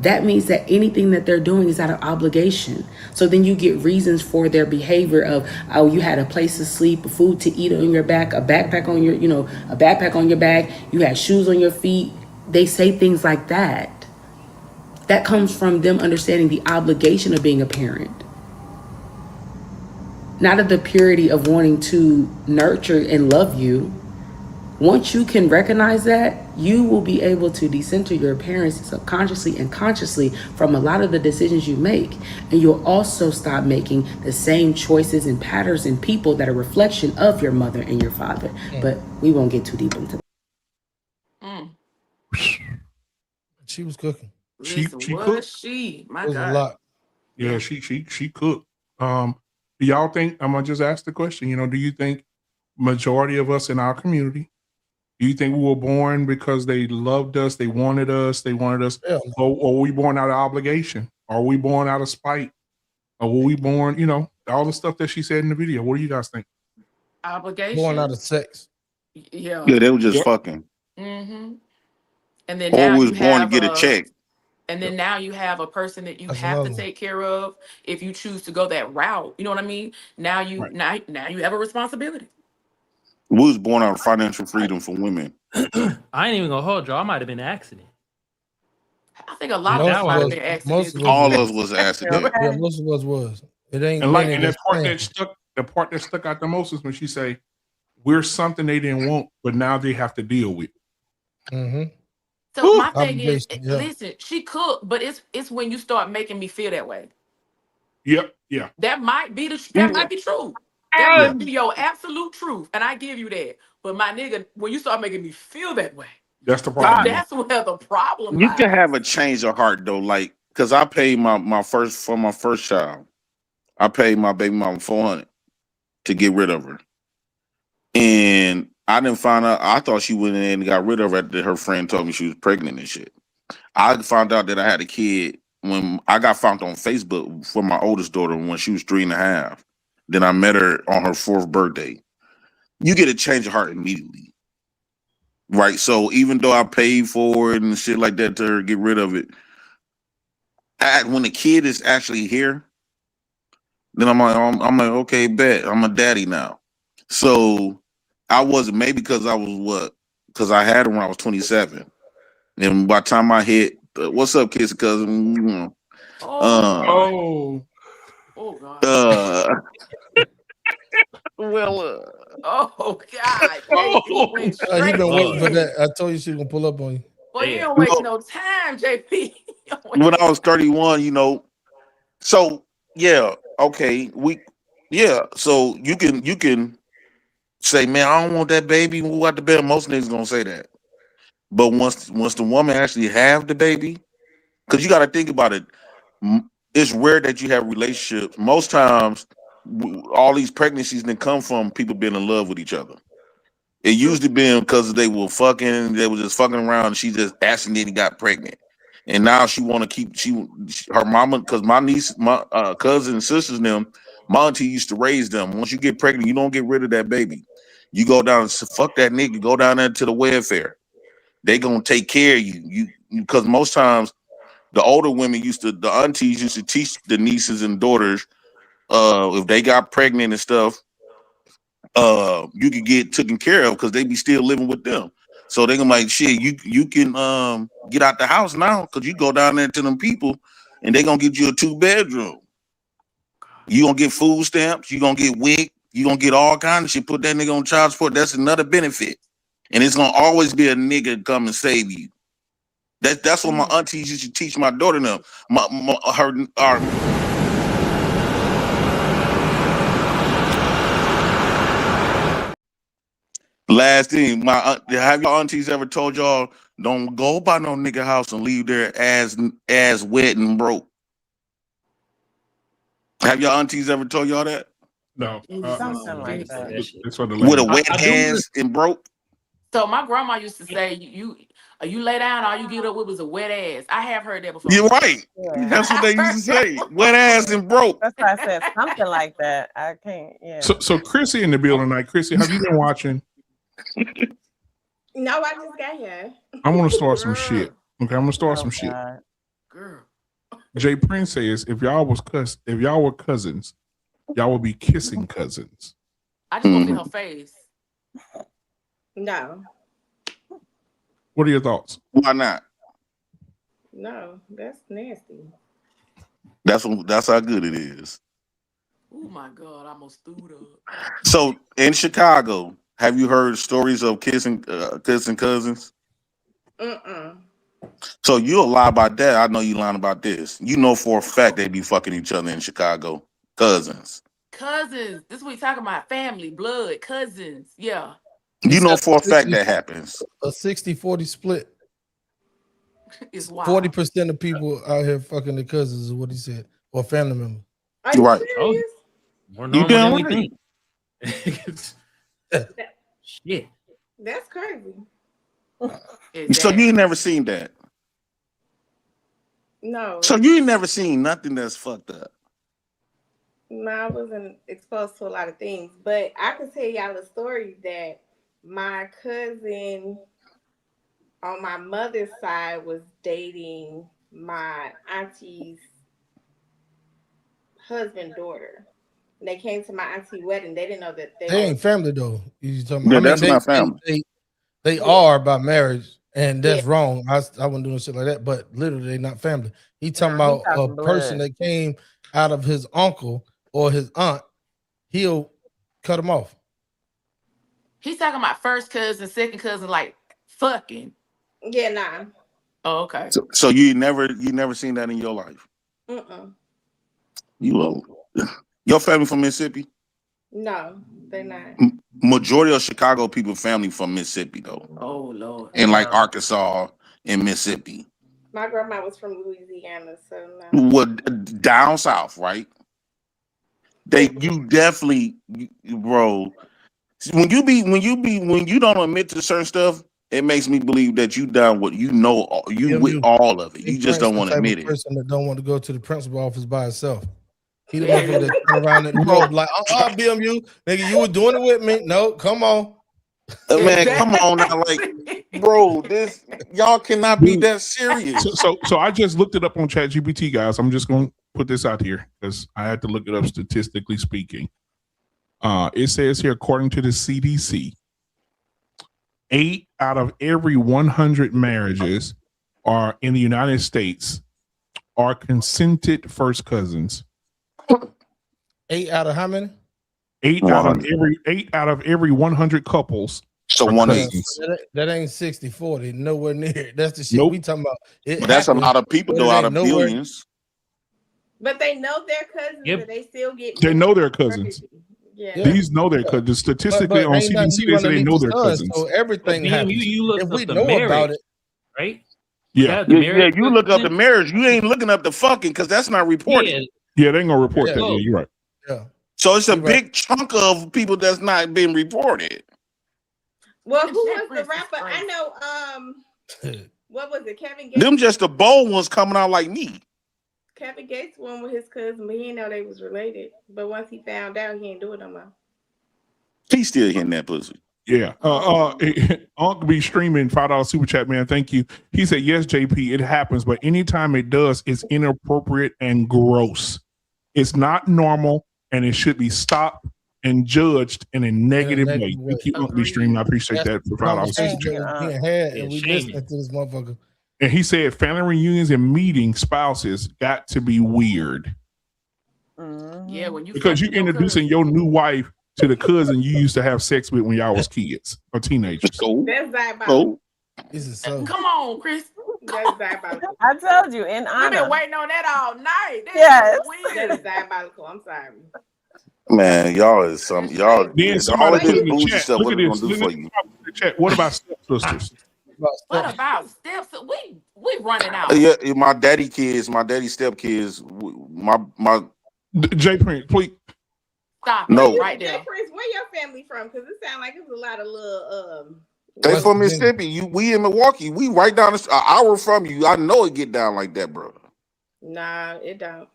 that means that anything that they're doing is out of obligation. So then you get reasons for their behavior of, oh, you had a place to sleep, food to eat on your back, a backpack on your, a backpack on your back, you had shoes on your feet. They say things like that. That comes from them understanding the obligation of being a parent. Not of the purity of wanting to nurture and love you. Once you can recognize that, you will be able to decenter your parents subconsciously and consciously from a lot of the decisions you make. And you'll also stop making the same choices and patterns in people that are a reflection of your mother and your father. But we won't get too deep into that. She was cooking. She Was cooked. she? My It was God. a lot. Yeah, she cooked. Do y'all think, I'm gonna just ask the question, do you think majority of us in our community, do you think we were born because they loved us, they wanted us, Yeah. or were we born out of obligation? Are we born out of spite? Or were we born, all the stuff that she said in the video? What do you guys think? Obligation. Born out of sex. Yeah. Yeah, they were just fucking. Mm-hmm. And then Or now was you born to have get a check. and then now you have a person that you That's have to another one. take care of if you choose to go that route. You know what I mean? Now you now you have a responsibility. We was born out of financial freedom for women. I ain't even gonna hold you. I might have been an accident. I think a lot Most of us of might have us- been accidents. most of us All was. of us was an accident. Yeah, most of us was. It ain't And many and that's the part that stuck out the most is when she say, we're something they didn't want, but now they have to deal with. Mm-hmm. So my thing is, Yeah. listen, she cooked, but it's when you start making me feel that way. Yep, yeah. That might be might be true. That might be your absolute truth, and I give you that. But my nigga, when you start making me feel that way, that's the problem. that's where the problem You lies. can have a change of heart though, like because I paid my first child. I paid my baby mama $400 to get rid of her, and I didn't find out. I thought she went in and got rid of her after her friend told me she was pregnant and shit. I found out that I had a kid when I got found on Facebook for my oldest daughter when she was 3.5. Then I met her on her 4th birthday. You get a change of heart immediately, right? So even though I paid for it and shit like that to her get rid of it, when the kid is actually here, then I'm like, okay, bet I'm a daddy now. So I wasn't, maybe because I was because I had her when I was 27, and by the time I hit, what's up, kids, cousin? Oh God. Well, oh God. JP went He straight been waiting for in. that. I told you she was gonna pull up on you. Well, you don't waste no time, JP. when I was 31, so yeah, okay, so you can say, man, I don't want that baby. Who out the bed? Most niggas gonna say that. But once the woman actually have the baby, because you got to think about it, it's rare that you have relationships. Most times, all these pregnancies that come from people being in love with each other. It usually been because they were just fucking around, and she just accidentally got pregnant. And now she want to keep her mama, because my niece, my cousin and sisters, my auntie used to raise them. Once you get pregnant, you don't get rid of that baby. You go down and fuck that nigga. Go down there to the welfare. They gonna take care of you. Because most times the older women the aunties used to teach the nieces and daughters, if they got pregnant and stuff, you could get taken care of because they be still living with them. So they gonna like, shit, you can get out the house now because you go down there to them people and they gonna get you a 2-bedroom. You gonna get food stamps, you gonna get WIC, you gonna get all kinds of shit. Put that nigga on child support. That's another benefit. And it's gonna always be a nigga come and save you. That's what my aunties used to teach my daughter now. Our last thing, have your aunties ever told y'all don't go by no nigga house and leave their ass wet and broke? Have your aunties ever told y'all that? No. Something like that. It's for the With a ladies. wet ass and broke? So my grandma used to say, you lay down, all you get up with was a wet ass. I have heard that before. You're right. Yeah. That's what they used to say. Wet ass and broke. That's why I said something like that. I can't. Yeah. So Chrissy in the building tonight. Chrissy, have you been watching? No, I just got here. I'm gonna start some shit. Okay, I'm gonna start some shit. Girl. Jay Prince says if y'all were cousins, y'all would be kissing cousins. I just want to see her face. No. What are your thoughts? Why not? No, that's nasty. That's how good it is. Oh my God, I almost threw it up. So in Chicago, have you heard stories of kissing cousins? So you'll lie about that. I know you lying about this. You know for a fact they be fucking each other in Chicago. Cousins. Cousins. This is what we talking about. Family, blood, cousins. Yeah. You know for a fact that happens. A 60-40 split. It's wild. 40% of people out here fucking their cousins is what he said, or family member. Are you Right. serious? More normal than we think. Shit. That's crazy. So you ain't never seen that. No. So you ain't never seen nothing that's fucked up. No, I wasn't exposed to a lot of things, but I can tell y'all a story that my cousin on my mother's side was dating my auntie's husband daughter. And they came to my auntie wedding. They didn't know that They ain't family though. You talking about? Yeah, that's not family. They are by marriage, and that's wrong. I wouldn't do no shit like that. But literally, they not family. He talking about a person that came out of his uncle or his aunt. He'll cut him off. He's talking about first cousin, second cousin, like fucking. Yeah, nah. Oh, okay. So you never seen that in your life. Your family from Mississippi? No, they're not. Majority of Chicago people family from Mississippi though. Oh Lord. And like Arkansas and Mississippi. My grandma was from Louisiana, so no. Well, down south, right? You definitely, bro. When you don't admit to certain stuff, it makes me believe that you done what you know. You with all of it. You just don't want to admit it. Person that don't want to go to the principal office by himself. He the motherfucker that turn around in the road like, BMU, nigga, you were doing it with me. No, come on. Man, come on now, like, bro, this y'all cannot be that serious. So I just looked it up on ChatGPT, guys. I'm just going to put this out here because I had to look it up statistically speaking. It says here, according to the CDC, 8 out of every 100 marriages are in the United States are consented first cousins. 8 out of how many? 8 out of every 100 couples. So 1/8. That ain't 60-40. Nowhere near. That's the shit we talking about. But that's a lot of people though, out of billions. But they know their cousins, but they still get. They know their cousins. Yeah. These know their cousins. Statistically on CDC, they know their cousins. So everything happens. You look if up we the know marriage, about it, right? Yeah. You look up the marriage. You ain't looking up the fucking because that's not reported. Yeah, they ain't gonna report that. Yeah, you're right. Yeah. So it's a big chunk of people that's not been reported. Well, who was the rapper? I know. What was it? Kevin Gates. Them just the bold ones coming out like me. Kevin Gates won with his cousin, but he didn't know they was related. But once he found out, he ain't do it no more. He's still hitting that pussy. Yeah. Uncle be streaming $5 super chat, man. Thank you. He said, yes, JP, it happens, but anytime it does, it's inappropriate and gross. It's not normal, and it should be stopped and judged in a negative way. Thank you, Uncle be streaming. I appreciate that for $5 super chat. And we listening to this motherfucker. And he said, family reunions and meeting spouses got to be weird. Yeah, when you because you're introducing your new wife to the cousin you used to have sex with when y'all was kids or teenagers. That's diabolical. This is so. Come on, Chris. That's diabolical. I told you, in I've been honor. waiting on that all night. Yes. That is diabolical. I'm sorry. Man, y'all is some y'all. Then All somebody of this put in the bougie chat. stuff. Look What at are we this. gonna do Look for you? at the chat. What about stepsisters? What about steps? We running out. Yeah, my daddy kids, my daddy step kids, my J Print, please. Stop. No. Right there. Hey, Chris, where your family from? Because it sounds like it's a lot of little They from Mississippi. We in Milwaukee. We right down an hour from you. I know it get down like that, bro. Nah, it don't.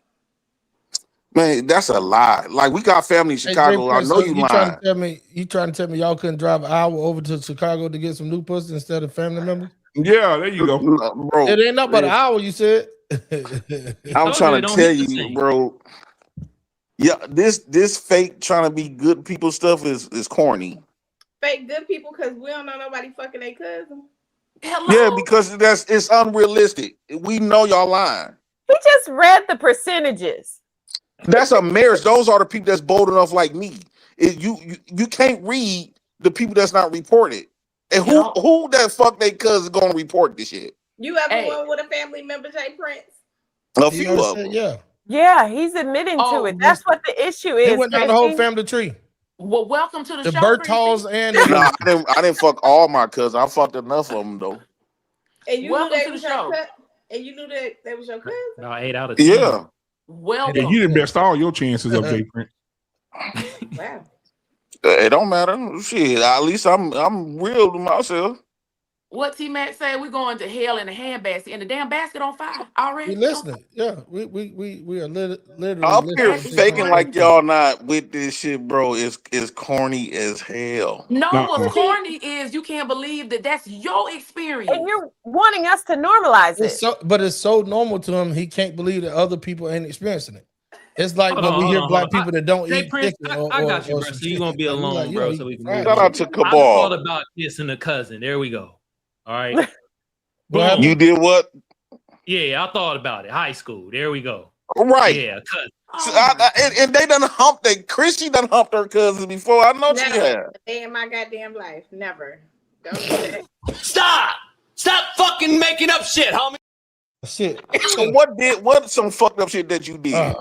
Man, that's a lie. Like we got family in Chicago. Hey, I know you lying. You trying to tell me y'all couldn't drive an hour over to Chicago to get some new pussy instead of family members? Yeah, there you go, bro. It ain't not but an hour. You said. I'm trying to tell you, bro. Yeah, this fake trying to be good people stuff is corny. Fake good people because we don't know nobody fucking their cousin. Hello? Yeah, because it's unrealistic. We know y'all lying. He just read the percentages. That's a marriage. Those are the people that's bold enough like me. You can't read the people that's not reported. And who that fuck they cousin gonna report this shit? You ever went with a family member, Jay Prince? A few of them. Yeah. Yeah, he's admitting to it. That's what the issue is. They went down the whole family tree. Well, welcome to the show, Bertals and I didn't fuck all my cousins. I fucked enough of them though. And you welcome knew to they the was your show. and you knew that they was your cousin. About 8 out of 10. Yeah. Welcome. Yeah, you done messed all your chances up, Jay Prince. Wow. It don't matter. Shit. At least I'm real to myself. What Tmax said, we're going to hell in a handbasket, and the damn basket on fire already. We listening. Yeah, we are literally Up here listening. faking like y'all not with this shit, bro. Is corny as hell. No, what's corny is you can't believe that that's your experience. And you're wanting us to normalize it. But it's so normal to him, he can't believe that other people ain't experiencing it. It's like when we hear black people that don't eat Prince, chicken. I got you, bro. So you're gonna be alone, bro. So we can Shout out to Cabal. I thought about kissing a cousin. There we go. All right. Boom. You did what? Yeah, I thought about it. High school. There we go. Right. Yeah, cousin. So and they done humped Chrissy done humped her cousins before. I know she had. In my goddamn life. Never. Don't do that. Stop fucking making up shit, homie. Shit. So what some fucked up shit that you did?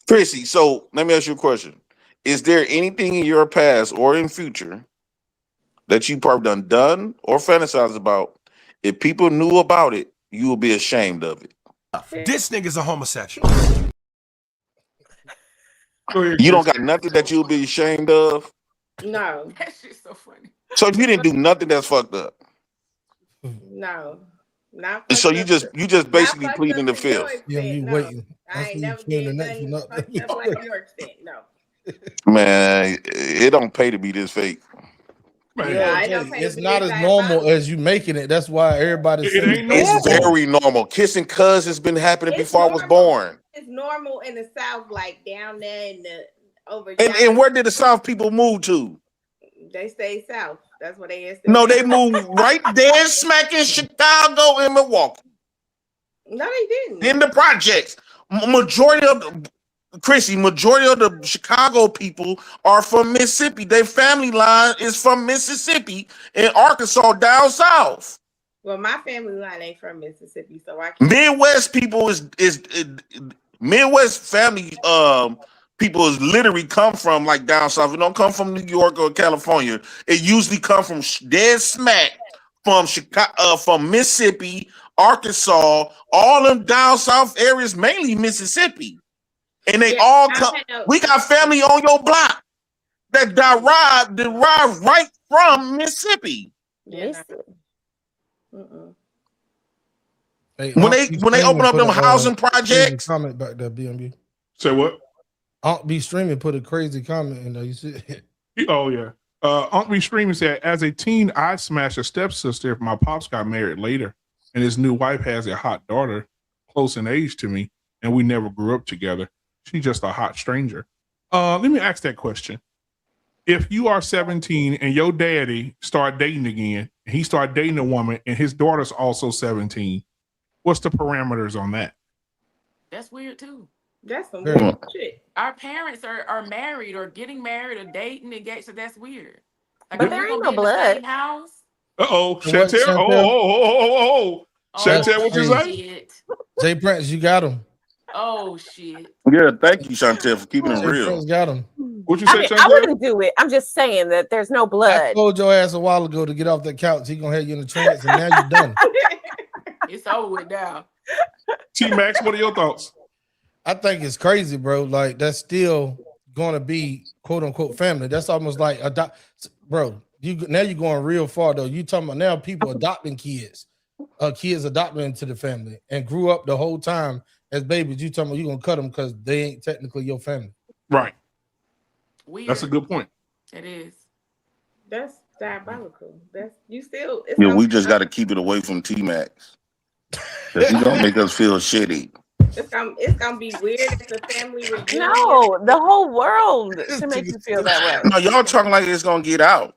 Chrissy, so let me ask you a question. Is there anything in your past or in future that you probably done or fantasized about? If people knew about it, you will be ashamed of it. This nigga's a homosexual. You don't got nothing that you'll be ashamed of? No. That shit's so funny. So if you didn't do nothing that's fucked up. No. Not So you just basically pleading the fifth. Yeah, you waiting. I ain't never did nothing fucked up like your extent. No. Man, it don't pay to be this fake. Yeah, it's not as normal as you making it. That's why everybody's saying It's very normal. Kissing cousins been happening before I was born. It's normal in the South, like down there in the over. And where did the South people move to? They stay South. That's what they is. No, they moved right there, smack in Chicago and Milwaukee. No, they didn't. In the projects, majority of the Chicago people are from Mississippi. Their family line is from Mississippi and Arkansas down south. Well, my family line ain't from Mississippi, so I can't. Midwest people is Midwest family people is literally come from like down south. It don't come from New York or California. It usually come from dead smack from Chicago, from Mississippi, Arkansas, all them down south areas, mainly Mississippi. And they all come. We got family on your block that derive right from Mississippi. Yes. Hey, When they open up them housing projects. Comment back there, BMB. Say what? Aunt B Streaming put a crazy comment in there. You see it? Oh yeah. Aunt B Streaming said, as a teen, I smashed a stepsister if my pops got married later, and his new wife has a hot daughter close in age to me, and we never grew up together. She's just a hot stranger. Let me ask that question. If you are 17 and your daddy start dating again, and he start dating a woman, and his daughter's also 17, what's the parameters on that? That's weird too. That's some weird shit. Our parents are married or getting married or dating, engaged, so that's weird. Like, But there ain't no blood. House. Chantel. Oh. Chantel, what you say? Jay Prince, you got him. Oh shit. Yeah, thank you, Chantel, for keeping it real. Prince got him. What you say, Chantel? I wouldn't do it. I'm just saying that there's no blood. I told your ass a while ago to get off that couch. He gonna have you in the trance, and now you're done. It's over with now. T-Max, what are your thoughts? I think it's crazy, bro. Like, that's still gonna be quote unquote family. That's almost like bro. Now you're going real far though. You talking about now people adopting kids, kids adopting into the family and grew up the whole time as babies. You talking about you gonna cut them because they ain't technically your family, right? Weird. That's a good point. It is. That's diabolical. That's you still. Yeah, we just got to keep it away from Tmax. He's gonna make us feel shitty. It's gonna be weird if the family reunion. No, the whole world to make you feel that way. No, y'all talking like it's gonna get out.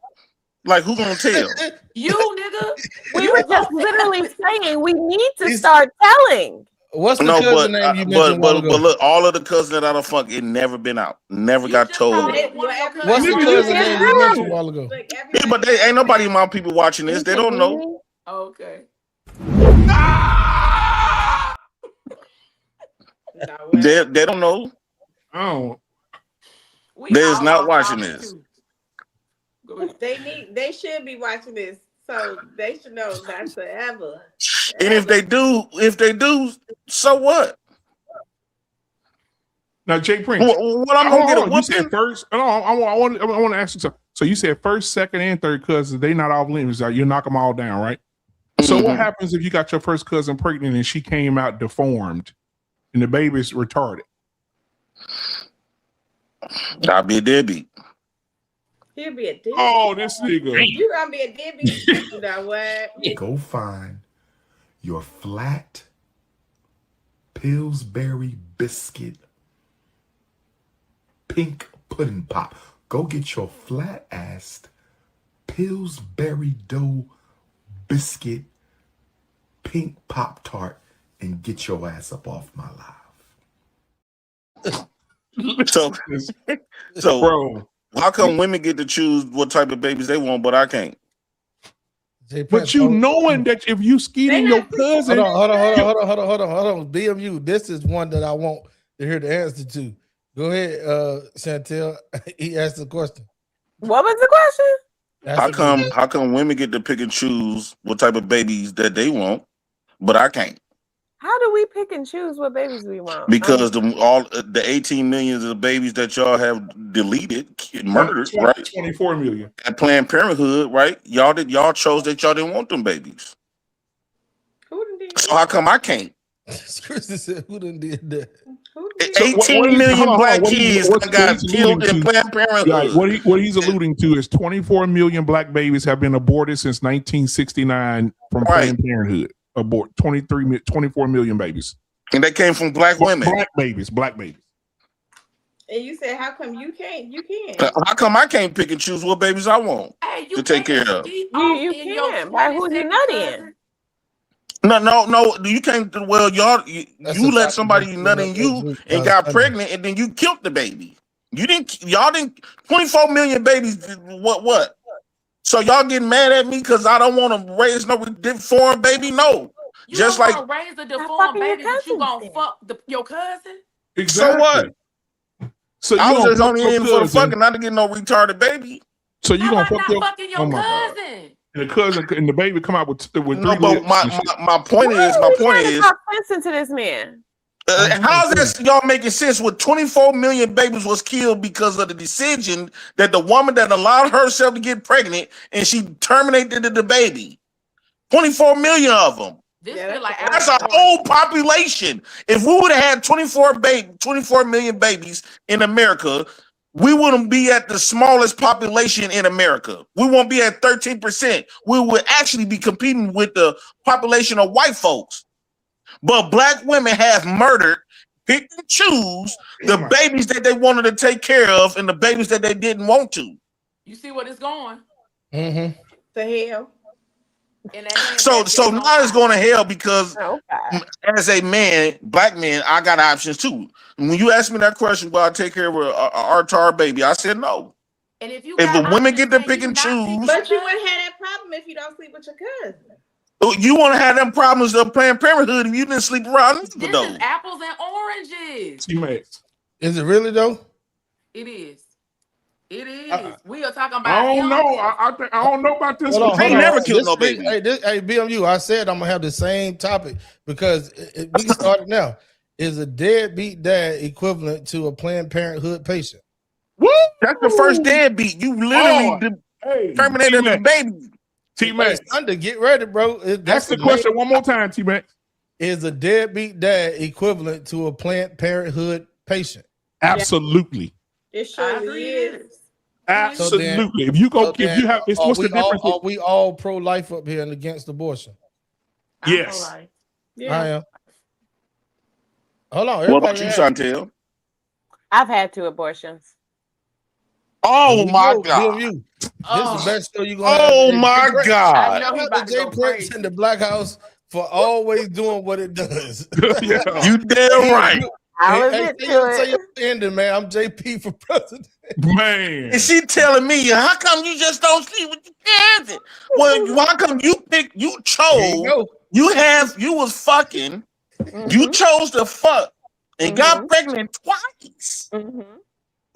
Like who gonna tell? You nigga. We were just literally saying we need to start telling. What's the cousin name you mentioned a while ago? But look, all of the cousins that I done fucked, it never been out. Never got told. What's the cousin name you mentioned a while ago? Yeah, but they ain't nobody of my people watching this. They don't know. Okay. They don't know. Oh. They's not watching this. They should be watching this, so they should know not to ever. And if they do, so what? Now, Jay Prince, what I'm gonna get a whooping? You said first. No, I want to ask you something. So you said first, second, and third cousins. They not off limits. You knock them all down, right? So what happens if you got your first cousin pregnant and she came out deformed, and the baby's retarded? I'll be a deadbeat. He'll be a deadbeat. Oh, this nigga. You gonna be a deadbeat? You know what? Go find your flat Pillsbury biscuit pink pudding pop. Go get your flat-assed Pillsbury dough biscuit pink Pop-Tart and get your ass up off my live. So bro, how come women get to choose what type of babies they want, but I can't? But you knowing that if you skeeting your cousin, hold on. BMU, this is one that I want to hear the answer to. Go ahead, Chantel. He asked the question. What was the question? How come women get to pick and choose what type of babies that they want, but I can't? How do we pick and choose what babies we want? Because the 18 millions of babies that y'all have deleted, murdered, right? 24 million. At Planned Parenthood, right? Y'all chose that y'all didn't want them babies. So how come I can't? Chris said, "Who done did that?" 18 million black kids got killed in Planned Parenthood. Like, what he's alluding to is 24 million black babies have been aborted since 1969 from Planned Parenthood. Abort 24 million babies. And they came from black women. Black babies. And you said, how come you can't? You can. How come I can't pick and choose what babies I want to take care of? You can. Why who's you nut in? No. You can't. Well, you let somebody nut in you and got pregnant, and then you killed the baby. Y'all didn't. 24 million babies. What? So y'all getting mad at me because I don't want to raise no deformed baby? No. You just don't like raise a deformed baby, but you gonna fuck your cousin? Exactly. So what? So I was just only in for the fucking, not to get no retarded baby. So you gonna fuck fucking your cousin? And the cousin and the baby come out with no, but my point is talk sense into this man. How's this y'all making sense with 24 million babies was killed because of the decision that the woman that allowed herself to get pregnant and she terminated the baby? 24 million of them. That's a whole population. If we would have had 24 million babies in America, we wouldn't be at the smallest population in America. We won't be at 13%. We would actually be competing with the population of white folks. But black women have murdered, picked and choose the babies that they wanted to take care of and the babies that they didn't want to. You see what it's going? The hell. So now it's going to hell because as a man, black man, I got options too. When you asked me that question, will I take care of a RTAR baby? I said no. And if the women get to pick and choose, but you wouldn't have that problem if you don't sleep with your cousin. You want to have them problems of Planned Parenthood if you didn't sleep around This is apples and oranges. Tmax. Is it really though? It is. It is. We are talking about. I don't know. I don't know about this. They never killed no baby. Hey, BMU. I said I'm gonna have the same topic because we can start it now. Is a deadbeat dad equivalent to a Planned Parenthood patient? What? That's the first deadbeat. You literally terminated the baby. T-Max. Under, get ready, bro. That's the question one more time, T-Max. Is a deadbeat dad equivalent to a Planned Parenthood patient? Absolutely. It surely is. Absolutely. If you go, if you have, what's the difference? Are we all pro-life up here and against abortion? Yes. I am. Hold on. What about you, Chantel? I've had 2 abortions. Oh my God! This is the best show you gonna have. Oh my God! The Jay Prince in the Black House for always doing what it does. Yeah. You damn right. I'll admit to say it. your ending, man. I'm JP for president. Man. And she telling me, how come you just don't sleep with your kids? Well, how come you chose, you was fucking, you chose to fuck and got pregnant twice. And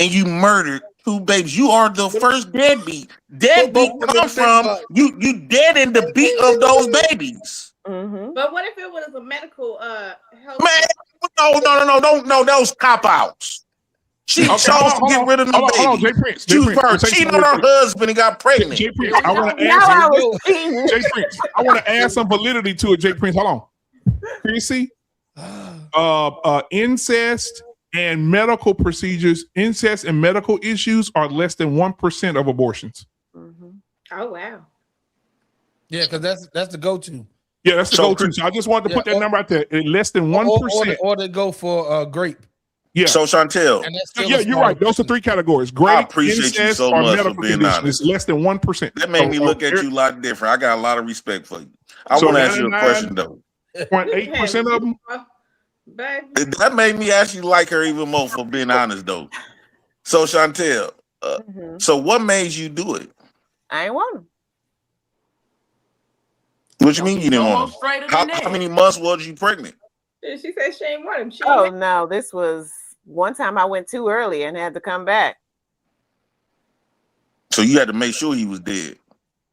you murdered 2 babies. You are the first deadbeat. Deadbeat come from you dead in the beat of those babies. But what if it was a medical health? Man, no, those cop outs. She chose to get rid of the baby. Hold on, Jay Prince. She was cheating on her husband and got pregnant. Jay Prince, I want to add Jay Prince, I want to add some validity to it. Jay Prince, hold on. Chrissy, incest and medical procedures, incest and medical issues are less than 1% of abortions. Oh wow. Yeah, because that's the go-to. Yeah, that's the go-to. So I just wanted to put that number out there. Less than 1%. Or they go for grape. Yeah. So Chantel. Yeah, you're right. Those are 3 categories. Grape, I appreciate you so much for being honest. It's less than 1%. That made me look at you a lot different. I got a lot of respect for you. I want to ask you a question though. 0.8% of them. That made me actually like her even more for being honest though. So Chantel, so what made you do it? I ain't want him. What you mean you didn't want him? How many months was you pregnant? She said she ain't want him. Oh no, this was one time I went too early and had to come back. So you had to make sure he was dead.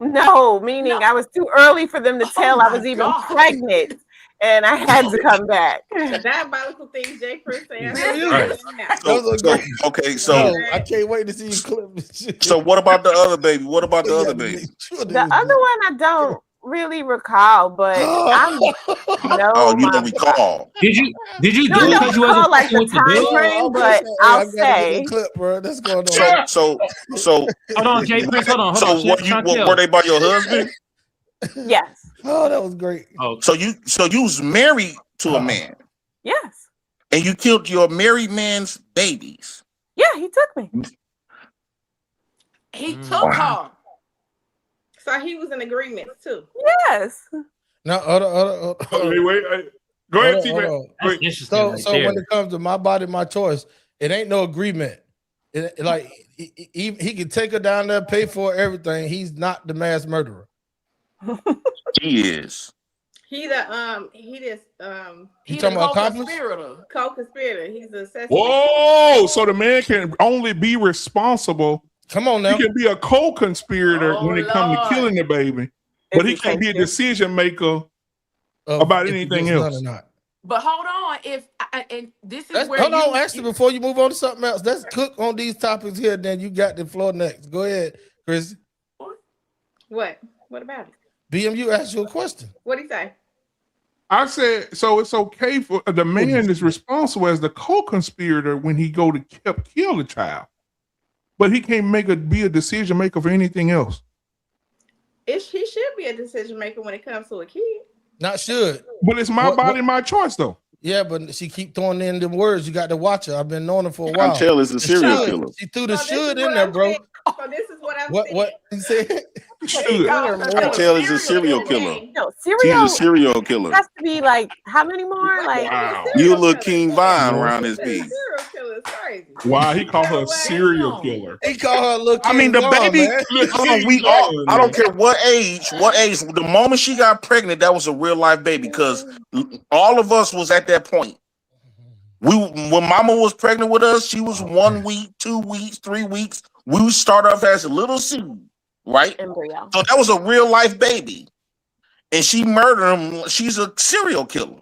No, meaning I was too early for them to tell I was even pregnant, and I had to come back. The diabolical things Jay Prince saying. Okay, so I can't wait to see you clip. So what about the other baby? What about the other baby? The other one I don't really recall, but I'm you don't recall. Did you do it don't because you wasn't like the with the time bill? frame, but I'll say clip, bro. That's going on. So hold on, Jay Prince, hold on. So were they by your husband? Yes. Oh, that was great. Oh. So you was married to a man. Yes. And you killed your married man's babies. Yeah, he took me. He took her. So he was in agreement too. Yes. No, hold on. Wait. Go ahead, T-Man. So when it comes to my body, my choice, it ain't no agreement. He can take her down there, pay for everything. He's not the mass murderer. He is. He the co-conspirator. He's the assassin. Whoa! So the man can only be responsible. Come on now. He can be a co-conspirator when it comes to killing the baby, but he can't be a decision maker about anything else. But hold on, and this is where hold on, actually, before you move on to something else, let's cook on these topics here. Then you got the floor next. Go ahead, Chris. What? What about it? BMU asked you a question. What'd he say? I said, so it's okay for the man is responsible as the co-conspirator when he go to kill the child, but he can't be a decision maker for anything else. He should be a decision maker when it comes to a kid. Not should, but it's my body, my choice, though. Yeah, but she keep throwing in the words. You got to watch her. I've been knowing her for a while. Chantel is a serial killer. She threw the should in there, bro. So this is what I'm saying. What he said? Chantel is a serial killer. No, She's a serial killer. Has to be like how many more? Like You look King Vine around this piece. Serial killer is crazy. Why he called her a serial killer? He called her a little. I mean, the baby. I don't care what age. The moment she got pregnant, that was a real life baby because all of us was at that point. When Mama was pregnant with us, she was 1 week, 2 weeks, 3 weeks. We would start off as a little seed, right? Embryo. So that was a real life baby, and she murdered him. She's a serial killer.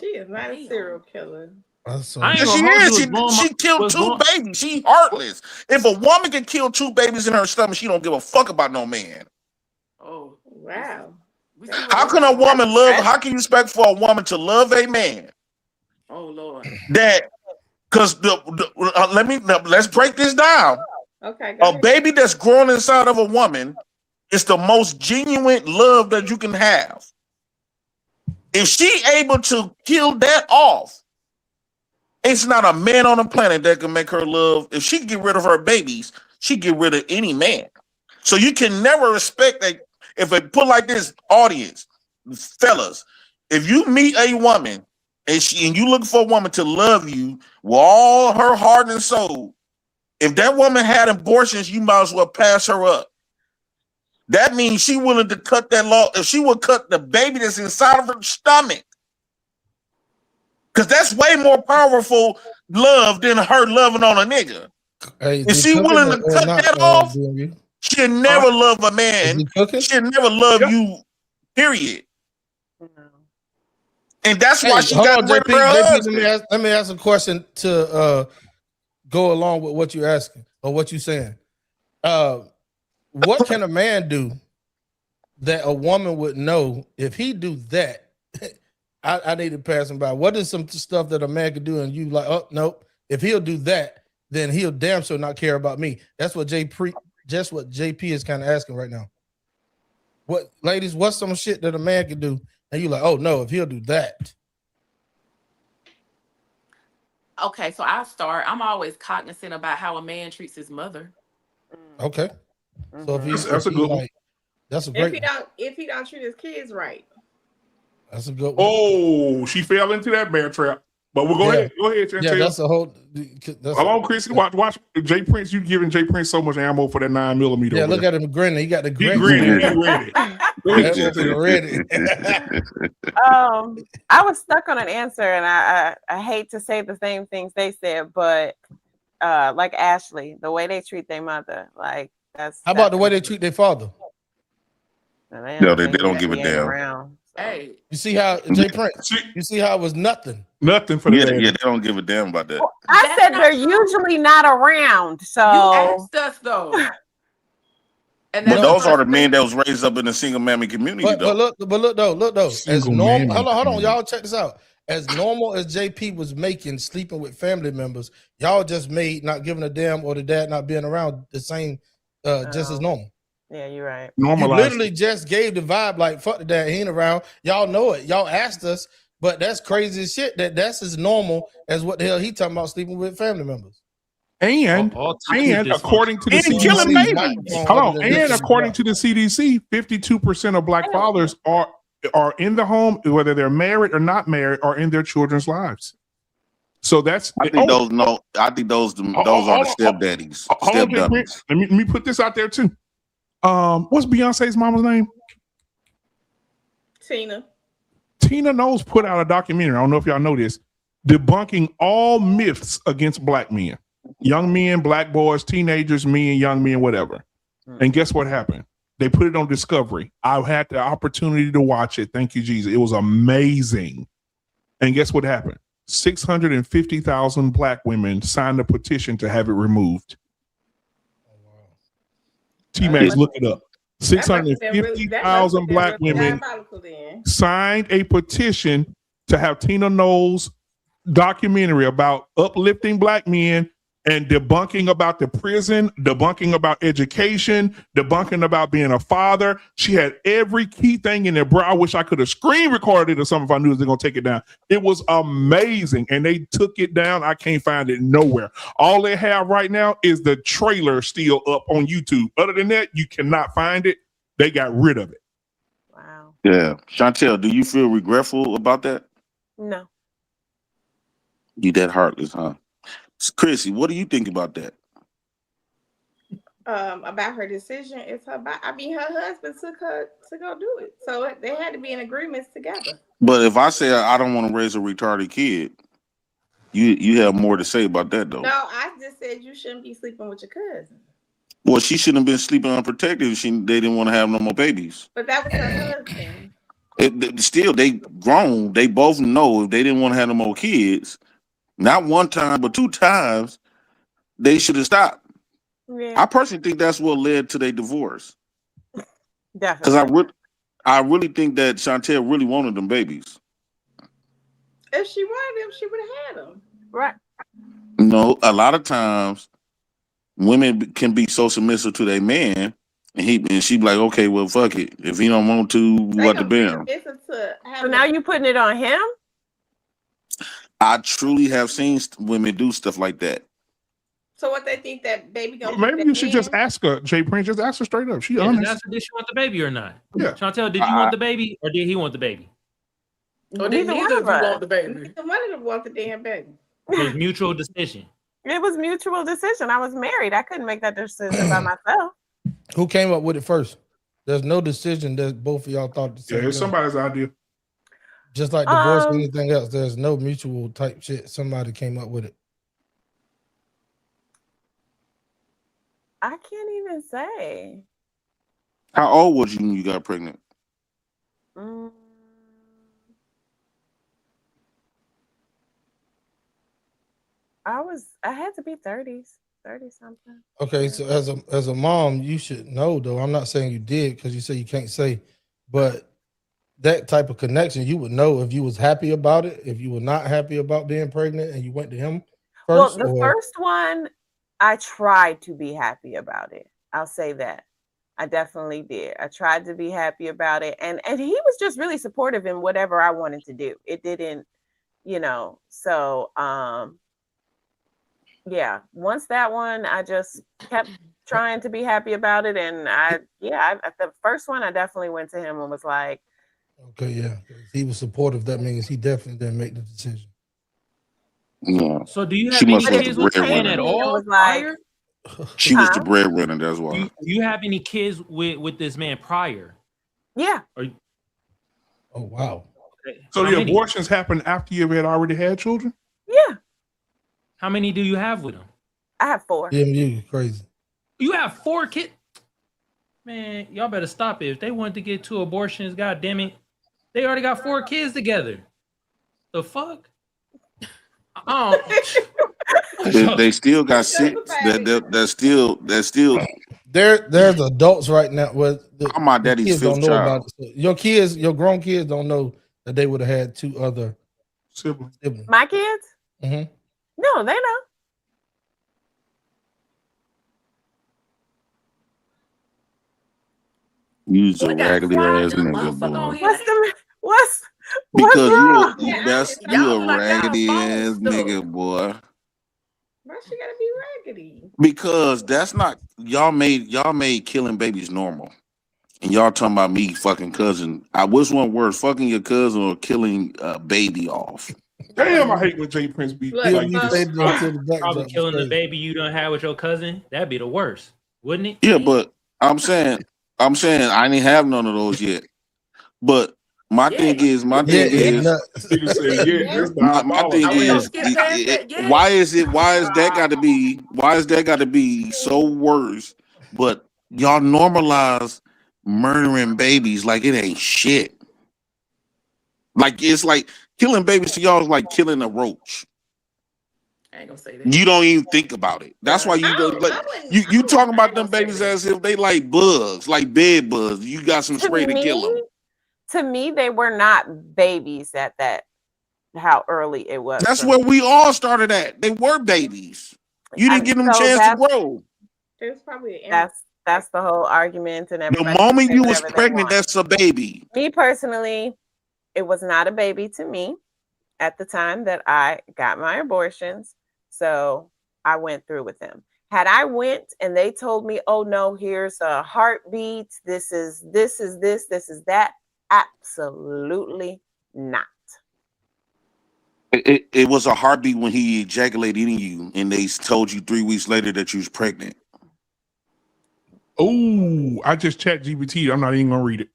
She is not a serial killer. She killed 2 babies. She heartless. If a woman can kill 2 babies in her stomach, she don't give a fuck about no man. Oh wow! How can a woman love? How can you expect for a woman to love a man? Oh Lord! Because let's break this down. Okay. A baby that's grown inside of a woman is the most genuine love that you can have. If she able to kill that off, it's not a man on the planet that can make her love. If she get rid of her babies, she get rid of any man. So you can never respect that. If it put like this, audience, fellas, if you meet a woman and you look for a woman to love you with all her heart and soul, if that woman had abortions, you might as well pass her up. That means she willing to cut that law. If she would cut the baby that's inside of her stomach, because that's way more powerful love than her loving on a nigga. Hey, if she willing to cut that off, she'll never love a man. She'll never love you, period. And that's why she got rid of her husband. Let me ask a question to go along with what you're asking or what you're saying. What can a man do that a woman would know if he do that? I need to pass him by. What is some stuff that a man could do and you like, oh, nope. If he'll do that, then he'll damn sure not care about me. That's what JP is kind of asking right now. What, ladies, what's some shit that a man can do? And you like, oh no, if he'll do that. Okay, so I'll start. I'm always cognizant about how a man treats his mother. Okay. So if he's that's a good one. That's a great if he don't treat his kids right. That's a good one. Oh, she fell into that bear trap. But we'll go ahead. Go ahead, Chantel. Yeah, that's a whole. Hold on, Chris. Watch Jay Prince. You giving Jay Prince so much ammo for that 9mm. Yeah, look at him grinning. He got the grin. He grinning. He ready. I was stuck on an answer, and I hate to say the same things they said, but like Ashley, the way they treat their mother, like that's. How about the way they treat their father? No, they don't give a damn. Around, so. Hey, you see how Jay Prince? You see how it was nothing. Nothing for the yeah, they don't give a damn about that. Well, I said they're usually not around. So you asked us though. And those are the men that was raised up in the single mammy community. But look though. As normal, hold on, y'all check this out. As normal as JP was making sleeping with family members, y'all just made not giving a damn or the dad not being around the same, just as normal. Yeah, you're right. Normalized. You literally just gave the vibe like fuck the dad, he ain't around. Y'all know it. Y'all asked us, but that's crazy as shit. That's as normal as what the hell he talking about sleeping with family members. And according to the CDC, hold on. And according to the CDC, 52% of Black fathers are in the home, whether they're married or not married, are in their children's lives. So that's. I think those are the stepdaddies. Stepdaddies. Let me put this out there too. What's Beyonce's mama's name? Tina Knowles put out a documentary. I don't know if y'all know this, debunking all myths against Black men, young men, Black boys, teenagers, men, young men, whatever. And guess what happened? They put it on Discovery. I had the opportunity to watch it. Thank you, Jesus. It was amazing. And guess what happened? 650,000 Black women signed a petition to have it removed. Tmax, look it up. 650,000 Black women signed a petition to have Tina Knowles' documentary about uplifting Black men and debunking about the prison, debunking about education, debunking about being a father. She had every key thing in there, bro. I wish I could have screen recorded it or something if I knew they were going to take it down. It was amazing. And they took it down. I can't find it nowhere. All they have right now is the trailer still up on YouTube. Other than that, you cannot find it. They got rid of it. Wow. Yeah. Chantel, do you feel regretful about that? No. You that heartless, huh? Chrissy, what do you think about that? About her decision, it's her. I mean, her husband took her to go do it, so they had to be in agreements together. But if I say I don't want to raise a retarded kid, you have more to say about that, though. No, I just said you shouldn't be sleeping with your cousin. Well, she shouldn't have been sleeping unprotected. They didn't want to have no more babies. But that was her husband. Still, they grown. They both know if they didn't want to have no more kids. Not one time, but 2 times, they should have stopped. Yeah. I personally think that's what led to their divorce. Definitely. Because I really think that Chantel really wanted them babies. If she wanted them, she would have had them. Right. No, a lot of times, women can be so submissive to their man, and she be like, okay, well, fuck it. If he don't want to, what the bam. So now you putting it on him? I truly have seen women do stuff like that. So what they think that baby gonna? Maybe you should just ask her, Jay Prince. Just ask her straight up. She honest. Ask her, did she want the baby or not? Yeah. Chantel, did you want the baby or did he want the baby? Or did neither of you want the baby? Neither one of them want the damn baby. It was mutual decision. It was mutual decision. I was married. I couldn't make that decision by myself. Who came up with it first? There's no decision that both of y'all thought the same. Yeah, it's somebody's idea. Just like divorce or anything else, there's no mutual type shit. Somebody came up with it. I can't even say. How old was you when you got pregnant? I had to be 30s, 30 something. Okay, so as a mom, you should know though. I'm not saying you did because you say you can't say, but that type of connection, you would know if you was happy about it, if you were not happy about being pregnant, and you went to him first. Well, the first one, I tried to be happy about it. I'll say that. I definitely did. I tried to be happy about it. And he was just really supportive in whatever I wanted to do. It didn't, so yeah, once that one, I just kept trying to be happy about it. And at the first one, I definitely went to him and was like, okay, yeah, he was supportive. That means he definitely didn't make the decision. Yeah. So do you have any kids with him at all? Was like, she was the breadwinner. That's why. Do you have any kids with this man prior? Yeah. Oh wow. Okay. So the abortions happened after you had already had children? Yeah. How many do you have with him? I have 4. Yeah, you crazy. You have 4 kids? Man, y'all better stop it. If they wanted to get 2 abortions, god damn it, they already got 4 kids together. The fuck? They still got 6. That's still. There's adults right now where I'm my daddy's 5th child. Your grown kids don't know that they would have had 2 other siblings. My kids? Mm-hmm. No, they know. You's a raggedy ass nigga, boy. What's because wrong? you a raggedy ass nigga, boy. Why she gotta be raggedy? Because that's not y'all made killing babies normal. And y'all talking about me fucking cousin. Which one worse, fucking your cousin or killing a baby off? Damn, I hate when Jay Prince be like probably killing the baby you done had with your cousin. That'd be the worst, wouldn't it? Yeah, but I'm saying I didn't have none of those yet. But my thing is, why is that got to be so worse? But y'all normalize murdering babies like it ain't shit. Like it's like killing babies to y'all is like killing a roach. I ain't gonna say that. You don't even think about it. That's why you talking about them babies as if they like bugs, like bed bugs. You got some spray to kill them. To me, they were not babies at that. How early it was. That's where we all started at. They were babies. You didn't give them a chance to grow. There's probably that's the whole argument and everything. The moment you was pregnant, that's a baby. Me personally, it was not a baby to me at the time that I got my abortions. So I went through with them. Had I went and they told me, oh no, here's a heartbeat. This is this, this is that. Absolutely not. It was a heartbeat when he ejaculated in you and they told you 3 weeks later that you was pregnant. Oh, I just chat GPT. I'm not even gonna read it.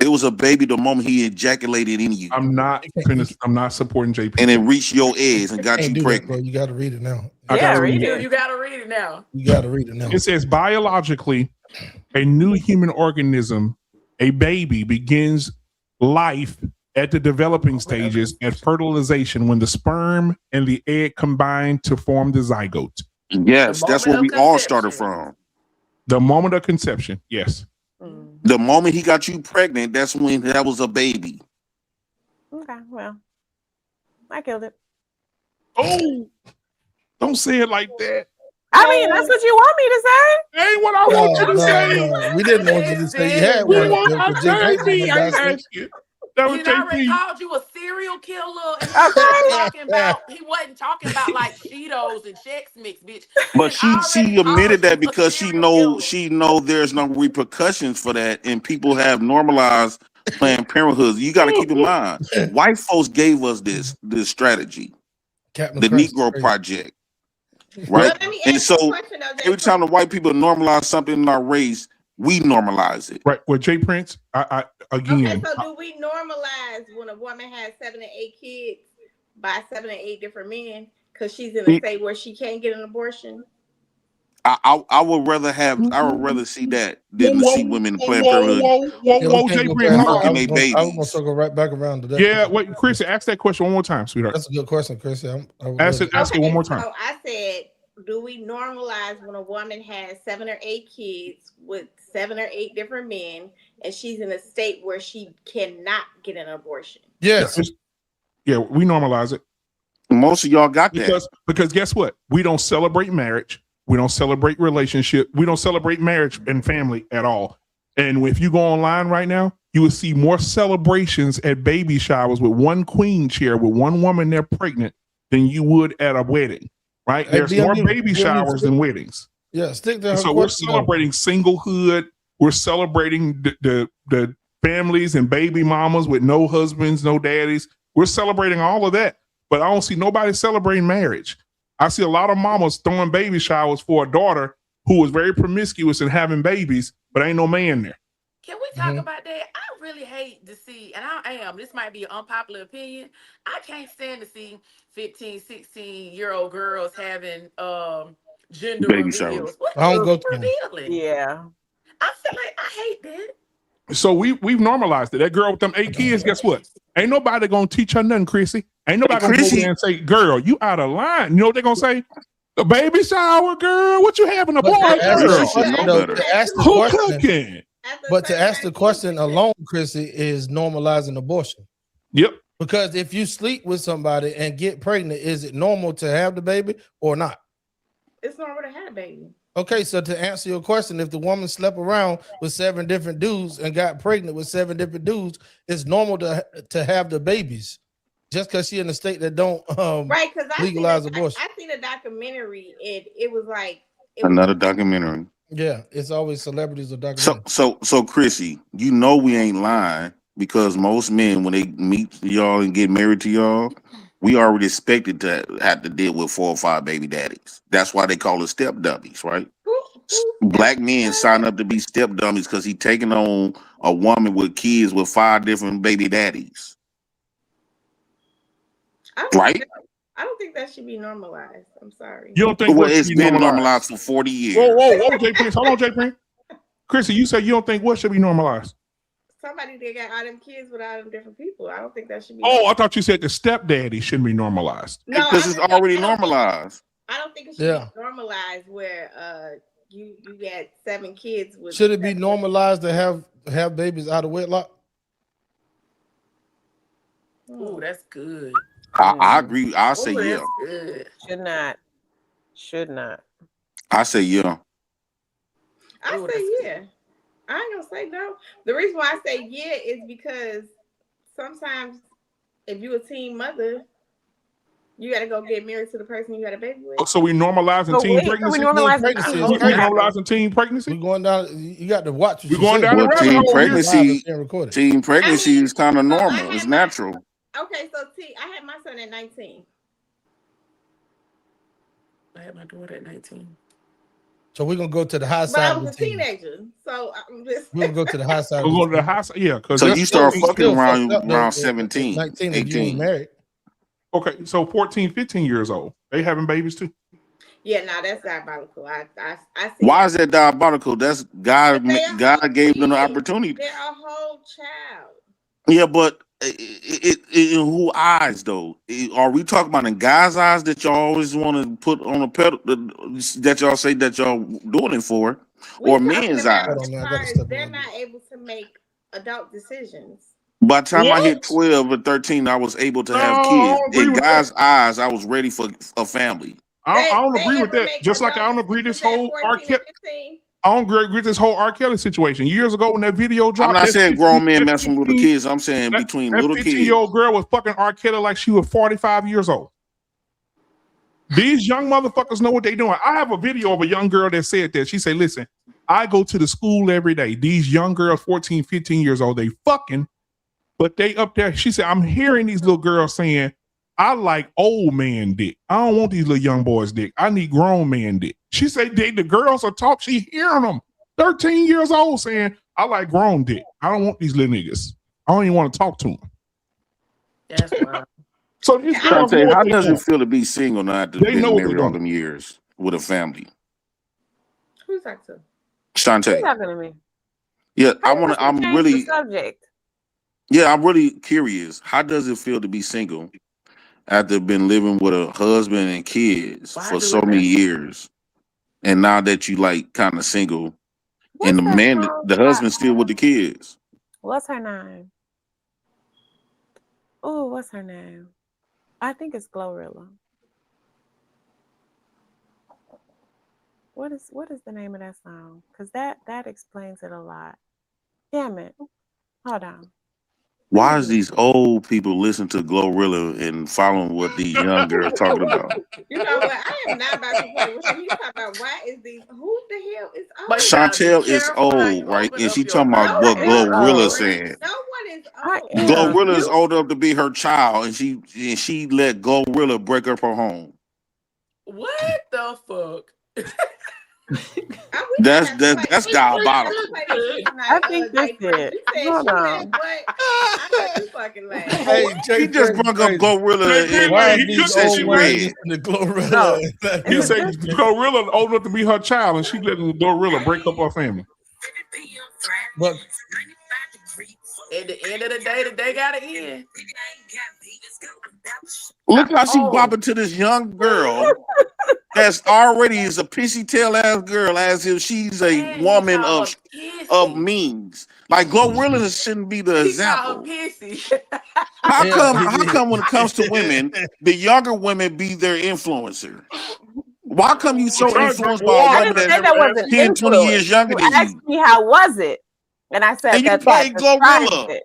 It was a baby the moment he ejaculated in you. I'm not supporting JP. And it reached your eggs and got you pregnant. You got to read it now. You gotta read it now. You got to read it now. It says biologically, a new human organism, a baby, begins life at the developing stages at fertilization when the sperm and the egg combine to form the zygote. Yes, that's where we all started from. The moment of conception, yes. The moment he got you pregnant, that's when that was a baby. Okay, well, I killed it. Oh, don't say it like that. I mean, that's what you want me to say. Ain't what I want you to say. No, we didn't want you to say you had one. That was he already called you a serial killer. And he wasn't talking about like Cheetos and Chex Mix, bitch. But she admitted that because she know there's no repercussions for that, and people have normalized Planned Parenthood. You got to keep in mind, white folks gave us this strategy, Captain the Crunch is Negro crazy. Project, right? But let me And ask you so a question, though, Jay every time the Prince. white people normalize something in our race, we normalize it. Right. Well, Jay Prince, I again. Okay, so do we normalize when a woman has 7 to 8 kids by 7 to 8 different men because she's in a state where she can't get an abortion? I would rather see that than to see women in Planned Parenthood murking their babies. I was gonna circle right back around to that. Yeah, wait, Chrissy, ask that question one more time, sweetheart. That's a good question, Chrissy. Ask it one more time. So I said, do we normalize when a woman has 7 or 8 kids with 7 or 8 different men, and she's in a state where she cannot get an abortion? Yes. Yeah, we normalize it. Most of y'all got that. Because guess what? We don't celebrate marriage. We don't celebrate relationship. We don't celebrate marriage and family at all. And if you go online right now, you will see more celebrations at baby showers with one queen chair with one woman there pregnant than you would at a wedding, right? Hey, There's more baby showers than weddings. Yeah, stick to her. So we're celebrating singlehood. We're celebrating the families and baby mamas with no husbands, no daddies. We're celebrating all of that. But I don't see nobody celebrating marriage. I see a lot of mamas throwing baby showers for a daughter who was very promiscuous and having babies, but ain't no man there. Can we talk about that? I really hate to see, and this might be an unpopular opinion. I can't stand to see 15, 16-year-old girls having gender baby reveals. showers. What I don't go is to them. revealing? Yeah. I feel like I hate that. So we've normalized it. That girl with them 8 kids, guess what? Ain't nobody gonna teach her nothing, Chrissy. Ain't nobody gonna go there and say, girl, you out of line. You know what they're gonna say? A baby shower, girl. What you having a boy? Who cooking? But to ask the question alone, Chrissy, is normalizing abortion. Yep. Because if you sleep with somebody and get pregnant, is it normal to have the baby or not? It's normal to have a baby. Okay, so to answer your question, if the woman slept around with 7 different dudes and got pregnant with 7 different dudes, it's normal to have the babies. Just because she in a state that don't right, because legalize abortion. I seen a documentary, and it was like Another documentary. Yeah, it's always celebrities or documentaries. So Chrissy, you know we ain't lying, because most men, when they meet y'all and get married to y'all, we already expected to have to deal with 4 or 5 baby daddies. That's why they call it step dummies, right? Black men sign up to be step dummies because he taking on a woman with kids with 5 different baby daddies. Right? I don't think that should be normalized. I'm sorry. You don't think it's been normalized for 40 years? Whoa, Jay Prince. Hold on, Jay Prince. Chrissy, you said you don't think what should be normalized? Somebody that got all them kids with all them different people. I don't think that should be. Oh, I thought you said the stepdaddy shouldn't be normalized. No, because it's already normalized. I don't think it should be normalized where you got 7 kids with. Should it be normalized to have babies out of wedlock? Oh, that's good. I agree. I say yeah. Good. Should not. I say yeah. I say yeah. I ain't gonna say no. The reason why I say yeah is because sometimes if you a teen mother, you gotta go get married to the person you had a baby with. So we normalizing teen pregnancy. We normalizing teen pregnancy. We're going down. You got to watch. We're going down the rabbit teen hole. Pregnancy. Teen pregnancy is kind of normal. It's natural. Okay, so I had my son at 19. I had my daughter at 19. So we're gonna go to the high side. But I was a teenager, so I'm just. We're gonna go to the high side. We'll go to the high side. Yeah, because so you start fucking around 17, 19, 18. If you ain't married. Okay, so 14, 15 years old, they having babies too. Yeah, no, that's diabolical. I see. Why is that diabolical? That's God. God gave them the opportunity. They're a whole child. Yeah, but in who eyes though? Are we talking about in guys' eyes that y'all always want to put on a pedal that y'all say that y'all doing it for, or men's eyes? They're not able to make adult decisions. By the time I hit 12 or 13, I was able to have kids. In guys' eyes, I was ready for a family. I don't agree with that. Just like I don't agree this whole R. Kelly. I don't agree with this whole R. Kelly situation. Years ago when that video dropped, I'm not saying grown men messing with the kids. I'm saying between little kids. 15-year-old girl was fucking R. Kelly like she was 45 years old. These young motherfuckers know what they doing. I have a video of a young girl that said that. She said, listen, I go to the school every day. These young girls, 14, 15 years old, they fucking but they up there. She said, I'm hearing these little girls saying, I like old man dick. I don't want these little young boys dick. I need grown man dick. She said, the girls are talk. She hearing them 13 years old saying, I like grown dick. I don't want these little niggas. I don't even want to talk to them. That's wild. So these girls, how does it feel to be single now after being married all them years with a family? Who's that to? Shantae. talking to me? Yeah, I'm really subject. Yeah, I'm really curious. How does it feel to be single after been living with a husband and kids for so many years, and now that you like kind of single, and the husband's still with the kids? What's her name? Oh, what's her name? I think it's Glorilla. What is the name of that song? Because that explains it a lot. Damn it. Hold on. Why is these old people listening to Glorilla and following what these young girls talking about? You know what? I am not about to play with him. He's talking about why is these? Who the hell is old? Chantel is old, right? And she talking about what Glorilla saying. No one is old. Glorilla is old enough to be her child, and she let Glorilla break up her home. What the fuck? That's diabolical. I think that's it. Hold on. Hey, he just brought up Glorilla and he said she read. He said Glorilla old enough to be her child, and she let Glorilla break up her family. But at the end of the day, they got to end. Look how she bopping to this young girl that's already is a pissy tail ass girl, as if she's a woman of means. Like Glorilla shouldn't be the example. How come when it comes to women, the younger women be their influencer? Why come you so influenced by a woman that's 10, 20 years younger than you? Asked me how was it, and I said and that's Glorilla.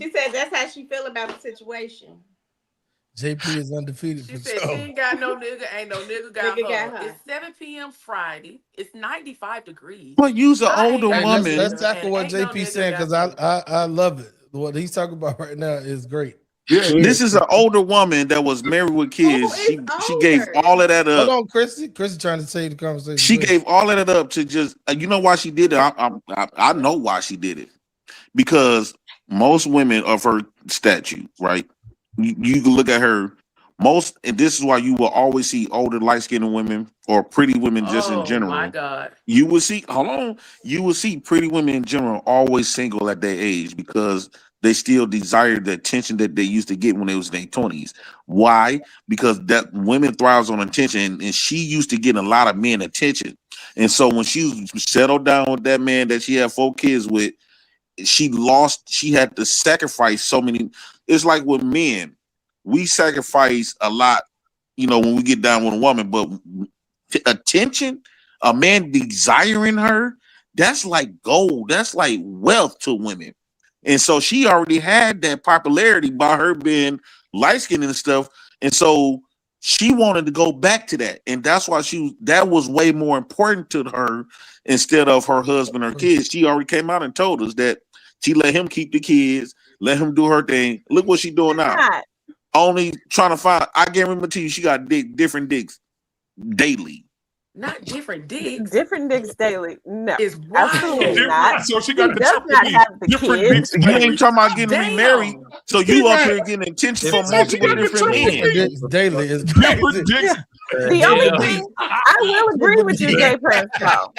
She said that's how she feel about the situation. JP is undefeated. She said she ain't got no nigga, ain't no nigga got her. It's 7 p.m. Friday. It's 95 degrees. But use an older woman. That's exactly what JP saying, because I love it. What he's talking about right now is great. Yeah, this is an older woman that was married with kids. She gave all of that up. Hold on, Chrissy. Chrissy trying to say the conversation. She gave all of that up to just. You know why she did it? I know why she did it. Because most women of her stature, right? You can look at her. And this is why you will always see older, light-skinned women or pretty women just in general. Oh my God! You will see. You will see pretty women in general always single at their age because they still desire the attention that they used to get when they was in their 20s. Why? Because that women thrives on attention, and she used to get a lot of men attention. And so when she settled down with that man that she had 4 kids with, she had to sacrifice so many. It's like with men, we sacrifice a lot, when we get down with a woman, but attention, a man desiring her, that's like gold. That's like wealth to women. And so she already had that popularity by her being light-skinned and stuff. And so she wanted to go back to that. And that's why that was way more important to her instead of her husband or kids. She already came out and told us that she let him keep the kids, let him do her thing. Look what she's doing now. Only trying to find, I guarantee you, she got different dicks daily. Not different dicks. Different dicks daily. No, it's absolutely not. So she got the different kids. dicks. You ain't talking about getting remarried, so you up here getting attention from multiple different men. Daily is different dicks. The only thing I will agree with you, Jay Prince, though.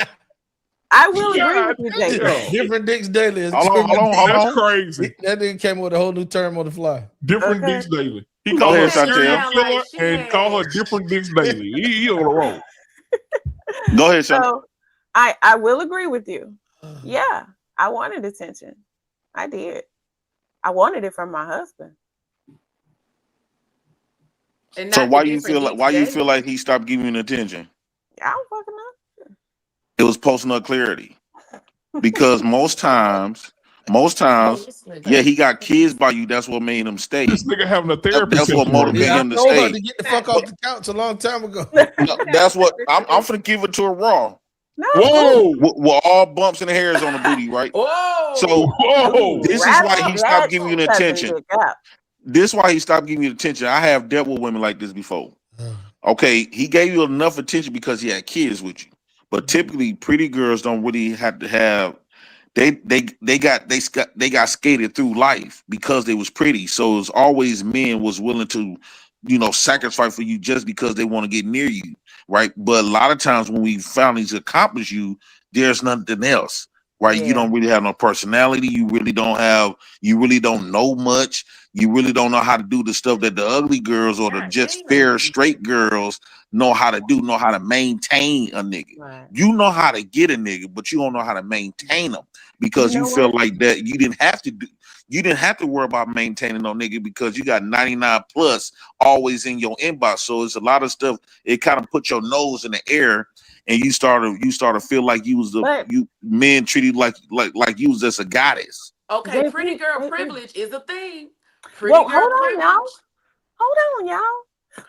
I will agree with you, Jay Prince. Different dicks daily is hold on. That's crazy. That nigga came with a whole new term on the fly. Different dicks daily. He called her serial killer and called her different dicks daily. He on the road. Go ahead, Sean. So I will agree with you. Yeah, I wanted attention. I did. I wanted it from my husband. And so why you feel like he stopped giving you attention? I don't fucking know. It was personal clarity. Because most times, yeah, he got kids by you. That's what made him stay. This nigga having a therapy. That's what motivated him to stay. I told her to get the fuck off the couch a long time ago. No, that's what I'm finna give it to her raw. No. Whoa. With all bumps and hairs on the booty, right? Whoa. So Whoa. this is why he stopped giving you the attention. This is why he stopped giving you the attention. I have dealt with women like this before. Okay, he gave you enough attention because he had kids with you. But typically, pretty girls don't really have to have. They got skated through life because they was pretty. So it's always men was willing to, sacrifice for you just because they want to get near you, right? But a lot of times when we finally accomplish you, there's nothing else, right? Yeah. You don't really have no personality. You really don't know much. You really don't know how to do the stuff that the ugly girls or the just fair straight girls know how to do, know how to maintain a nigga. Right. You know how to get a nigga, but you don't know how to maintain them because you feel like that you didn't have to worry about maintaining no nigga because you got 99 plus always in your inbox. So it's a lot of stuff. It kind of put your nose in the air and you start to feel like you was men treated like you was just a goddess. Okay, pretty girl privilege is a thing. Hold on, y'all.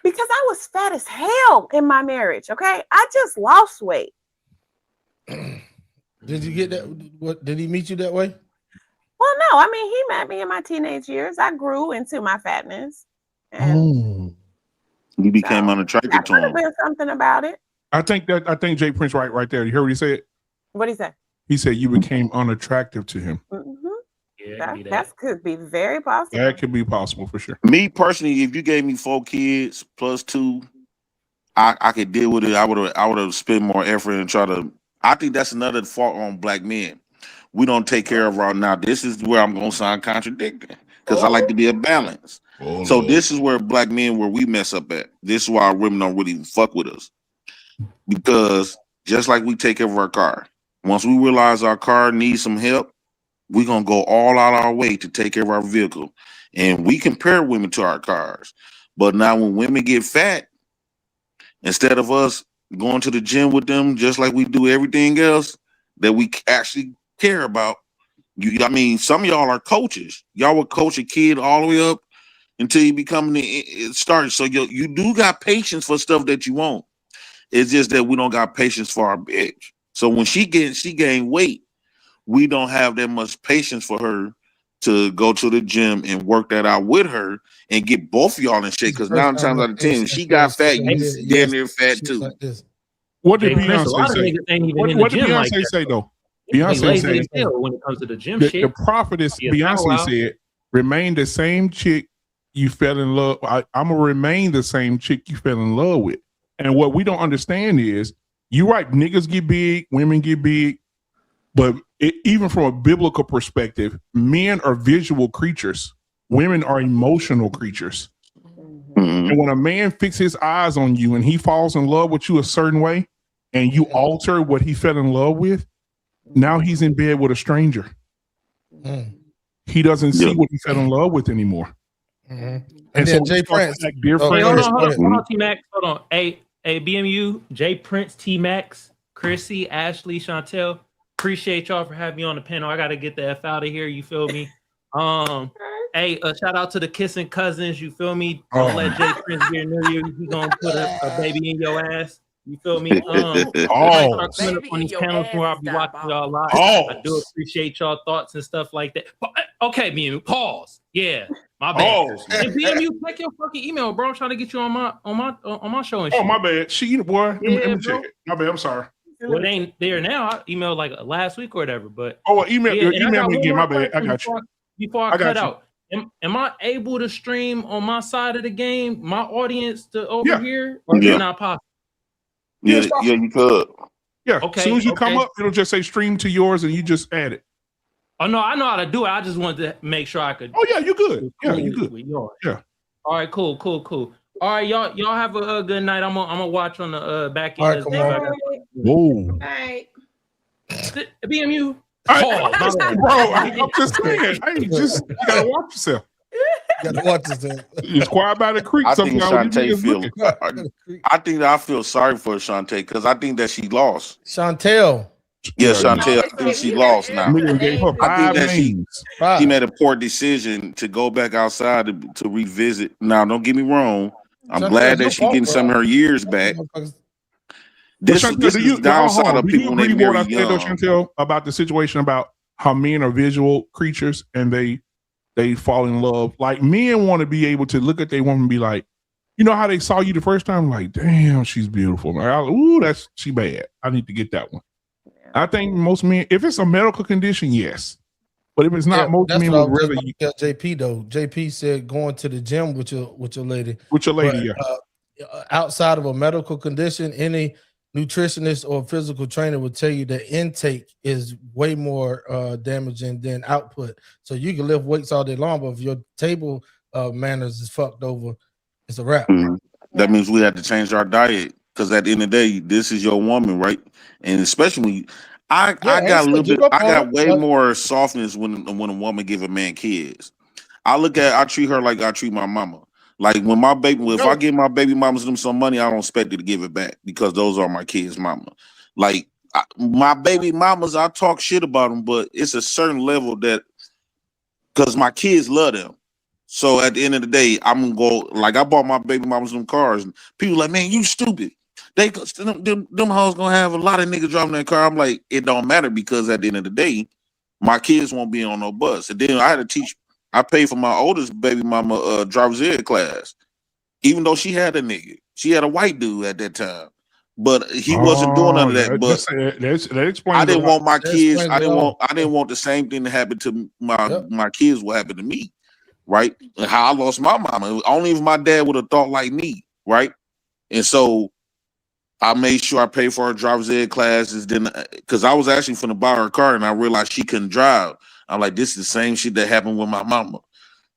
Because I was fat as hell in my marriage. Okay, I just lost weight. Did you get that? What did he meet you that way? Well, no. I mean, he met me in my teenage years. I grew into my fatness. And you became unattractive to him. Could have been something about it. I think Jay Prince right there. You heard what he said? What did he say? He said you became unattractive to him. Mm-hmm. Yeah, that could be very possible. That could be possible for sure. Me personally, if you gave me 4 kids plus 2, I could deal with it. I would have spent more effort and try to. I think that's another fault on black men. We don't take care of our now. This is where I'm gonna sound contradicting because I like to be a balance. So this is where black men where we mess up at. This is why our women don't really fuck with us because just like we take care of our car, once we realize our car needs some help, we're gonna go all out our way to take care of our vehicle. And we compare women to our cars. But now when women get fat, instead of us going to the gym with them just like we do everything else that we actually care about, some of y'all are coaches. Y'all will coach a kid all the way up until you become it starts. So you do got patience for stuff that you want. It's just that we don't got patience for our bitch. So when she gained weight, we don't have that much patience for her to go to the gym and work that out with her and get both of y'all in shape. Because 9 times out of 10, she got fat, you damn near fat too. What did Beyonce say? What did Beyonce say though? Beyonce said when it comes to the gym the prophetess Beyonce said, "Remain the same chick you fell in love. I'm gonna remain the same chick you fell in love with." And what we don't understand is, you're right. Niggas get big, women get big. But even from a biblical perspective, men are visual creatures. Women are emotional creatures. And when a man fixes his eyes on you and he falls in love with you a certain way and you alter what he fell in love with, now he's in bed with a stranger. He doesn't see what he fell in love with anymore. And then Jay Prince. Hold on, Tmax. Hold on. Hey, BMU, Jay Prince, Tmax, Chrissy, Ashley, Chantel. Appreciate y'all for having me on the panel. I gotta get the F out of here. You feel me? Hey, shout out to the kissing cousins. You feel me? Don't let Jay Prince get near you. He gonna put a baby in your ass. You feel me? Coming up on these panels where I'll be watching y'all live. I do appreciate y'all thoughts and stuff like that. Okay, BMU, pause. Yeah, my bad. And BMU, check your fucking email, bro. I'm trying to get you on my show and shit. Oh, my bad. Boy. Let me check it. My bad. I'm sorry. Well, it ain't there now. I emailed like last week or whatever. But email me again. My bad. I got you. Before I cut out, am I able to stream on my side of the game, my audience to over here, or is it not possible? Yeah, you could. Yeah. Okay. As soon as you come up, it'll just say stream to yours, and you just add it. Oh no, I know how to do it. I just wanted to make sure I could. Oh yeah, you good. Yeah, you good. Yeah. All right. Cool. All right, y'all have a good night. I'm gonna watch on the back end. All right, come on. Whoa. Right. BMU. I'm just saying. You gotta watch yourself. You gotta watch yourself. It's quiet by the creek. I think I feel sorry for Shantae because I think that she lost. Chantel. Yeah, Chantel. I think she lost now. I think that she made a poor decision to go back outside to revisit. Now, don't get me wrong. I'm glad that she's getting some of her years back. This Chantel, is the downside of do you people when they agree with what marry I said though, young. Chantel, about the situation about how men are visual creatures and they fall in love? Like men want to be able to look at their woman and be like, you know how they saw you the first time, like, damn, she's beautiful. Like, ooh, she bad. I need to get that one. I think most men, if it's a medical condition, yes. But if it's not, most that's men what I would was rather just about to tell JP though. JP said going to the gym with your lady. With your lady, Outside of a medical condition, any nutritionist or physical trainer will tell you that intake is way more damaging than output. So you can lift weights all day long, but if your table manners is fucked over, it's a wrap. Mm-hmm. That means we have to change our diet because at the end of the day, this is your woman, right? And especially when I got a little bit, I got way more softness when a woman give a man kids. I treat her like I treat my mama. Like when my baby, if I give my baby mamas them some money, I don't expect her to give it back because those are my kids' mama. Like my baby mamas, I talk shit about them, but it's a certain level that because my kids love them. So at the end of the day, I'm gonna go like I bought my baby mamas some cars, and people like, man, you stupid. Them hoes gonna have a lot of niggas driving that car. I'm like, it don't matter because at the end of the day, my kids won't be on no bus. And then I had to teach. I paid for my oldest baby mama driver's ed class, even though she had a nigga. She had a white dude at that time, but he wasn't doing none of that. But that explains. I didn't want my kids. I didn't want the same thing to happen to my kids. What happened to me, right? And how I lost my mama. Only if my dad would have thought like me, right? And so I made sure I paid for her driver's ed classes. Then, because I was actually finna buy her a car, and I realized she couldn't drive. I'm like, this is the same shit that happened with my mama,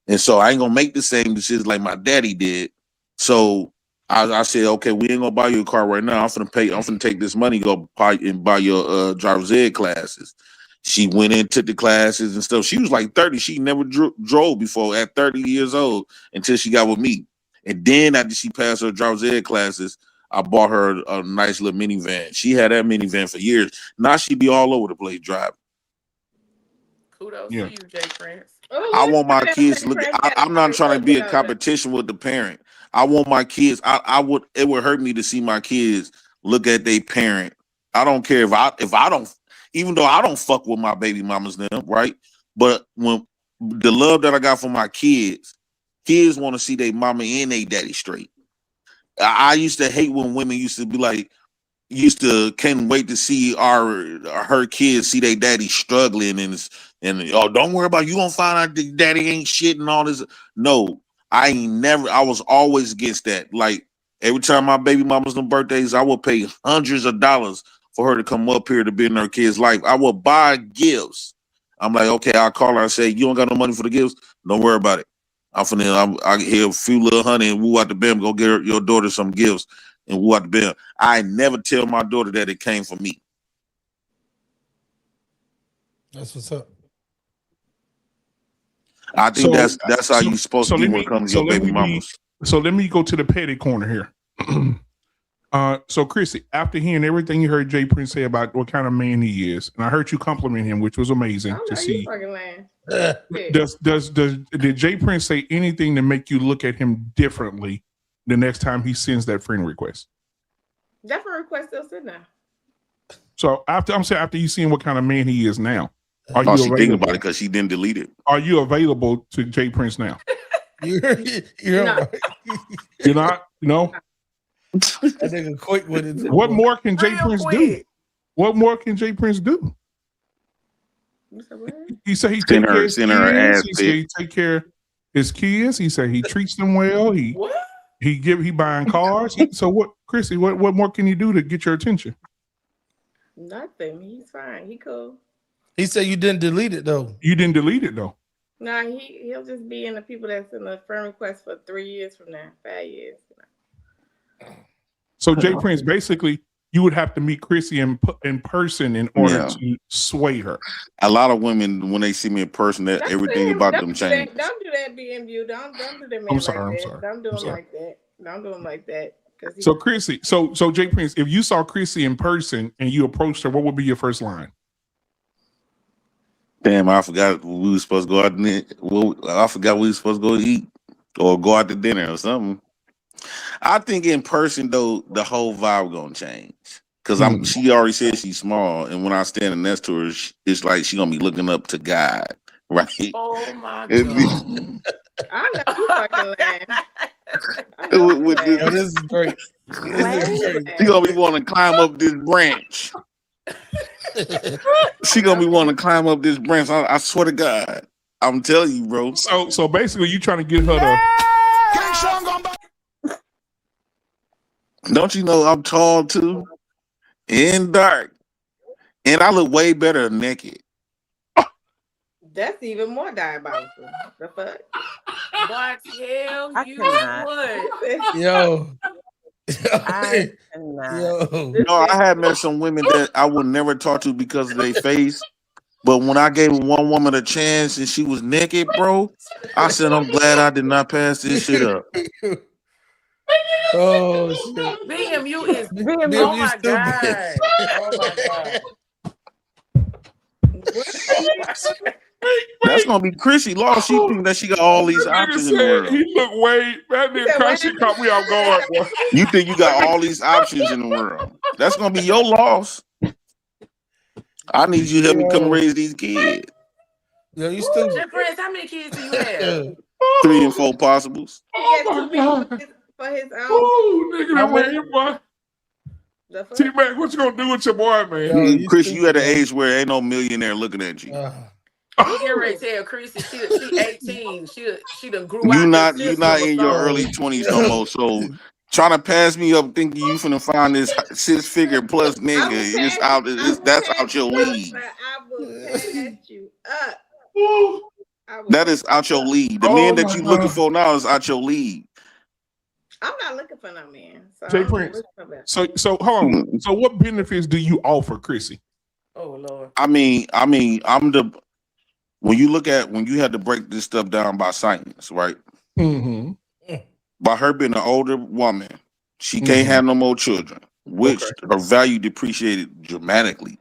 and so I ain't gonna make the same decisions like my daddy did. So I said, okay, we ain't gonna buy you a car right now. I'm finna take this money, go buy your driver's ed classes. She went in, took the classes and stuff. She was like 30. She never drove before at 30 years old until she got with me. And then after she passed her driver's ed classes, I bought her a nice little minivan. She had that minivan for years. Now she be all over the place driving. Kudos to you, Jay Prince. I want my kids to look. I'm not trying to be a competition with the parent. I want my kids. It would hurt me to see my kids look at their parent. I don't care if I don't, even though I don't fuck with my baby mamas them, right? But when the love that I got for my kids want to see their mama and their daddy straight. I used to hate when women used to can't wait to see her kids see their daddy struggling and oh, don't worry about it. You gonna find out that daddy ain't shit and all this. No, I was always against that. Like every time my baby mama's them birthdays, I would pay hundreds of dollars for her to come up here to be in her kid's life. I would buy gifts. I'm like, okay, I'll call her and say, you don't got no money for the gifts? Don't worry about it. I hear a few little honey and woo out the bim, go get your daughter some gifts and woo out the bim. I never tell my daughter that it came from me. That's what's up. I think that's how you're supposed to be when it comes to your baby mamas. So let me go to the petty corner here. So Chrissy, after hearing everything you heard Jay Prince say about what kind of man he is, and I heard you compliment him, which was amazing to see. Did Jay Prince say anything to make you look at him differently the next time he sends that friend request? That friend request still sitting there. So after you seeing what kind of man he is now, are you thinking about it because she didn't delete it? Are you available to Jay Prince now? You're not? No. That nigga quick with it. What more can Jay Prince do? What more can Jay Prince do? He said he take care of his kids. He said he take care of his kids. He said he treats them well. He buying cars. So what, Chrissy? What more can he do to get your attention? Nothing. He's fine. He cool. He said you didn't delete it though. You didn't delete it though. Nah, he'll just be in the people that's in the friend request for 3 years from now, 5 years. So Jay Prince, basically, you would have to meet Chrissy in person in order to sway her. A lot of women, when they see me in person, that everything about them changes. Don't do that, BMU. Don't do that. I'm sorry. Don't do him like that. Don't do him like that. So Chrissy, so Jay Prince, if you saw Chrissy in person and you approached her, what would be your first line? Damn, I forgot we were supposed to go out. I forgot we were supposed to go eat or go out to dinner or something. I think in person though, the whole vibe gonna change. Because she already said she's small, and when I stand next to her, it's like she gonna be looking up to God, right? Oh my God. I know you fucking lying. This is great. She gonna be wanting to climb up this branch. She gonna be wanting to climb up this branch. I swear to God, I'm telling you, bro. So basically, you trying to get her to. Don't you know I'm tall too, and dark, and I look way better naked. That's even more diabolical. The fuck? But hell, you cannot. would. Yo. I cannot. No, I had met some women that I would never talk to because of their face. But when I gave one woman a chance and she was naked, bro, I said, I'm glad I did not pass this shit up. Oh shit. BMU is BMU oh my stupid. God. Oh my God. That's gonna be Chrissy Law. She think that she got all these options in the world. He look way. That nigga she caught me off guard, boy. You think you got all these options in the world? That's gonna be your loss. I need you to help me come raise these kids. Yo, you stupid. Prince, how many kids do you have? 3 and 4 possibles. He got 2 people for his own. Oh, nigga, that way you, boy. The fuck? T-Mac, what you gonna do with your boy, man? Chris, you at an age where ain't no millionaire looking at you. You get ready to tell Chrissy she 18. She done grew out. You not in your early 20s no more. So trying to pass me up thinking you finna find this 6-figure plus nigga, that's out your league. I will pass you up. That is out your league. The man that you looking for now is out your league. I'm not looking for no man. So Jay Prince. So hold on. So what benefits do you offer, Chrissy? Oh Lord. I mean, I'm the when you had to break this stuff down by science, right? Mm-hmm. By her being an older woman, she can't have no more children, which her value depreciated dramatically.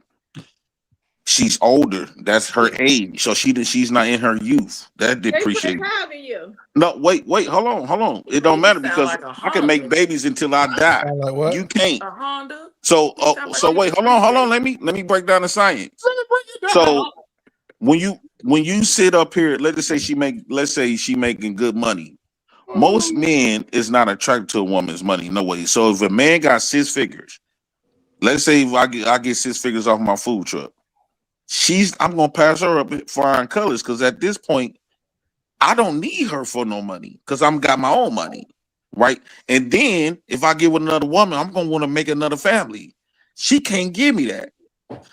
She's older. That's her age. So she's not in her youth. That depreciated. How old are you? No, wait, hold on. It don't matter because I can make babies until I die. You can't. A Honda. So wait, hold on. Let me break down the science. So when you sit up here, let's say she making good money. Most men is not attracted to a woman's money, no way. So if a man got 6 figures, let's say if I get 6 figures off my food truck, I'm gonna pass her up in flying colors because at this point, I don't need her for no money because I'm got my own money, right? And then if I get with another woman, I'm gonna want to make another family. She can't give me that.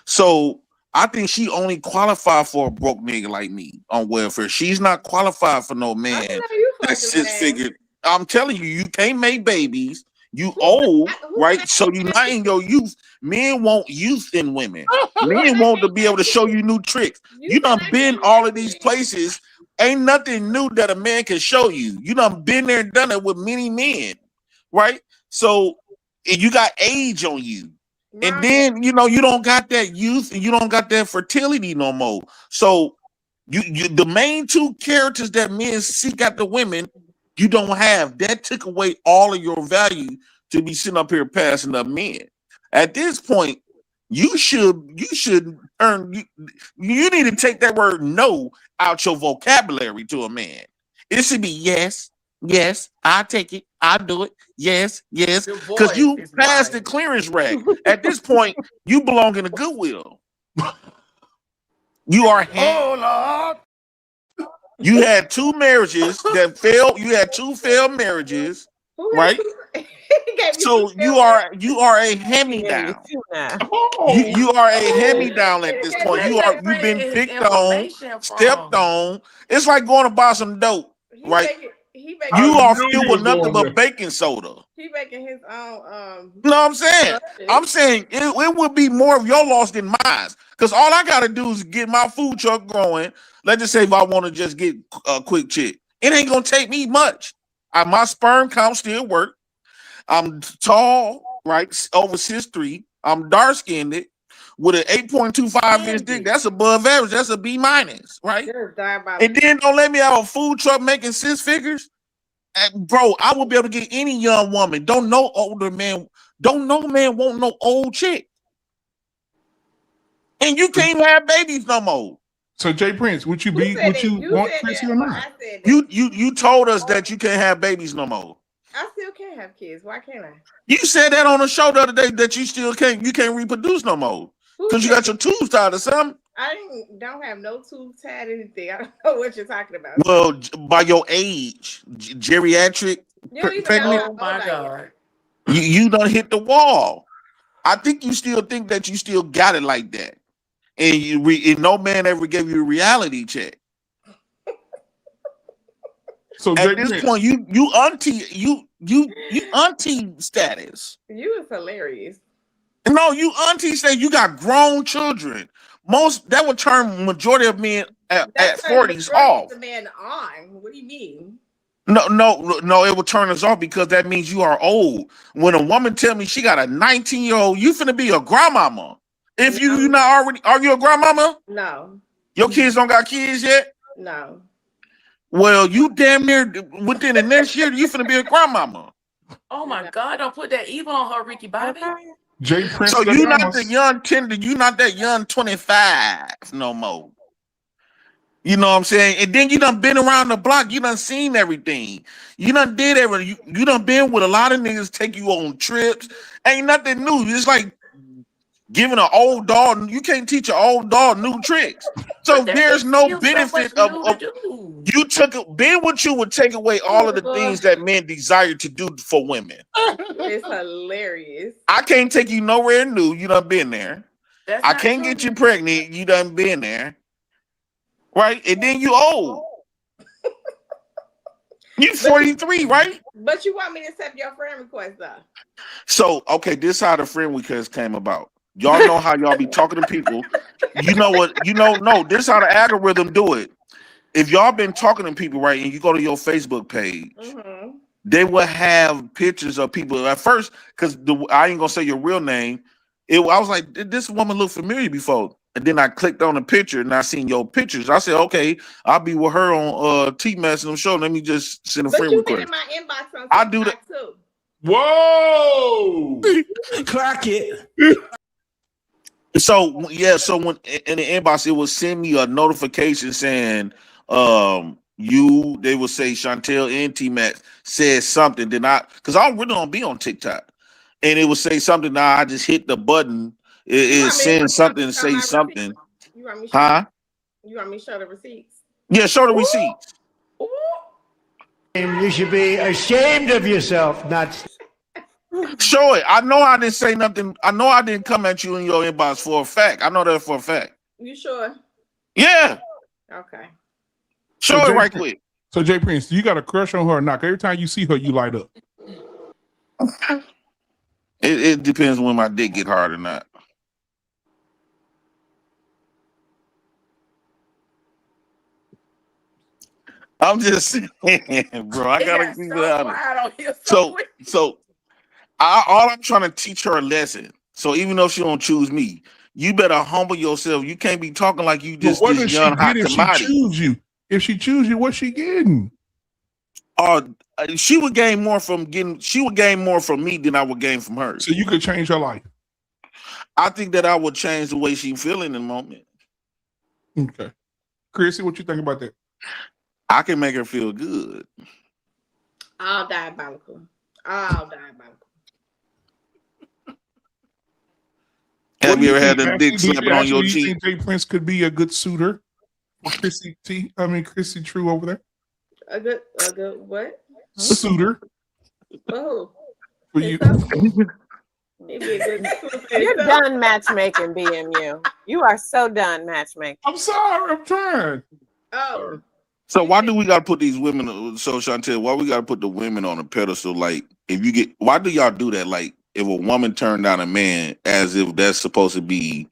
So I think she only qualified for a broke nigga like me on welfare. She's not qualified for no man that's 6 figures. I'm telling you, you can't make babies. You old, right? So you're not in your youth. Men want youth in women. Men want to be able to show you new tricks. You done been all of these places. Ain't nothing new that a man can show you. You done been there and done it with many men, right? So you got age on you. And then, you don't got that youth and you don't got that fertility no more. So you the main 2 characters that men seek out the women, you don't have. That took away all of your value to be sitting up here passing up men. At this point, you should earn. You need to take that word "no" out your vocabulary to a man. It should be yes, I take it, I do it, yes, because you passed the clearance rack. At this point, you belong in a Goodwill. You are. Oh Lord. You had 2 marriages that failed. You had 2 failed marriages, right? So you are a hand-me-down. You are a hand-me-down at this point. You've been picked on, stepped on. It's like going to buy some dope, right? You are filled with nothing but baking soda. He making his own. No, I'm saying it would be more of your loss than mine. Because all I gotta do is get my food truck growing. Let's just say if I want to just get a quick chick, it ain't gonna take me much. My sperm count still work. I'm tall, right? Over 6'3". I'm dark skinned with an 8.25 inch dick. That's above average. That's a B-, right? And then don't let me have a food truck making 6 figures. Bro, I will be able to get any young woman. Don't no older man Don't no man want no old chick. And you can't have babies no more. So Jay Prince, would you want Chrissy or not? You told us that you can't have babies no more. I still can't have kids. Why can't I? You said that on the show the other day that you still can't reproduce no more. Because you got your tubes tied or something. I don't have no tubes tied anything. I don't know what you're talking about. Well, by your age, geriatric pregnant. Oh my God. You done hit the wall. I think you still think that you still got it like that. And and no man ever gave you a reality check. So at this point, you auntie status. You is hilarious. No, you auntie say you got grown children. That would turn majority of men at 40s off. The man on. What do you mean? No, it will turn us off because that means you are old. When a woman tell me she got a 19-year-old, you finna be a grandmama. If you not already, are you a grandmama? No. Your kids don't got kids yet? No. Well, you damn near within the next year, you finna be a grandmama. Oh my God! Don't put that evil on her, Ricky Bobby. Jay Prince. So you not the young tender, you not that young 25 no more. You know what I'm saying? And then you done been around the block. You done seen everything. You done did everything. You done been with a lot of niggas take you on trips. Ain't nothing new. It's like giving an old dog. You can't teach an old dog new tricks. So there's no benefit of you being with you would take away all of the things that men desire to do for women. It's hilarious. I can't take you nowhere new. You done been there. I can't get you pregnant. You done been there. Right? And then you old. You 43, right? But you want me to accept your friend request though. So, okay, this is how the friend request came about. Y'all know how y'all be talking to people. You know what? No, this is how the algorithm do it. If y'all been talking to people, right, and you go to your Facebook page, they will have pictures of people at first, because I ain't gonna say your real name. I was like, did this woman look familiar before? And then I clicked on the picture and I seen your pictures. I said, okay, I'll be with her on Tmax and I'm sure. Let me just send a friend request. In my inbox on I do that too. Whoa! Clock it. So yeah, so when in the inbox it would send me a notification saying they would say Chantel and Tmax said something. Then because I really don't be on TikTok. And it would say something. Now I just hit the button. It sends something and say something. You want me You want me to show the receipts? Yeah, show the receipts. You should be ashamed of yourself, not show it. I know I didn't say nothing. I know I didn't come at you in your inbox for a fact. I know that for a fact. You sure? Yeah. Okay. Show it right quick. So Jay Prince, you got a crush on her or not? Every time you see her, you light up. It depends when my dick get hard or not. I'm just saying, bro. I gotta keep it honest. So all I'm trying to teach her a lesson. So even though she don't choose me, you better humble yourself. You can't be talking like you just this young hot commodity. If she choose you, what's she getting? She would gain more from me than I would gain from her. So you could change her life. I think that I would change the way she feeling in the moment. Okay. Chrissy, what you think about that? I can make her feel good. All diabolical. All diabolical. Have you ever had a dick slapping on your cheek? You think Jay Prince could be a good suitor for Chrissy True over there? A good what? Suitor. Oh. For you. You're done matchmaking, BMU. You are so done matchmaking. I'm sorry, I'm trying. Oh. So why do we gotta put these women? So Chantel, why we gotta put the women on a pedestal? Like, why do y'all do that? Like, if a woman turned down a man, as if that's supposed to be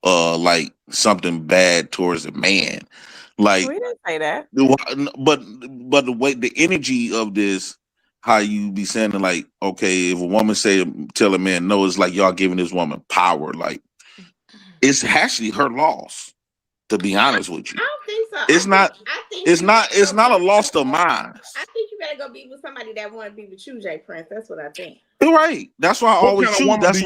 like something bad towards a man. Like, we didn't say that. But the way the energy of this, how you be saying it, like, okay, if a woman tell a man no, it's like y'all giving this woman power. Like, it's actually her loss. To be honest with you, I don't think so. It's not a loss of mine. I think you better go be with somebody that want to be with you, Jay Prince. That's what I think. You're right. That's why I always choose. That's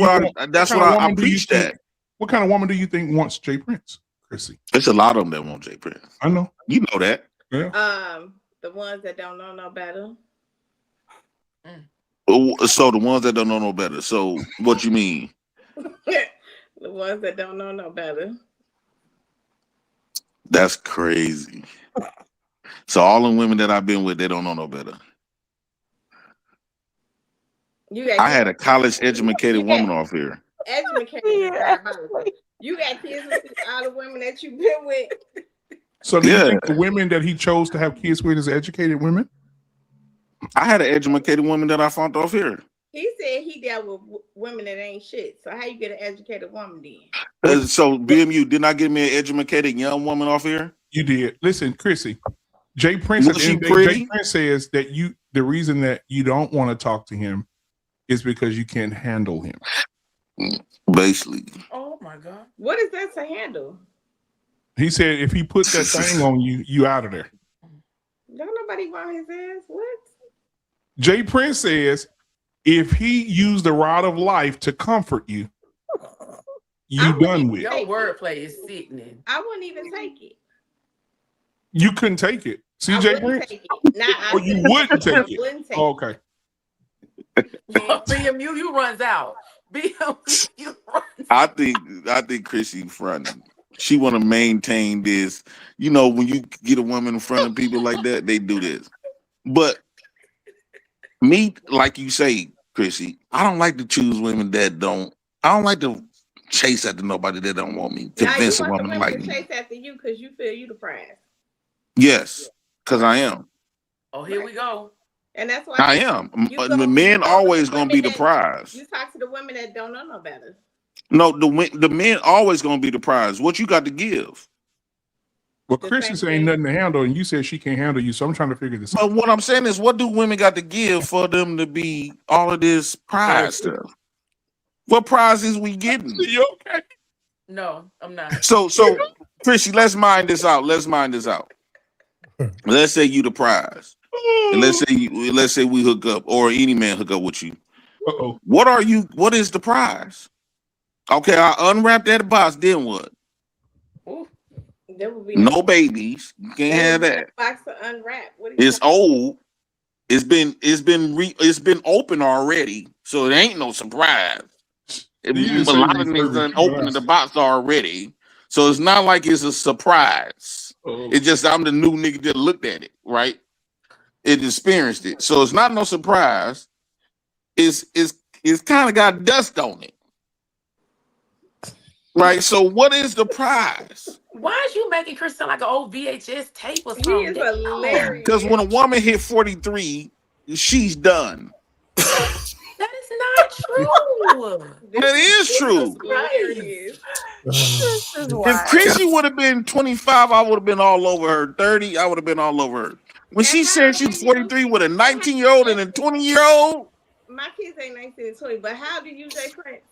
why I preach that. What kind of woman do you think wants Jay Prince, Chrissy? There's a lot of them that want Jay Prince. I know. You know that. Yeah. The ones that don't know no better. So the ones that don't know no better. So what you mean? The ones that don't know no better. That's crazy. So all the women that I've been with, they don't know no better. I had a college-educated woman off here. Educated. You got kids with all the women that you've been with. So do you think the women that he chose to have kids with is educated women? I had an educated woman that I found off here. He said he dealt with women that ain't shit. So how you get an educated woman then? So BMU, didn't I get me an educated young woman off here? You did. Listen, Chrissy, Jay Prince. Jay Prince says that the reason that you don't want to talk to him is because you can't handle him. Basically. Oh my God. What is that to handle? He said if he puts that thing on you, you out of there. Don't nobody want his ass. What? Jay Prince says if he used the rod of life to comfort you, you done with. Your wordplay is sickening. I wouldn't even take it. You couldn't take it. See, Jay Prince? Or you wouldn't take it. Oh, okay. BMU, you runs out. BMU, you runs out. I think Chrissy fronting. She want to maintain this. You know, when you get a woman in front of people like that, they do this. But me, like you say, Chrissy, I don't like to choose women that don't. I don't like to chase after nobody that don't want me. Convince a woman like me. Chase after you because you feel you the prize. Yes, because I am. Oh, here we go. And that's why I am. Men always gonna be the prize. You talk to the women that don't know no better. No, the men always gonna be the prize. What you got to give? Well, Chrissy said ain't nothing to handle, and you said she can't handle you. So I'm trying to figure this out. But what I'm saying is, what do women got to give for them to be all of this prize stuff? What prizes we getting? You okay? No, I'm not. So, Chrissy, let's mind this out. Let's say you the prize, and let's say we hook up, or any man hook up with you. Uh-oh. What are you? What is the prize? Okay, I unwrap that box. Then what? Ooh, there will be no babies. You can't have that. Box to unwrap. It's old. It's been open already, so it ain't no surprise. A lot of niggas done opened the box already, so it's not like it's a surprise. It's just I'm the new nigga that looked at it, right? It experienced it, so it's not no surprise. It's kind of got dust on it, right? So what is the prize? Why is you making Chris sound like an old VHS tape or something? He is hilarious. Because when a woman hit 43, she's done. That is not true. That is true. If Chrissy would have been 25, I would have been all over her. 30, I would have been all over her. When she said she's 43 with a 19-year-old and a 20-year-old. My kids ain't 19 and 20, but how do you say Prince?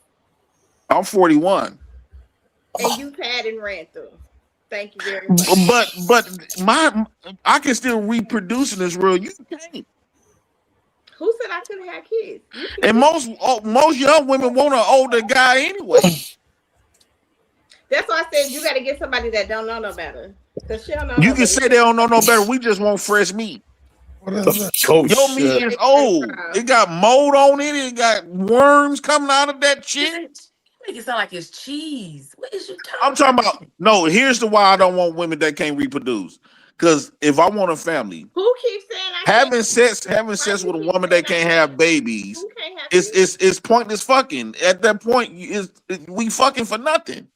I'm 41. And you had and ran through. Thank you very much. But I can still reproduce in this world. You can't. Who said I couldn't have kids? And most young women want an older guy anyway. That's why I said you got to get somebody that don't know no better. Because she don't know. You can say they don't know no better. We just want fresh meat. Your meat is old. It got mold on it. It got worms coming out of that shit. Make it sound like it's cheese. What is you talking? I'm talking about. No, here's the why I don't want women that can't reproduce. Because if I want a family, who keeps saying having sex with a woman that can't have babies, it's pointless fucking. At that point, we fucking for nothing.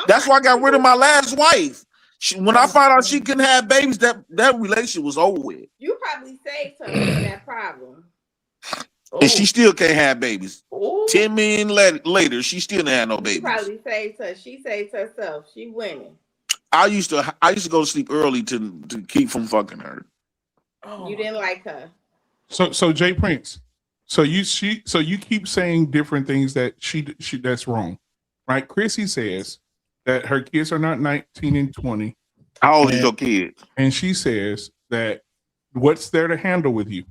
That's why I got rid of my last wife. When I found out she couldn't have babies, that relationship was over with. You probably saved her from that problem. And she still can't have babies. 10 million later, she still didn't have no babies. You probably saved her. She saved herself. She winning. I used to go to sleep early to keep from fucking her. You didn't like her. So Jay Prince. So you keep saying different things that she that's wrong, right? Chrissy says that her kids are not 19 and 20. How old is your kid? And she says that what's there to handle with you?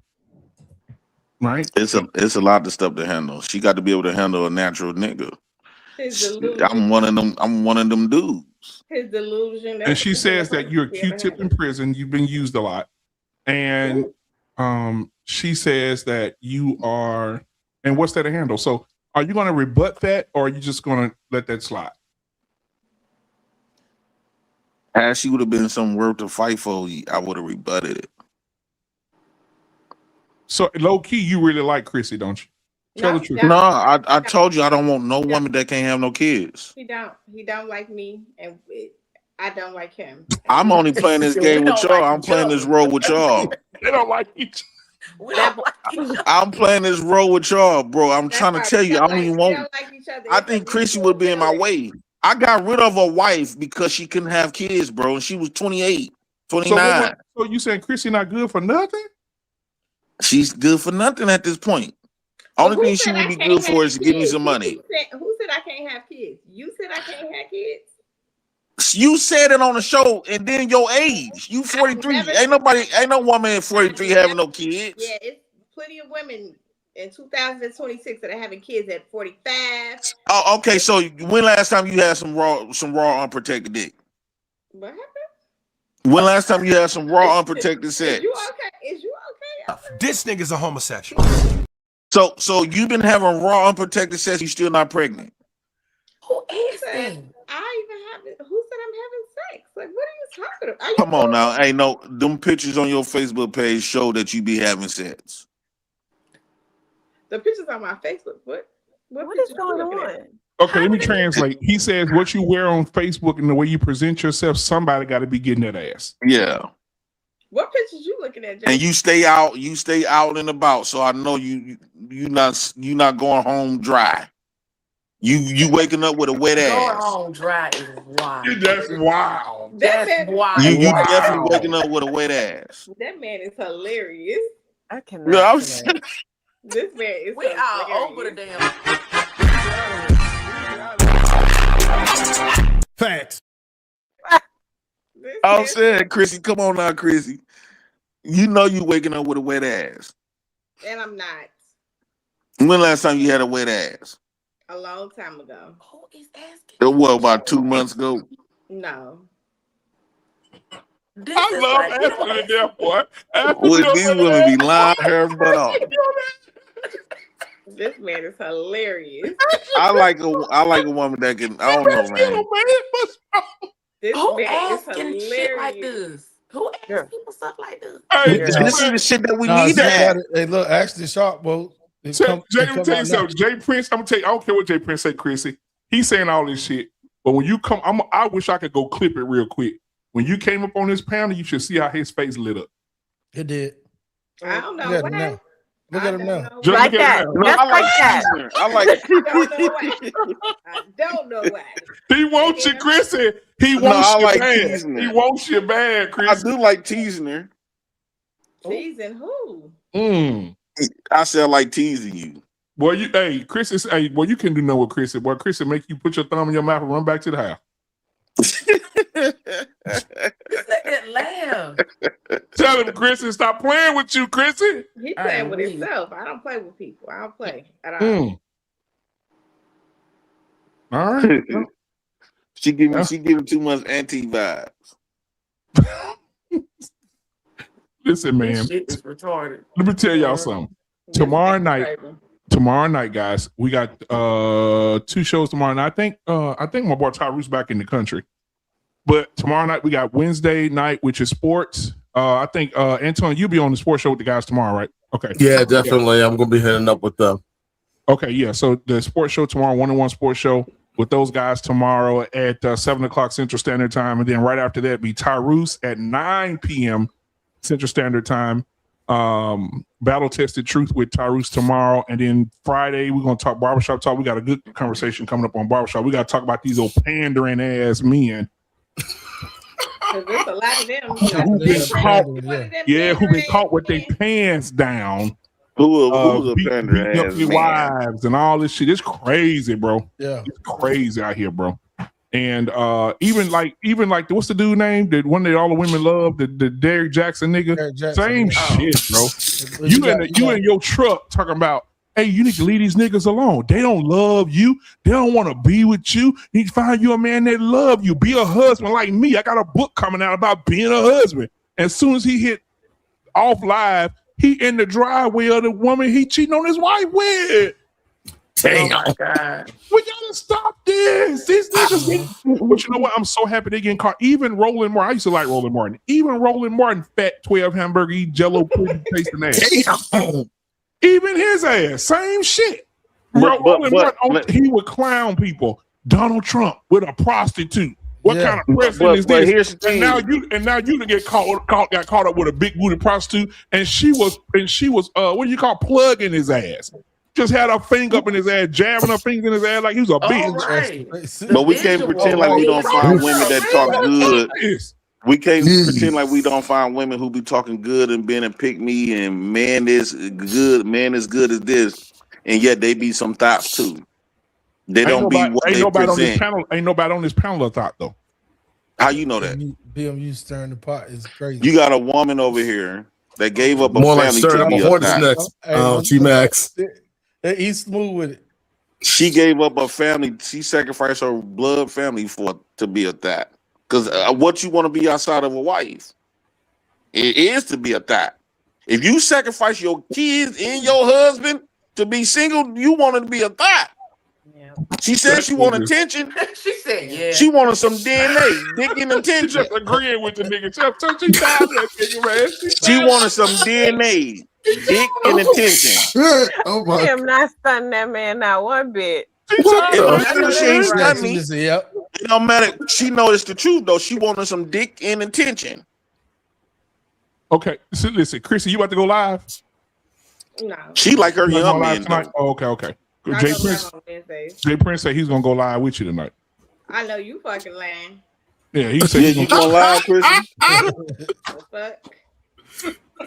Right? It's a lot of stuff to handle. She got to be able to handle a natural nigga. I'm one of them dudes. His delusion. And she says that you're a Q-tip in prison. You've been used a lot. And she says that you are, and what's that a handle? So are you going to rebut that, or are you just going to let that slide? As she would have been some worth to fight for, I would have rebutted it. So low key, you really like Chrissy, don't you? Tell the truth. No, I told you I don't want no woman that can't have no kids. He don't like me, and I don't like him. I'm only playing this game with y'all. I'm playing this role with y'all. They don't like each other. I'm playing this role with y'all, bro. I'm trying to tell you, I don't even want. I think Chrissy would be in my way. I got rid of a wife because she couldn't have kids, bro. And she was 28, 29. So you saying Chrissy not good for nothing? She's good for nothing at this point. Only thing she would be good for is to give me some money. Who said I can't have kids? You said I can't have kids? You said it on the show, and then your age. You 43. Ain't no woman at 43 having no kids. Yeah, it's plenty of women in 2026 that are having kids at 45. Oh, okay. So when last time you had some raw unprotected dick? What happened? When last time you had some raw unprotected sex? Is you okay? This nigga's a homosexual. So you've been having raw unprotected sex, you still not pregnant? Who is that? I even haven't. Who said I'm having sex? Like, what are you talking about? Come on now. Ain't no them pictures on your Facebook page show that you be having sex. The pictures on my Facebook. What is going on? Okay, let me translate. He says what you wear on Facebook and the way you present yourself, somebody got to be getting that ass. Yeah. What pictures you looking at, Jay? And you stay out and about, so I know you not going home dry. You waking up with a wet ass. Going home dry is wild. That's wild. That's wild. You definitely waking up with a wet ass. That man is hilarious. I cannot. No, This man is we all hilarious. over the damn. Facts. I'm saying, Chrissy, come on now, Chrissy. You know you waking up with a wet ass. And I'm not. When last time you had a wet ass? A long time ago. Who is asking? What, about 2 months ago? No. I love Ashley to death, boy. Would these women be lying her butt off? This man is hilarious. I like a woman that can. I don't know, man. This Who man is asking shit hilarious. like this? Who asks people stuff like this? Hey, This is the shit that we need to have. Hey, look, Ashley Sharp, bro. Jay, let me tell you something. Jay Prince, I'm gonna tell you, I don't care what Jay Prince say, Chrissy. He's saying all this shit. But when you come, I wish I could go clip it real quick. When you came up on this panel, you should see how his face lit up. It did. I don't know Look why. at him now. Look at him now. Just Like look at that. him. No, Just I like that. teasing. I like. I don't know why. He wants you, Chrissy. He No, wants I you like bad. teasing her. He wants you bad, I Chrissy. do like teasing her. Teasing who? I said I like teasing you. Boy, you can do nothing with Chrissy. Boy, Chrissy make you put your thumb in your mouth and run back to the house. Laugh. Tell him, Chrissy, stop playing with you, Chrissy. He playing with himself. I don't play with people. I don't play at all. All right. She giving too much anti vibes. Listen, man. This shit is retarded. Let me tell y'all something. Tomorrow night, guys, we got 2 shows tomorrow night. I think my boy Tyrus back in the country. But tomorrow night we got Wednesday night, which is sports. I think Anton, you'll be on the sports show with the guys tomorrow, right? Okay. Yeah, definitely. I'm gonna be heading up with them. Okay, yeah. So the sports show tomorrow, 1-on-1 sports show with those guys tomorrow at 7:00 Central Standard Time, and then right after that be Tyrus at 9 p.m. Central Standard Time. Battle Tested Truth with Tyrus tomorrow, and then Friday we're gonna talk barbershop talk. We got a good conversation coming up on barbershop. We got to talk about these old pandering ass men. There's a lot of them. Who been caught with their pants down? Who's a pandering beating up ass their man? wives and all this shit. It's crazy, bro. Yeah, it's crazy out here, bro. And even like what's the dude name? The one that all the women love, the Derrick Jackson nigga. Same shit, bro. You in your truck talking about, hey, you need to leave these niggas alone. They don't love you. They don't want to be with you. You need to find you a man that love you. Be a husband like me. I got a book coming out about being a husband. As soon as he hit off live, he in the driveway of the woman he cheating on his wife with. Damn. Oh my God. We gotta stop this. These niggas but you know what? I'm so happy they getting caught. Even Roland Martin. I used to like Roland Martin. Even Roland Martin, fat 12 hamburger, eat jello pudding, tasting ass. Even his ass, same shit. Roland Martin, he would clown people. Donald Trump with a prostitute. What kind of president is this? Here's the thing. And now you got caught up with a big booty prostitute, and she was what do you call plugging his ass? Just had her finger up in his ass, jabbing her fingers in his ass like he was a bitch. Right. But we can't pretend like we don't find women that talk good. We can't pretend like we don't find women who be talking good and being a pick me and man is good as this, and yet they be some thoughts too. They don't be what they present. Ain't nobody on this panel a thought though. How you know that? BMU stirring the pot is crazy. You got a woman over here that gave up a More family like to be a thought. next. Tmax. He's smooth with it. She gave up a family. She sacrificed her blood family to be a thought. Because what you want to be outside of a wife, it is to be a thought. If you sacrifice your kids and your husband to be single, you wanted to be a thought. Yeah. She said she wanted attention. She said, yeah. She wanted some DNA, dick and attention. She just agreeing with the nigga. She died that nigga, man. She wanted some DNA, dick and attention. Oh my! I am not stunning that man not one bit. She ain't stunned me. Yep. It don't matter. She knows it's the truth though. She wanted some dick and attention. Okay, so listen, Chrissy, you about to go live? No. She like her young man. Oh, okay. Jay Prince said he's gonna go live with you tonight. I know you fucking lying. Yeah, he said you gonna live, Chrissy. Fuck.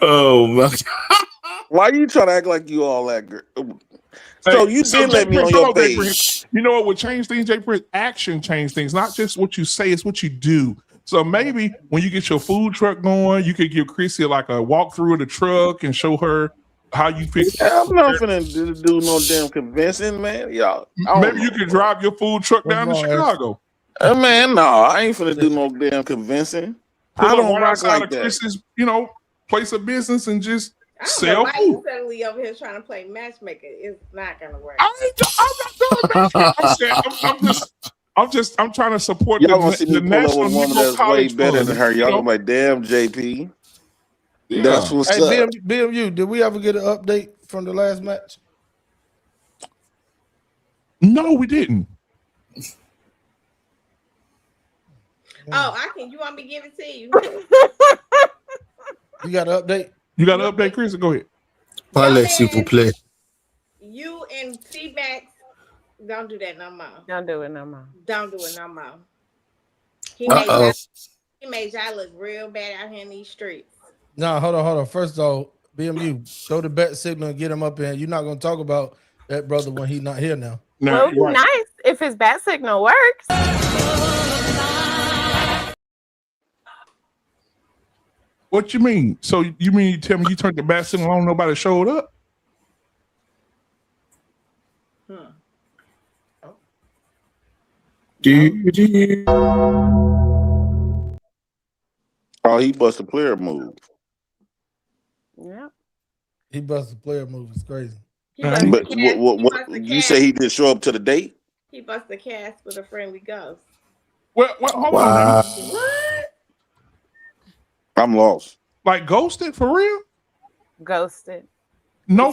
Oh my God. Why you trying to act like you all that girl? So you did let me on your page. You know what would change things, Jay Prince? Action change things, not just what you say, it's what you do. So maybe when you get your food truck going, you could give Chrissy like a walk through of the truck and show her how you fix it. I'm not finna do no damn convincing, man. Y'all. Maybe you can drive your food truck down to Chicago. Man, no, I ain't finna do no damn convincing. I don't rock like that. Chrissy's, place of business and just sell food. Why you suddenly over here trying to play matchmaker? It's not gonna work. I'm not doing matchmaker. I'm trying to support y'all gonna see me the pull national up a woman that's way better than her. Y'all gonna be like, damn, JP. Yeah. That's what's up. BMU, did we ever get an update from the last match? No, we didn't. Oh, you want me to give it to you? You got an update? You got an update, Chris? Go ahead. Parlez, s'il vous plaît. You and Tmax, don't do that no more. Don't do it no more. Don't do it no more. He made y'all look real bad out here in these streets. No, hold on. First of all, BMU, throw the bat signal and get him up in. You're not going to talk about that brother when he's not here now. Well, it'd be nice if his bat signal works. What you mean? So you mean you tell me you turned the bat signal on, nobody showed up? Oh, he bust a player move. Yeah. He busted a player move. It's crazy. But what you say he didn't show up to the date? He busted a cast with a friendly ghost. Well, hold on. What? I'm lost. Like ghosted for real? Ghosted. No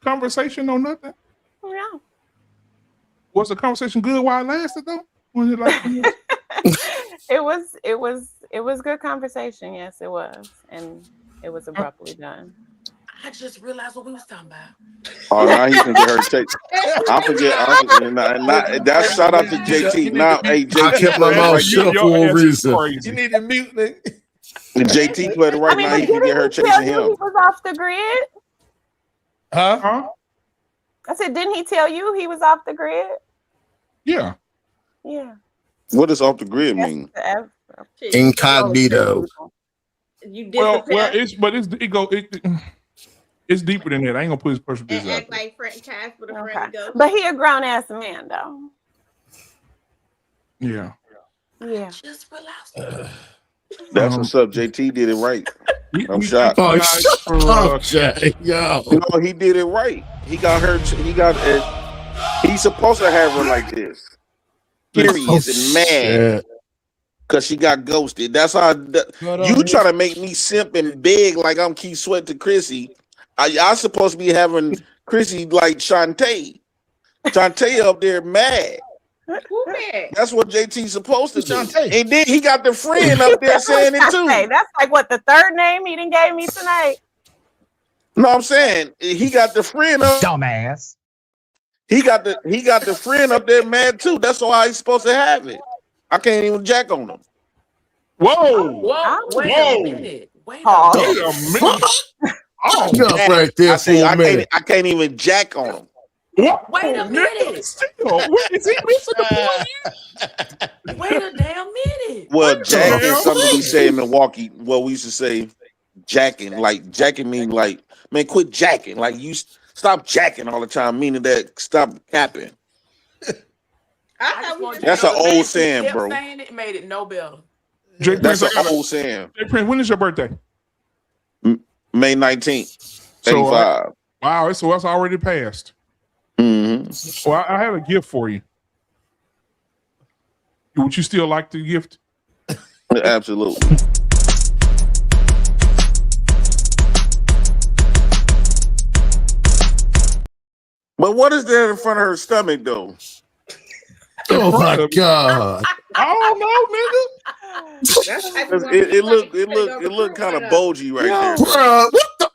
conversation, no nothing. Yeah. Was the conversation good while it lasted though? Was it like it was good conversation. Yes, it was, and it was abruptly done. I just realized what we was talking about. Oh, now he can get her check. I forget. That's shout out to JT. Now, hey, JT, I kept my mouth shut for a reason. You need to mute me. JT played it right now. He can get her chasing him. He was off the grid. Huh? I said, didn't he tell you he was off the grid? Yeah. Yeah. What does off the grid mean? Incognito. You disappear. Well, it's deeper than that. I ain't gonna put his personal business out act like Frank Casper the friend goes. But he a grown ass man though. Yeah. Yeah. Just relax. That's what's up. JT did it right. I'm shocked. Oh, shut up, Jay. Yo. No, he did it right. He got her. He's supposed to have her like this. Curious and mad because she got ghosted. That's how you try to make me simp and beg like I'm Keith Sweat to Chrissy. I supposed to be having Chrissy like Shantae. Shantae up there mad. Who mad? That's what JT's supposed to do. And then he got the friend up there saying it too. That's like what the third name he done gave me tonight. No, I'm saying he got the friend up. Dumbass. He got the friend up there mad too. That's why he's supposed to have it. I can't even jack on him. Whoa! Wait a minute. Wait a minute. Oh, right there. I can't even jack on him. What? Wait a minute. Is he missing the point? Wait a damn minute. Well, jack is something we say in Milwaukee. Well, we used to say jacking. Like jacking mean like, man, quit jacking. Like you stop jacking all the time, meaning that stop capping. That's an old saying, bro. Saying it made it no better. That's an old saying. Jay Prince, when is your birthday? May 19th, 85. So, wow, so that's already passed. Mm-hmm. Well, I have a gift for you. Would you still like the gift? Absolutely. But what is there in front of her stomach, though? Oh my God! I don't know, nigga. It looked kind of bulgy right there. Bro, what the?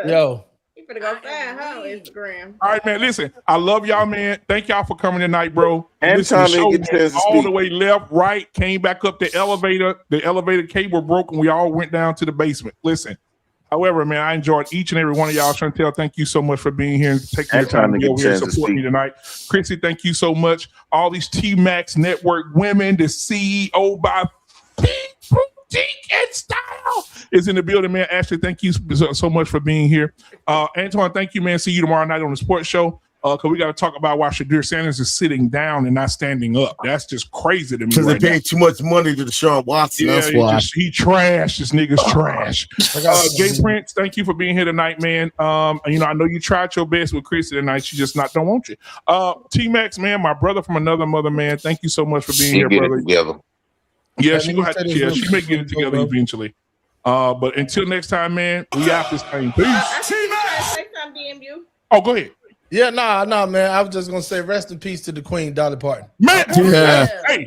Yo. You finna go find her on Instagram. All right, man. Listen, I love y'all, man. Thank y'all for coming tonight, bro. And Listen, Tom didn't get a chance to all speak. the way left, right, came back up the elevator. The elevator cable broke, and we all went down to the basement. Listen. However, man, I enjoyed each and every one of y'all. Chantel, thank you so much for being here and taking the time to be over here and support me tonight. Chrissy, thank you so much. All these Tmax Network women, the CEO by Pink Boutique and Style is in the building, man. Ashley, thank you so much for being here. Antoine, thank you, man. See you tomorrow night on the sports show. Because we got to talk about why Shadir Sanders is sitting down and not standing up. That's just crazy to me. Because they paid too much money to Deshaun Watson. Yeah, that's why. He trash. This nigga's trash. Jay Prince, thank you for being here tonight, man. I know you tried your best with Chrissy tonight. She just don't want you. T-Max, man, my brother from another mother, man. Thank you so much for being here, brother. Yeah, she may get it together eventually. But until next time, man, we out this thing. Peace. Oh, go ahead. Yeah, nah, man. I was just gonna say rest in peace to the Queen, Dolly Parton. Man,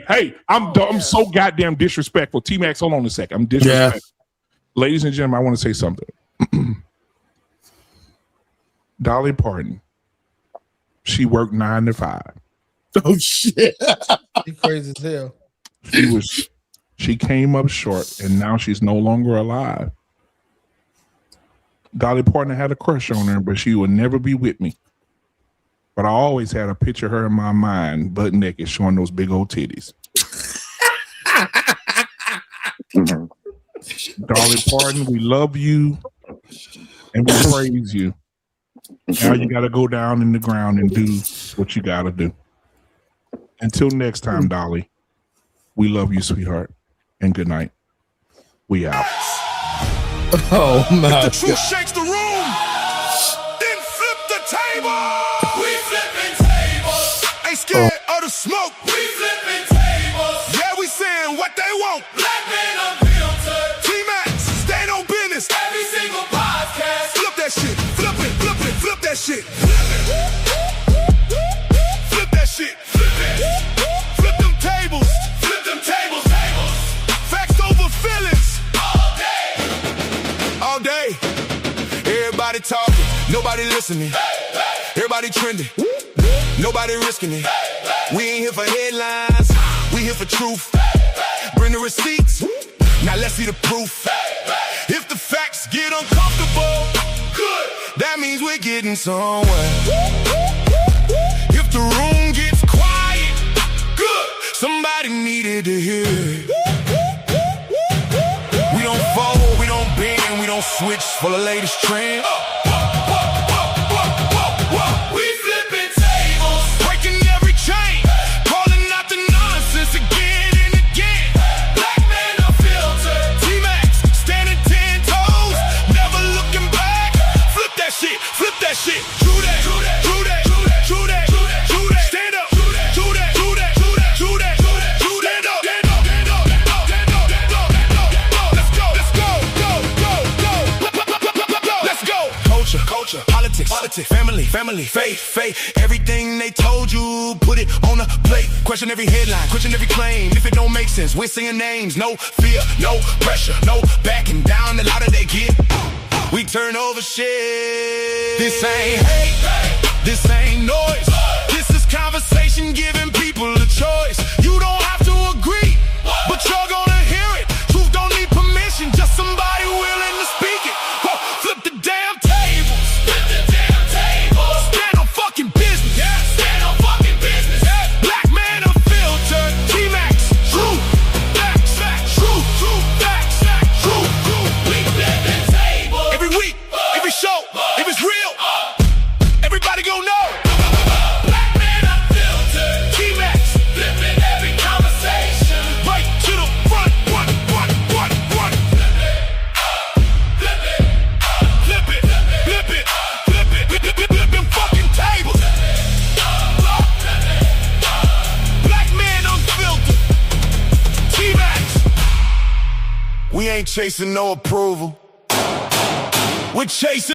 hey, I'm so goddamn disrespectful. T-Max, hold on a second. I'm disrespectful. Yeah. Ladies and gentlemen, I want to say something. Dolly Parton, she worked 9 to 5. Oh shit. She crazy as hell. She came up short and now she's no longer alive. Dolly Parton had a crush on her, but she would never be with me. But I always had a picture of her in my mind, butt naked, showing those big old titties. Dolly Parton, we love you and we praise you. Now you got to go down in the ground and do what you got to do. Until next time, Dolly, we love you, sweetheart, and good night. We out. Oh my God. The truth shakes the room, then flip the table. We flipping tables. Ain't scared of the smoke. We flipping tables. Yeah, we saying what they want. Black men unfiltered. Tmax, stand on business. Every single podcast. Flip that shit. Flip it. Flip that shit. Flip that shit. Flip them tables. Flip them tables. Facts over feelings. All day. Everybody talking. Nobody listening. Everybody trending. Nobody risking it. We ain't here for headlines. We here for truth. Bring the receipts. Now let's see the proof. If the facts get uncomfortable, good. That means we're getting somewhere. If the room gets quiet, good. Some needed to hear it. We don't fold, we don't bend, we don't switch for the latest trend. We flipping tables, breaking every chain, calling out the nonsense again and again. Black man unfiltered, Tmax, standing 10 toes, never looking back. Flip that shit, flip that shit. True that, true that, true that, true that, true that, true that, true that. Stand up, true that, true that, true that, true that, true that, true that, true that. Stand up, stand up, stand up, stand up, stand up, stand up, stand up. Let's go, let's go, go, go, go. Let's go. Culture, politics, family, faith. Everything they told you, put it on a plate. Question every headline, question every claim. If it don't make sense, we're saying names. No fear, no pressure, no backing down. The louder they get, we turn over shit. This ain't hate, this ain't noise. This is conversation giving people a choice. You don't have to agree, but you're gonna hear it. Truth don't need permission, just somebody willing to speak it. Flip the damn tables. Flip the damn tables. Stand on fucking business. Yeah. Stand on fucking business. Yeah. Black man unfiltered. Tmax. True. Facts. True. Facts. True. We flip the tables. Every week, every show, if it's real, everybody gon' know. Black man unfiltered. Tmax. Flipping every conversation. Right to the front. One. Flip them fucking tables. Black man unfiltered. Tmax. We ain't chasing no approval. We're chasing